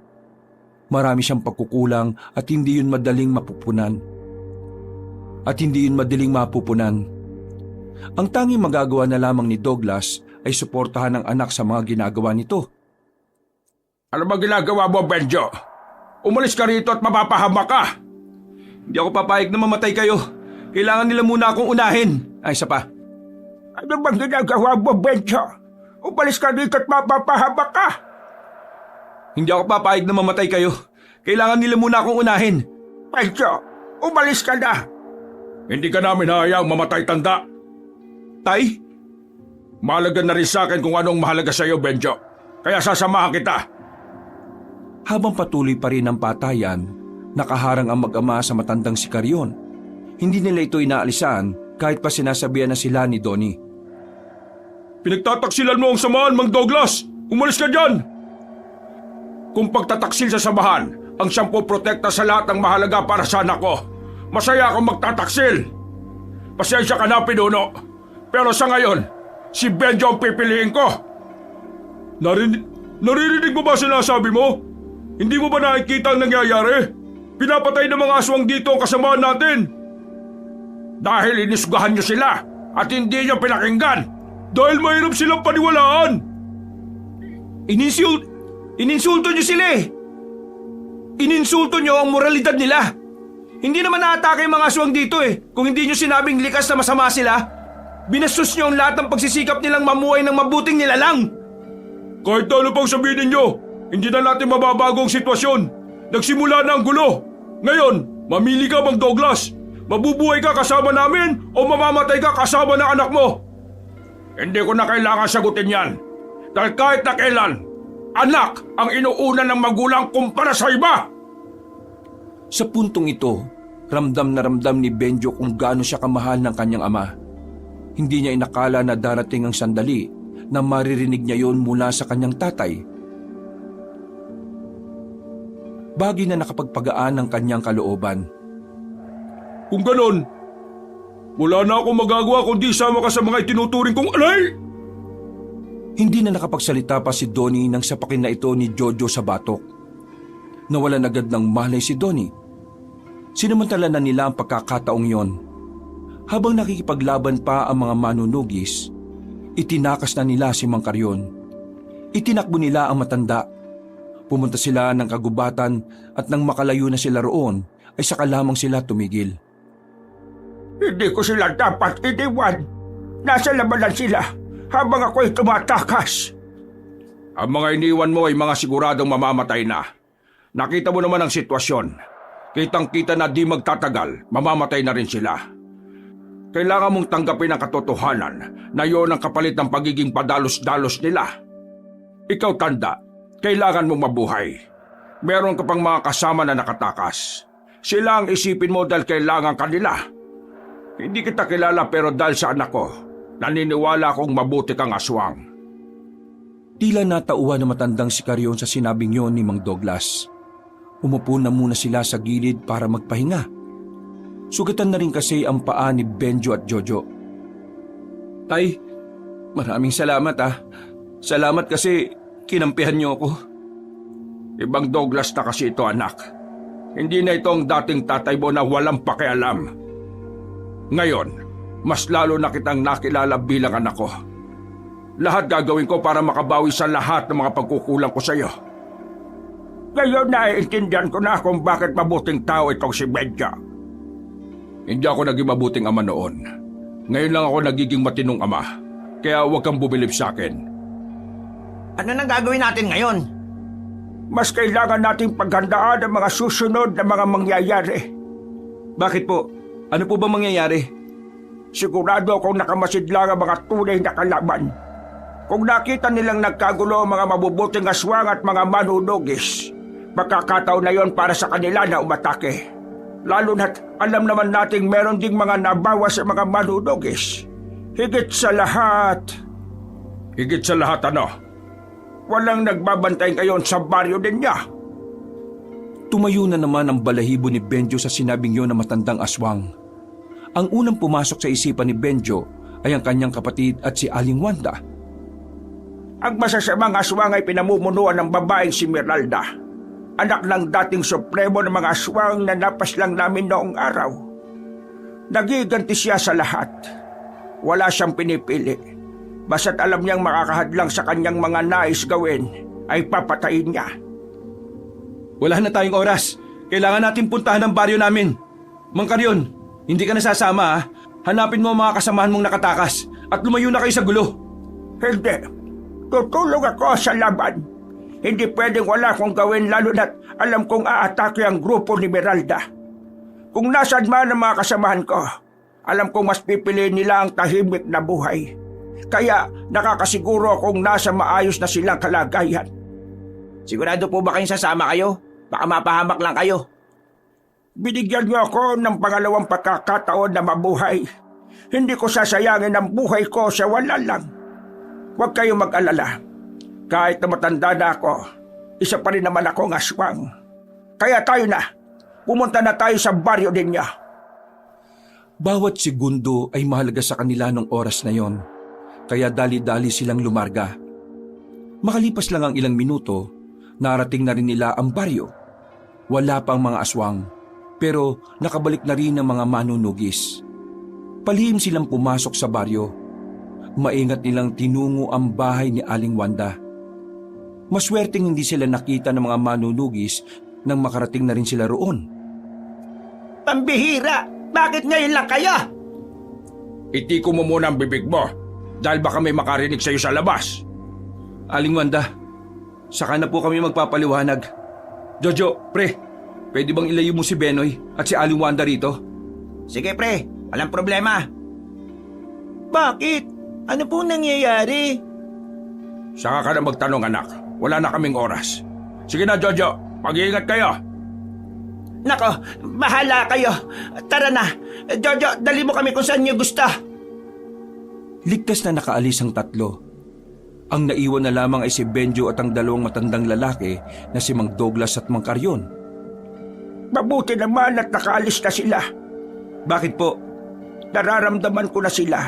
Marami siyang pagkukulang at hindi yun madaling mapupunan. Ang tanging magagawa na lamang ni Douglas ay suportahan ang anak sa mga ginagawa nito. Ano ba ginagawa mo, Benjo? Umalis ka rito at mapapahamak ka. Hindi ako papayag na mamatay kayo. Kailangan nila muna akong unahin. Ay, isa pa. Ano bang ginagawa mo, Benjo? Umalis ka dito at mapapahamak ka. Hindi ako papayag na mamatay kayo. Kailangan nila muna akong unahin. Benjo, umalis ka na. Hindi ka namin hayaang mamatay, tanda. Tay? Mahalaga na rin sa akin kung anong mahalaga sa iyo, Benjo. Kaya sasamahan kita. Habang patuloy pa rin ang patayan, nakaharang ang mag-ama sa matandang si Carrion. Hindi nila ito inaalisan kahit pa sinasabihan na sila ni Donnie. Pinagtataksilan mo ang samahan, Mang Douglas! Umalis ka dyan! Kung pagtataksil sa samahan ang siyang poprotekta sa lahat ng mahalaga para sa anak ko, masaya akong magtataksil. Pasensya ka na, Pinuno. Pero sa ngayon, si Benjo ang pipiliin ko. Naririnig mo ba sinasabi mo? Hindi mo ba nakikita ang nangyayari? Pinapatay ng mga aswang dito ang kasamaan natin. Dahil inisgahan niyo sila at hindi niyo pinakinggan. Dahil mahirap silang paniwalaan. Ininsulto niyo sila eh. Ininsulto niyo ang moralidad nila. Hindi naman naatake ang mga aswang dito eh. Kung hindi niyo sinabing likas na masama sila, binastos niyo ang lahat ng pagsisikap nilang mamuhay ng mabuting nilalang. Kahit ano pang sabihin ninyo, hindi na natin mababago ang sitwasyon. Nagsimula na ang gulo. Ngayon, mamili ka, Mang Douglas. Mabubuhay ka kasama namin o mamamatay ka kasama ng anak mo? Hindi ko na kailangan sagutin yan. Dahil kahit na kailan, anak ang inuuna ng magulang kumpara sa iba. Sa puntong ito, ramdam na ramdam ni Benjo kung gaano siya kamahal ng kanyang ama. Hindi niya inakala na darating ang sandali na maririnig niya yon mula sa kanyang tatay. Bagay na nakapagpagaan ng kanyang kalooban. Kung ganon, wala na akong magagawa kundi sama ka sa mga itinuturing kong alay! Hindi na nakapagsalita pa si Donnie nang sapakin na ito ni Jojo sa batok. Nawalan agad ng malay si Donnie. Sinamantala na nila ang pagkakataong yon. Habang nakikipaglaban pa ang mga manunugis, itinakas na nila si Mang Carrion. Itinakbo nila ang matanda. Pumunta sila ng kagubatan at nang makalayo na sila roon, ay saka lamang sila tumigil. Hindi ko sila dapat iniwan. Nasa labanan sila habang ako'y tumatakas. Ang mga iniwan mo ay mga siguradong mamamatay na. Nakita mo naman ang sitwasyon. Kitang-kita na di magtatagal, mamamatay na rin sila. Kailangan mong tanggapin ang katotohanan na yon ang kapalit ng pagiging padalos-dalos nila. Ikaw, tanda, kailangan mong mabuhay. Meron ka pang mga kasama na nakatakas. Sila ang isipin mo dahil kailangan kanila. Hindi kita kilala pero dahil sa anak ko, naniniwala akong mabuti kang aswang. Tila natauhan na matandang si Carrion sa sinabing yon ni Mang Douglas. Umupo na muna sila sa gilid para magpahinga. Sugatan na rin kasi ang paa ni Benjo at Jojo. Tay, maraming salamat ah. Salamat kasi kinampihan niyo ako. Ibang Douglas na kasi ito, anak. Hindi na ito ang dating tatay mo na walang pakialam. Ngayon, mas lalo na kitang nakilala bilang anak ko. Lahat gagawin ko para makabawi sa lahat ng mga pagkukulang ko sa iyo. Ngayon naiintindihan ko na kung bakit mabuting tao itong si Benjo. Hindi ako naging mabuting ama noon. Ngayon lang ako nagiging matinong ama. Kaya huwag kang bumilib sa akin. Ano nang gagawin natin ngayon? Mas kailangan nating paghandaan ang mga susunod na mga mangyayari. Bakit po? Ano po ba mangyayari? Sigurado akong nakamasidlang ang mga tunay na kalaban. Kung nakita nilang nagkagulo ang mga mabubuting aswang at mga manunugis, magkakataon na yon para sa kanila na umatake. Lalo na't alam naman nating meron ding mga nabawa sa mga manunugis. Higit sa lahat... Higit sa lahat ano? Walang nagbabantay ngayon sa baryo ninyo. Tumayo na naman ang balahibo ni Benjo sa sinabing yon ng matandang aswang. Ang unang pumasok sa isipan ni Benjo ay ang kanyang kapatid at si Aling Wanda. Ang masasamang aswang ay pinamumunuan ng babaeng si Miralda, anak ng dating supremo ng mga aswang na napaslang namin noong araw. Nagiganti siya sa lahat. Wala siyang pinipili. Basta't alam niyang makakahadlang sa kanyang mga nais gawin ay papatayin niya. Wala na tayong oras. Kailangan natin puntahan ang baryo namin. Mang Karyon, hindi ka nasasama ha? Hanapin mo ang mga kasamahan mong nakatakas at lumayo na kayo sa gulo. Hindi. Tutulong ako sa laban. Hindi pwedeng wala akong gawin lalo na't alam kong aatake ang grupo ni Meralda. Kung nasaan man ang mga kasamahan ko, alam kong mas pipiliin nila ang tahimik na buhay. Kaya nakakasiguro akong nasa maayos na silang kalagayan. Sigurado po ba kayong sasama kayo? Baka mapahamak lang kayo. Binigyan niyo ako ng pangalawang pagkakataon na mabuhay. Hindi ko sasayangin ang buhay ko sa wala lang. Huwag kayong mag-alala. Kahit na matanda na ako, isa pa rin naman akong aswang. Kaya tayo na. Pumunta na tayo sa baryo ninyo. Bawat segundo ay mahalaga sa kanila nung oras na yon. Kaya dali-dali silang lumarga. Makalipas lang ang ilang minuto, narating na rin nila ang baryo. Wala pang mga aswang, pero nakabalik na rin ang mga manunugis. Palihim silang pumasok sa baryo. Maingat nilang tinungo ang bahay ni Aling Wanda. Maswerteng hindi sila nakita ng mga manunugis nang makarating na rin sila roon. Pambihira! Bakit ngayon lang kayo? Itiko mo muna ang bibig mo dahil baka may makarinig sa'yo sa labas. Aling Wanda, saka na po kami magpapaliwanag. Jojo, pre, pwede bang ilayo mo si Benoy at si Aling Wanda rito? Sige pre, walang problema. Bakit? Ano po nangyayari? Saka ka na magtanong anak, wala na kaming oras. Sige na Jojo, mag-iingat kayo. Nako, bahala kayo. Tara na. Jojo, dali mo kami kung saan niyo gusto. Ligtas na nakaalis ang tatlo. Ang naiwan na lamang ay si Benjo at ang dalawang matandang lalaki na si Mang Douglas at Mang Karyon. Mabuti naman at nakaalis na sila. Bakit po? Nararamdaman ko na sila.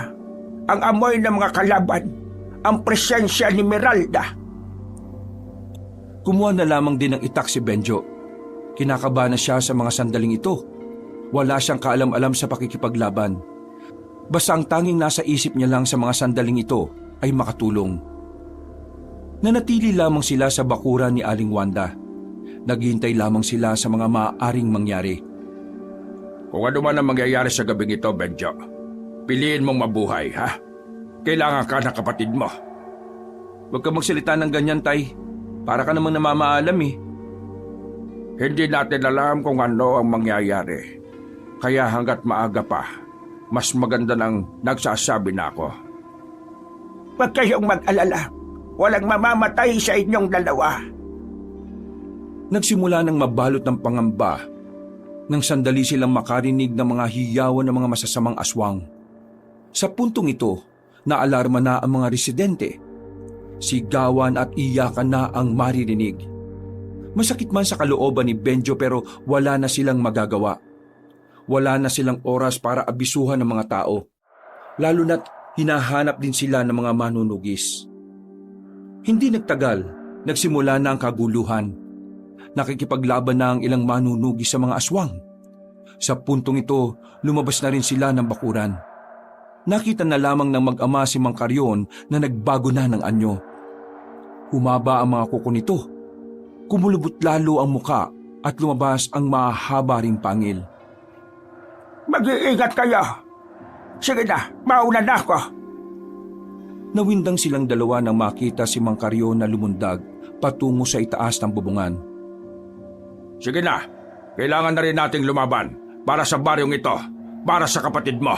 Ang amoy ng mga kalaban. Ang presensya ni Meralda. Kumuha na lamang din ng itak si Benjo. Kinakabahan na siya sa mga sandaling ito. Wala siyang kaalam-alam sa pakikipaglaban. Basta ang tanging nasa isip niya lang sa mga sandaling ito ay makatulong. Nanatili lamang sila sa bakuran ni Aling Wanda. Naghihintay lamang sila sa mga maaaring mangyari. Kung ano man ang mangyayari sa gabing ito, Benjo, piliin mong mabuhay, ha? Kailangan ka ng kapatid mo. Huwag ka magsalita ng ganyan, Tay. Para ka namang namamaalam eh. Hindi natin alam kung ano ang mangyayari. Kaya hanggat maaga pa, mas maganda nang nagsasabi na ako. Huwag kayong mag-alala. Walang mamamatay sa inyong dalawa. Nagsimula ng mabalot ng pangamba nang sandali silang makarinig ng mga hiyawan ng mga masasamang aswang. Sa puntong ito, naalarma na ang mga residente. Sigawan at iyakan na ang maririnig. Masakit man sa kalooban ni Benjo pero wala na silang magagawa. Wala na silang oras para abisuhan ng mga tao. Lalo na't hinahanap din sila ng mga manunugis. Hindi nagtagal, nagsimula na ang kaguluhan. Nakikipaglaban na ang ilang manunugis sa mga aswang. Sa puntong ito, lumabas na rin sila ng bakuran. Nakita na lamang ng mag-ama si Mang Karyon na nagbago na ng anyo. Humaba ang mga kuko nito. Kumulubot lalo ang muka at lumabas ang mahaba ring pangil. Mag-iingat kayo. Sige na, mauna na ako. Nawindang silang dalawa nang makita si Mang Karyon na lumundag patungo sa itaas ng bubungan. Sige na, kailangan na rin nating lumaban para sa baryong ito, para sa kapatid mo.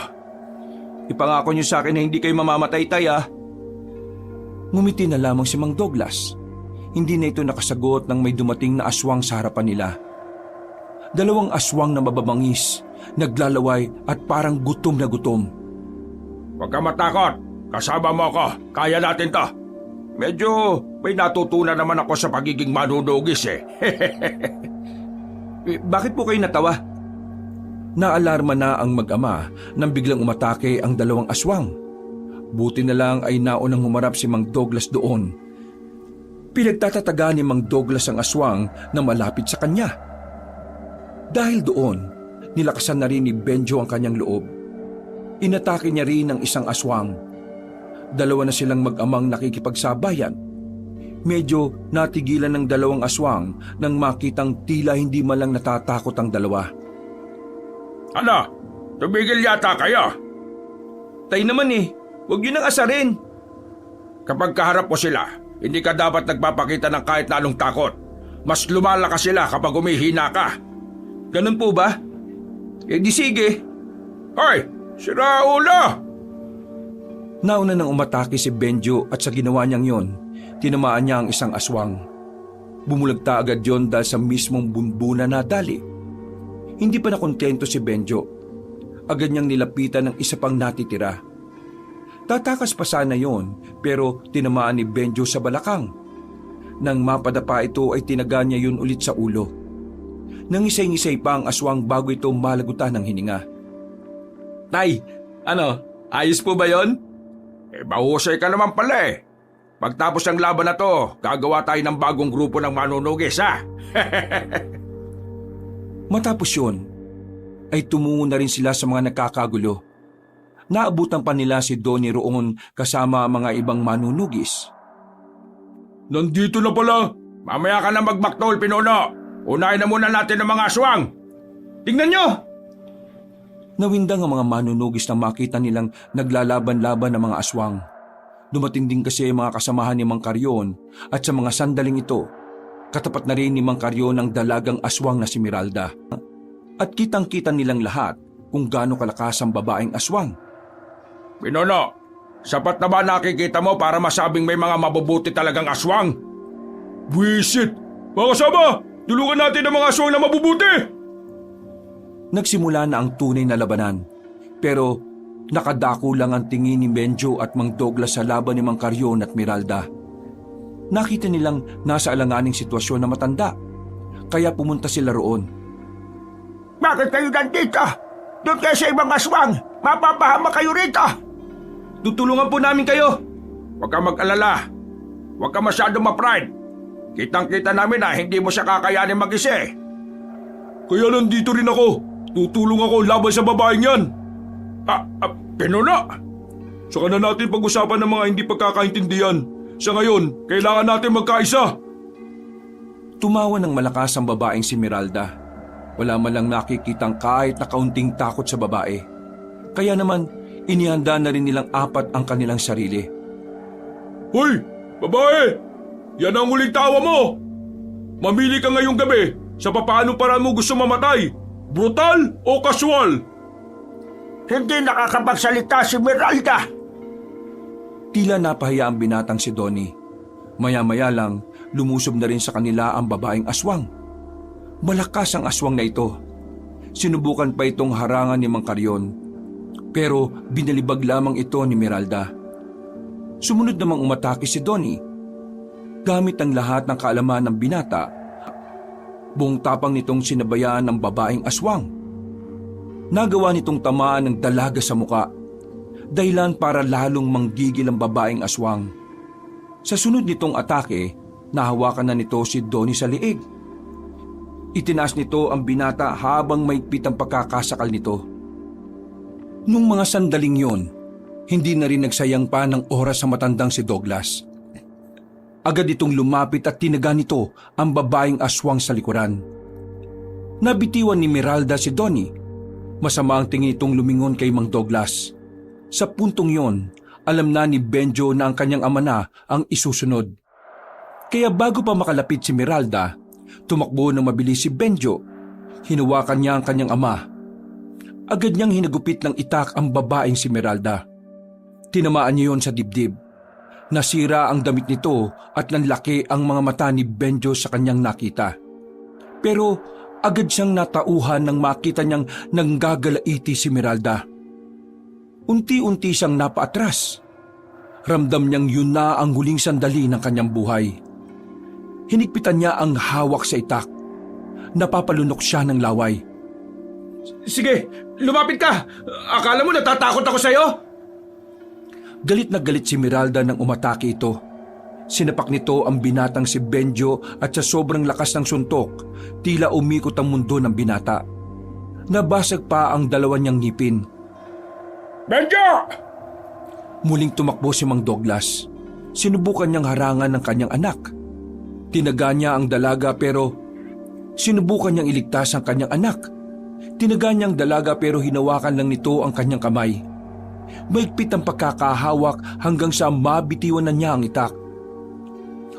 Ipangako niyo sa akin na hindi kayo mamamatay, Tay, ah. Ngumiti na lamang si Mang Douglas. Hindi na ito nakasagot nang may dumating na aswang sa harapan nila. Dalawang aswang na mababangis, naglalaway at parang gutom na gutom. Huwag ka matakot, kasama mo ako, kaya natin to. Medyo may natutunan naman ako sa pagiging manunugis eh. Bakit po kayo natawa? Naalarma na ang mag-ama nang biglang umatake ang dalawang aswang. Buti na lang ay naunang humarap si Mang Douglas doon. Pinagtatataga ni Mang Douglas ang aswang na malapit sa kanya. Dahil doon, nilakasan na rin ni Benjo ang kanyang loob. Inatake niya rin ang isang aswang. Dalawa na silang mag-amang nakikipagsabayan. Medyo natigilan ng dalawang aswang nang makitang tila hindi malang natatakot ang dalawa. Ano? Tumigil yata kayo. Tay naman huwag yun ang asarin. Kapag kaharap mo sila, hindi ka dapat nagpapakita ng kahit na anong takot. Mas lumalakas sila kapag umihina ka. Ganun po ba? Di sige. Hoy! Sira ulo! Nauna nang umatake si Benjo at sa ginawa niyang yon, tinamaan niya ang isang aswang. Bumulagta agad yon dahil sa mismong bunbuna na dali. Hindi pa nakontento si Benjo. Agad niyang nilapitan ng isa pang natitira. Tatakas pa sana yon pero tinamaan ni Benjo sa balakang. Nang mapadapa ito ay tinaga niya yun ulit sa ulo. Nangisay-ngisay pa ang aswang bago ito malagutan ng hininga. Tay, ayos po ba yon? Mahusay ka naman pala. Pagtapos ng laban na to, gagawa tayo ng bagong grupo ng manunugis, ha? Matapos yun, ay tumungo na rin sila sa mga nagkakagulo. Naabutan pa nila si Donnie roon kasama ang mga ibang manunugis. Nandito na pala. Mamaya ka na magbaktol, Pinuno. Unahin na muna natin ang mga aswang. Tingnan nyo! Nawindang ang mga manunugis na makita nilang naglalaban-laban ng mga aswang. Dumating din kasi ang mga kasamahan ni Mang Carrion at sa mga sandaling ito, katapat na rin ni Mang Carrion ang dalagang aswang na si Miralda. At kitang-kita nilang lahat kung gaano kalakas ang babaeng aswang. Pinuno, sapat na ba nakikita mo para masabing may mga mabubuti talagang aswang? Buisit! Mga kasama, tulungan natin ang mga aswang na mabubuti! Nagsimula na ang tunay na labanan, pero nakadako lang ang tingin ni Benjo at Mang Douglas sa laban ni Mang Carrion at Miralda. Nakita nilang nasa alanganing sitwasyon na matanda, kaya pumunta sila roon. Bakit kayo nandito? Doon kayo sa ibang aswang. Mapapahama kayo rito. Tutulungan po namin kayo. Huwag kang mag-alala. Huwag kang masyadong ma-pride. Kitang-kita namin na hindi mo siya kakayanin mag-isa. Kaya nandito rin ako. Tutulong ako laban sa babaeng yan. Pinuno! Saka na natin pag-usapan ng mga hindi pagkakaintindihan. Sa ngayon, kailangan natin magkaisa. Tumawa ng malakas ang babaeng si Miralda. Wala man lang nakikitang kahit na kaunting takot sa babae. Kaya naman, inihanda na rin nilang apat ang kanilang sarili. Hoy! Babae! Yan ang huling tawa mo! Mamili ka ngayong gabi sa papaano para mo gusto mamatay. Brutal o casual? Hindi nakakapagsalita si Miralda. Tila napahiya ang binatang si Donnie. Maya-maya lang, lumusob na rin sa kanila ang babaeng aswang. Malakas ang aswang na ito. Sinubukan pa itong harangan ni Mang Carrion, pero binalibag lamang ito ni Miralda. Sumunod namang umatake si Donnie. Gamit ang lahat ng kaalaman ng binata, buong tapang nitong sinabayaan ng babaeng aswang. Nagawa nitong tamaan ng dalaga sa muka, dahilan para lalong manggigil ang babaeng aswang. Sa sunod nitong atake, nahawakan na nito si Donnie sa liig. Itinaas nito ang binata habang maigpit ang pagkakasakal nito. Nung mga sandaling yon, hindi na rin nagsayang pa ng oras sa matandang si Douglas. Agad itong lumapit at tinaga nito ang babaeng aswang sa likuran. Nabitiwan ni Miralda si Donnie. Masama ang tingin itong lumingon kay Mang Douglas. Sa puntong yon, alam na ni Benjo na ang kanyang ama na ang isusunod. Kaya bago pa makalapit si Miralda, tumakbo ng mabilis si Benjo. Hinawakan niya ang kanyang ama. Agad niyang hinagupit ng itak ang babaeng si Miralda. Tinamaan niya yon sa dibdib. Nasira ang damit nito at nanlaki ang mga mata ni Benjo sa kanyang nakita. Pero agad siyang natauhan nang makita niyang nanggagalaiti si Miralda. Unti-unti siyang napaatras. Ramdam niyang yun na ang huling sandali ng kanyang buhay. Hinigpitan niya ang hawak sa itak. Napapalunok siya ng laway. Sige, lumapit ka! Akala mo natatakot ako sa'yo? Galit na galit si Miralda nang umatake ito. Sinapak nito ang binatang si Benjo at sa sobrang lakas ng suntok, tila umikot ang mundo ng binata. Nabasag pa ang dalawa niyang ngipin. Benjo! Muling tumakbo si Mang Douglas. Sinubukan niyang harangan ng kanyang anak. Tinaga niya ang dalaga pero sinubukan niyang iligtas ang kanyang anak. Tinaga niya ang dalaga pero hinawakan lang nito ang kanyang kamay. Maigpit ang pagkakahawak hanggang sa mabitiwan na niya ang itak.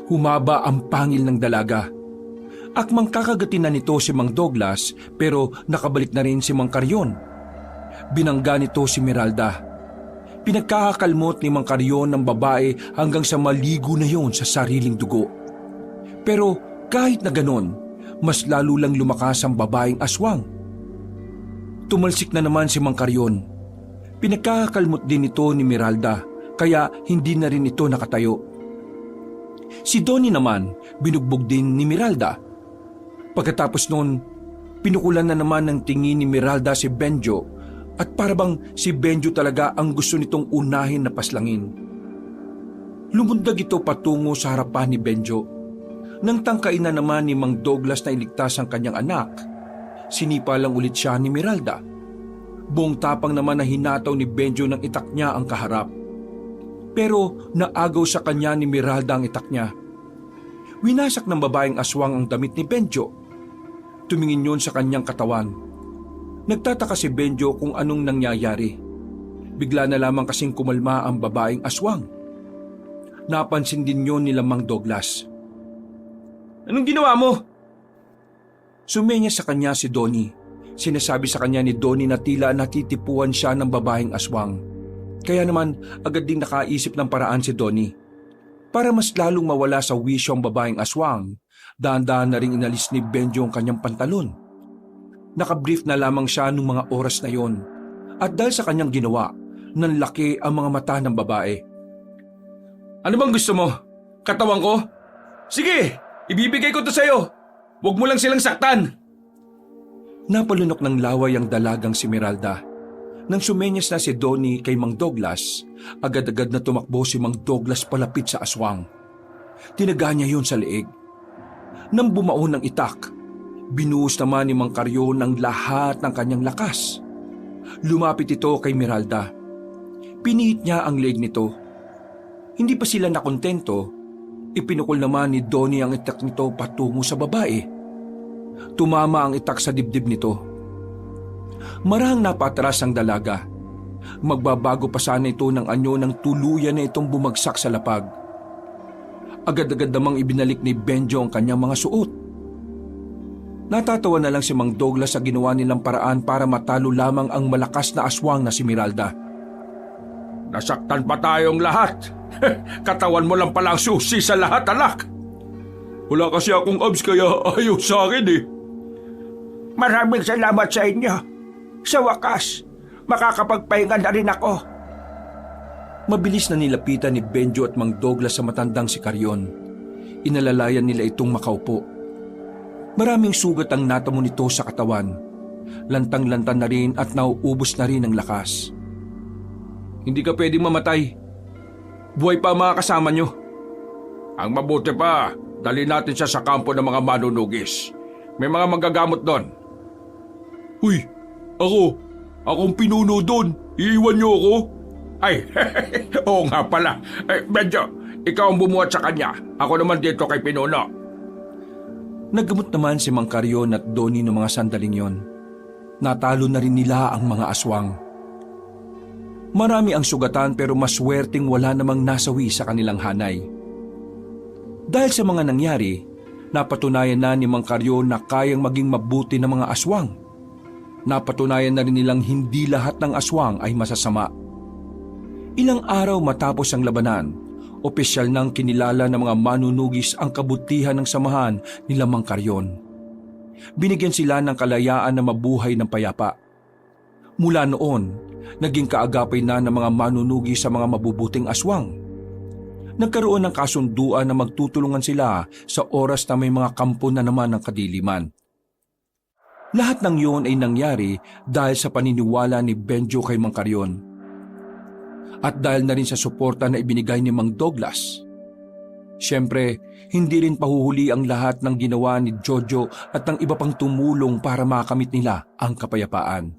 Humaba ang pangil ng dalaga. Akmang kakagatin na nito si Mang Douglas pero nakabalik na rin si Mang Carrion. Binangga nito si Meralda. Pinagkakakalmot ni Mang Carrion ng babae hanggang sa maligo na yon sa sariling dugo. Pero kahit na ganon, mas lalo lang lumakas ang babaeng aswang. Tumalsik na naman si Mang Carrion. Pinagkakakalmot din ito ni Meralda kaya hindi na rin ito nakatayo. Si Donnie naman binugbog din ni Meralda. Pagkatapos noon, pinukulan na naman ng tingin ni Meralda si Benjo at parabang si Benjo talaga ang gusto nitong unahin na paslangin. Lumundag ito patungo sa harapan ni Benjo. Nang tangkain na naman ni Mang Douglas na iligtas ang kanyang anak, sinipa lang ulit siya ni Meralda. Buong tapang naman na hinataw ni Benjo ng itak niya ang kaharap. Pero naagaw sa kanya ni Meralda ang itak niya. Winasak ng babaeng aswang ang damit ni Benjo. Tumingin yun sa kanyang katawan. Nagtataka si Benjo kung anong nangyayari. Bigla na lamang kasing kumalma ang babaeng aswang. Napansin din yun ni Mang Douglas. Anong ginawa mo? Sumenya sa kanya si Donnie. Sinasabi sa kanya ni Donnie na tila natitipuan siya ng babaeng aswang. Kaya naman agad ding nakaisip ng paraan si Donnie. Para mas lalong mawala sa wisyo ang babaeng aswang, dahan-dahan na ring inalis ni Benjo ang kanyang pantalon. Nakabrief na lamang siya nung mga oras na yon. At dahil sa kanyang ginawa, nanlaki ang mga mata ng babae. Ano bang gusto mo? Katawan ko? Sige, ibibigay ko to sa'yo. Huwag mo lang silang saktan. Napalunok ng laway ang dalagang si Meralda. Nang sumenyas na si Donnie kay Mang Douglas, agad-agad na tumakbo si Mang Douglas palapit sa aswang. Tinaga niya yun sa leeg. Nang bumaon ng itak, binuhos naman ni Mang Carrion ang lahat ng kanyang lakas. Lumapit ito kay Meralda. Pinihit niya ang leeg nito. Hindi pa sila nakontento, ipinukol naman ni Donnie ang itak nito patungo sa babae. Tumama ang itak sa dibdib nito. Marahang napatras ang dalaga. Magbabago pa sana ito ng anyo nang tuluyan na itong bumagsak sa lapag. Agad-agad namang ibinalik ni Benjo ang kanyang mga suot. Natatawa na lang si Mang Douglas sa ginawa nilang paraan para matalo lamang ang malakas na aswang na si Meralda. Nasaktan pa tayong lahat. Katawan mo lang pala ang susi sa lahat, anak. Wala kasi akong abs kaya ayaw sa akin eh. Maraming salamat sa inyo. Sa wakas, makakapagpahinga na rin ako. Mabilis na nilapitan ni Benjo at Mang Douglas sa matandang si Carrion. Inalalayan nila itong makaupo. Maraming sugat ang natamo nito sa katawan. Lantang-lantang na rin at nauubos na rin ang lakas. Hindi ka pwedeng mamatay. Buhay pa ang mga kasama nyo. Ang mabuti pa, dali natin siya sa kampo ng mga manunugis. May mga magagamot doon. Uy, akong pinuno doon. Iiwan niyo ako? Ay, oo nga pala. Benjo, ikaw ang bumuhat sa kanya. Ako naman dito kay Pinuno. Naggamot naman si Mang Carrion at Donnie ng mga sandaling yon. Natalo na rin nila ang mga aswang. Marami ang sugatan pero maswerteng wala namang nasawi sa kanilang hanay. Dahil sa mga nangyari, napatunayan na ni Mang Carrion na kayang maging mabuti ng mga aswang. Napatunayan na rin nilang hindi lahat ng aswang ay masasama. Ilang araw matapos ang labanan, opisyal nang kinilala ng mga manunugis ang kabutihan ng samahan ni Mang Carrion. Binigyan sila ng kalayaan na mabuhay ng payapa. Mula noon, naging kaagapay na ng mga manunugis sa mga mabubuting aswang. Nagkaroon ng kasunduan na magtutulungan sila sa oras na may mga kampo na naman ng kadiliman. Lahat ng yun ay nangyari dahil sa paniniwala ni Benjo kay Mang Carrion. At dahil na rin sa suporta na ibinigay ni Mang Douglas. Siyempre, hindi rin pahuhuli ang lahat ng ginawa ni Jojo at ng iba pang tumulong para makamit nila ang kapayapaan.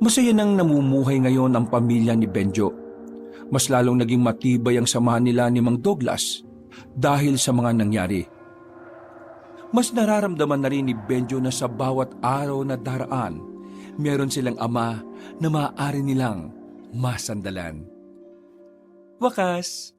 Masaya nang namumuhay ngayon ang pamilya ni Benjo. Mas lalong naging matibay ang samahan nila ni Mang Douglas dahil sa mga nangyari. Mas nararamdaman na rin ni Benjo na sa bawat araw na daraan, meron silang ama na maaari nilang masandalan. Wakas,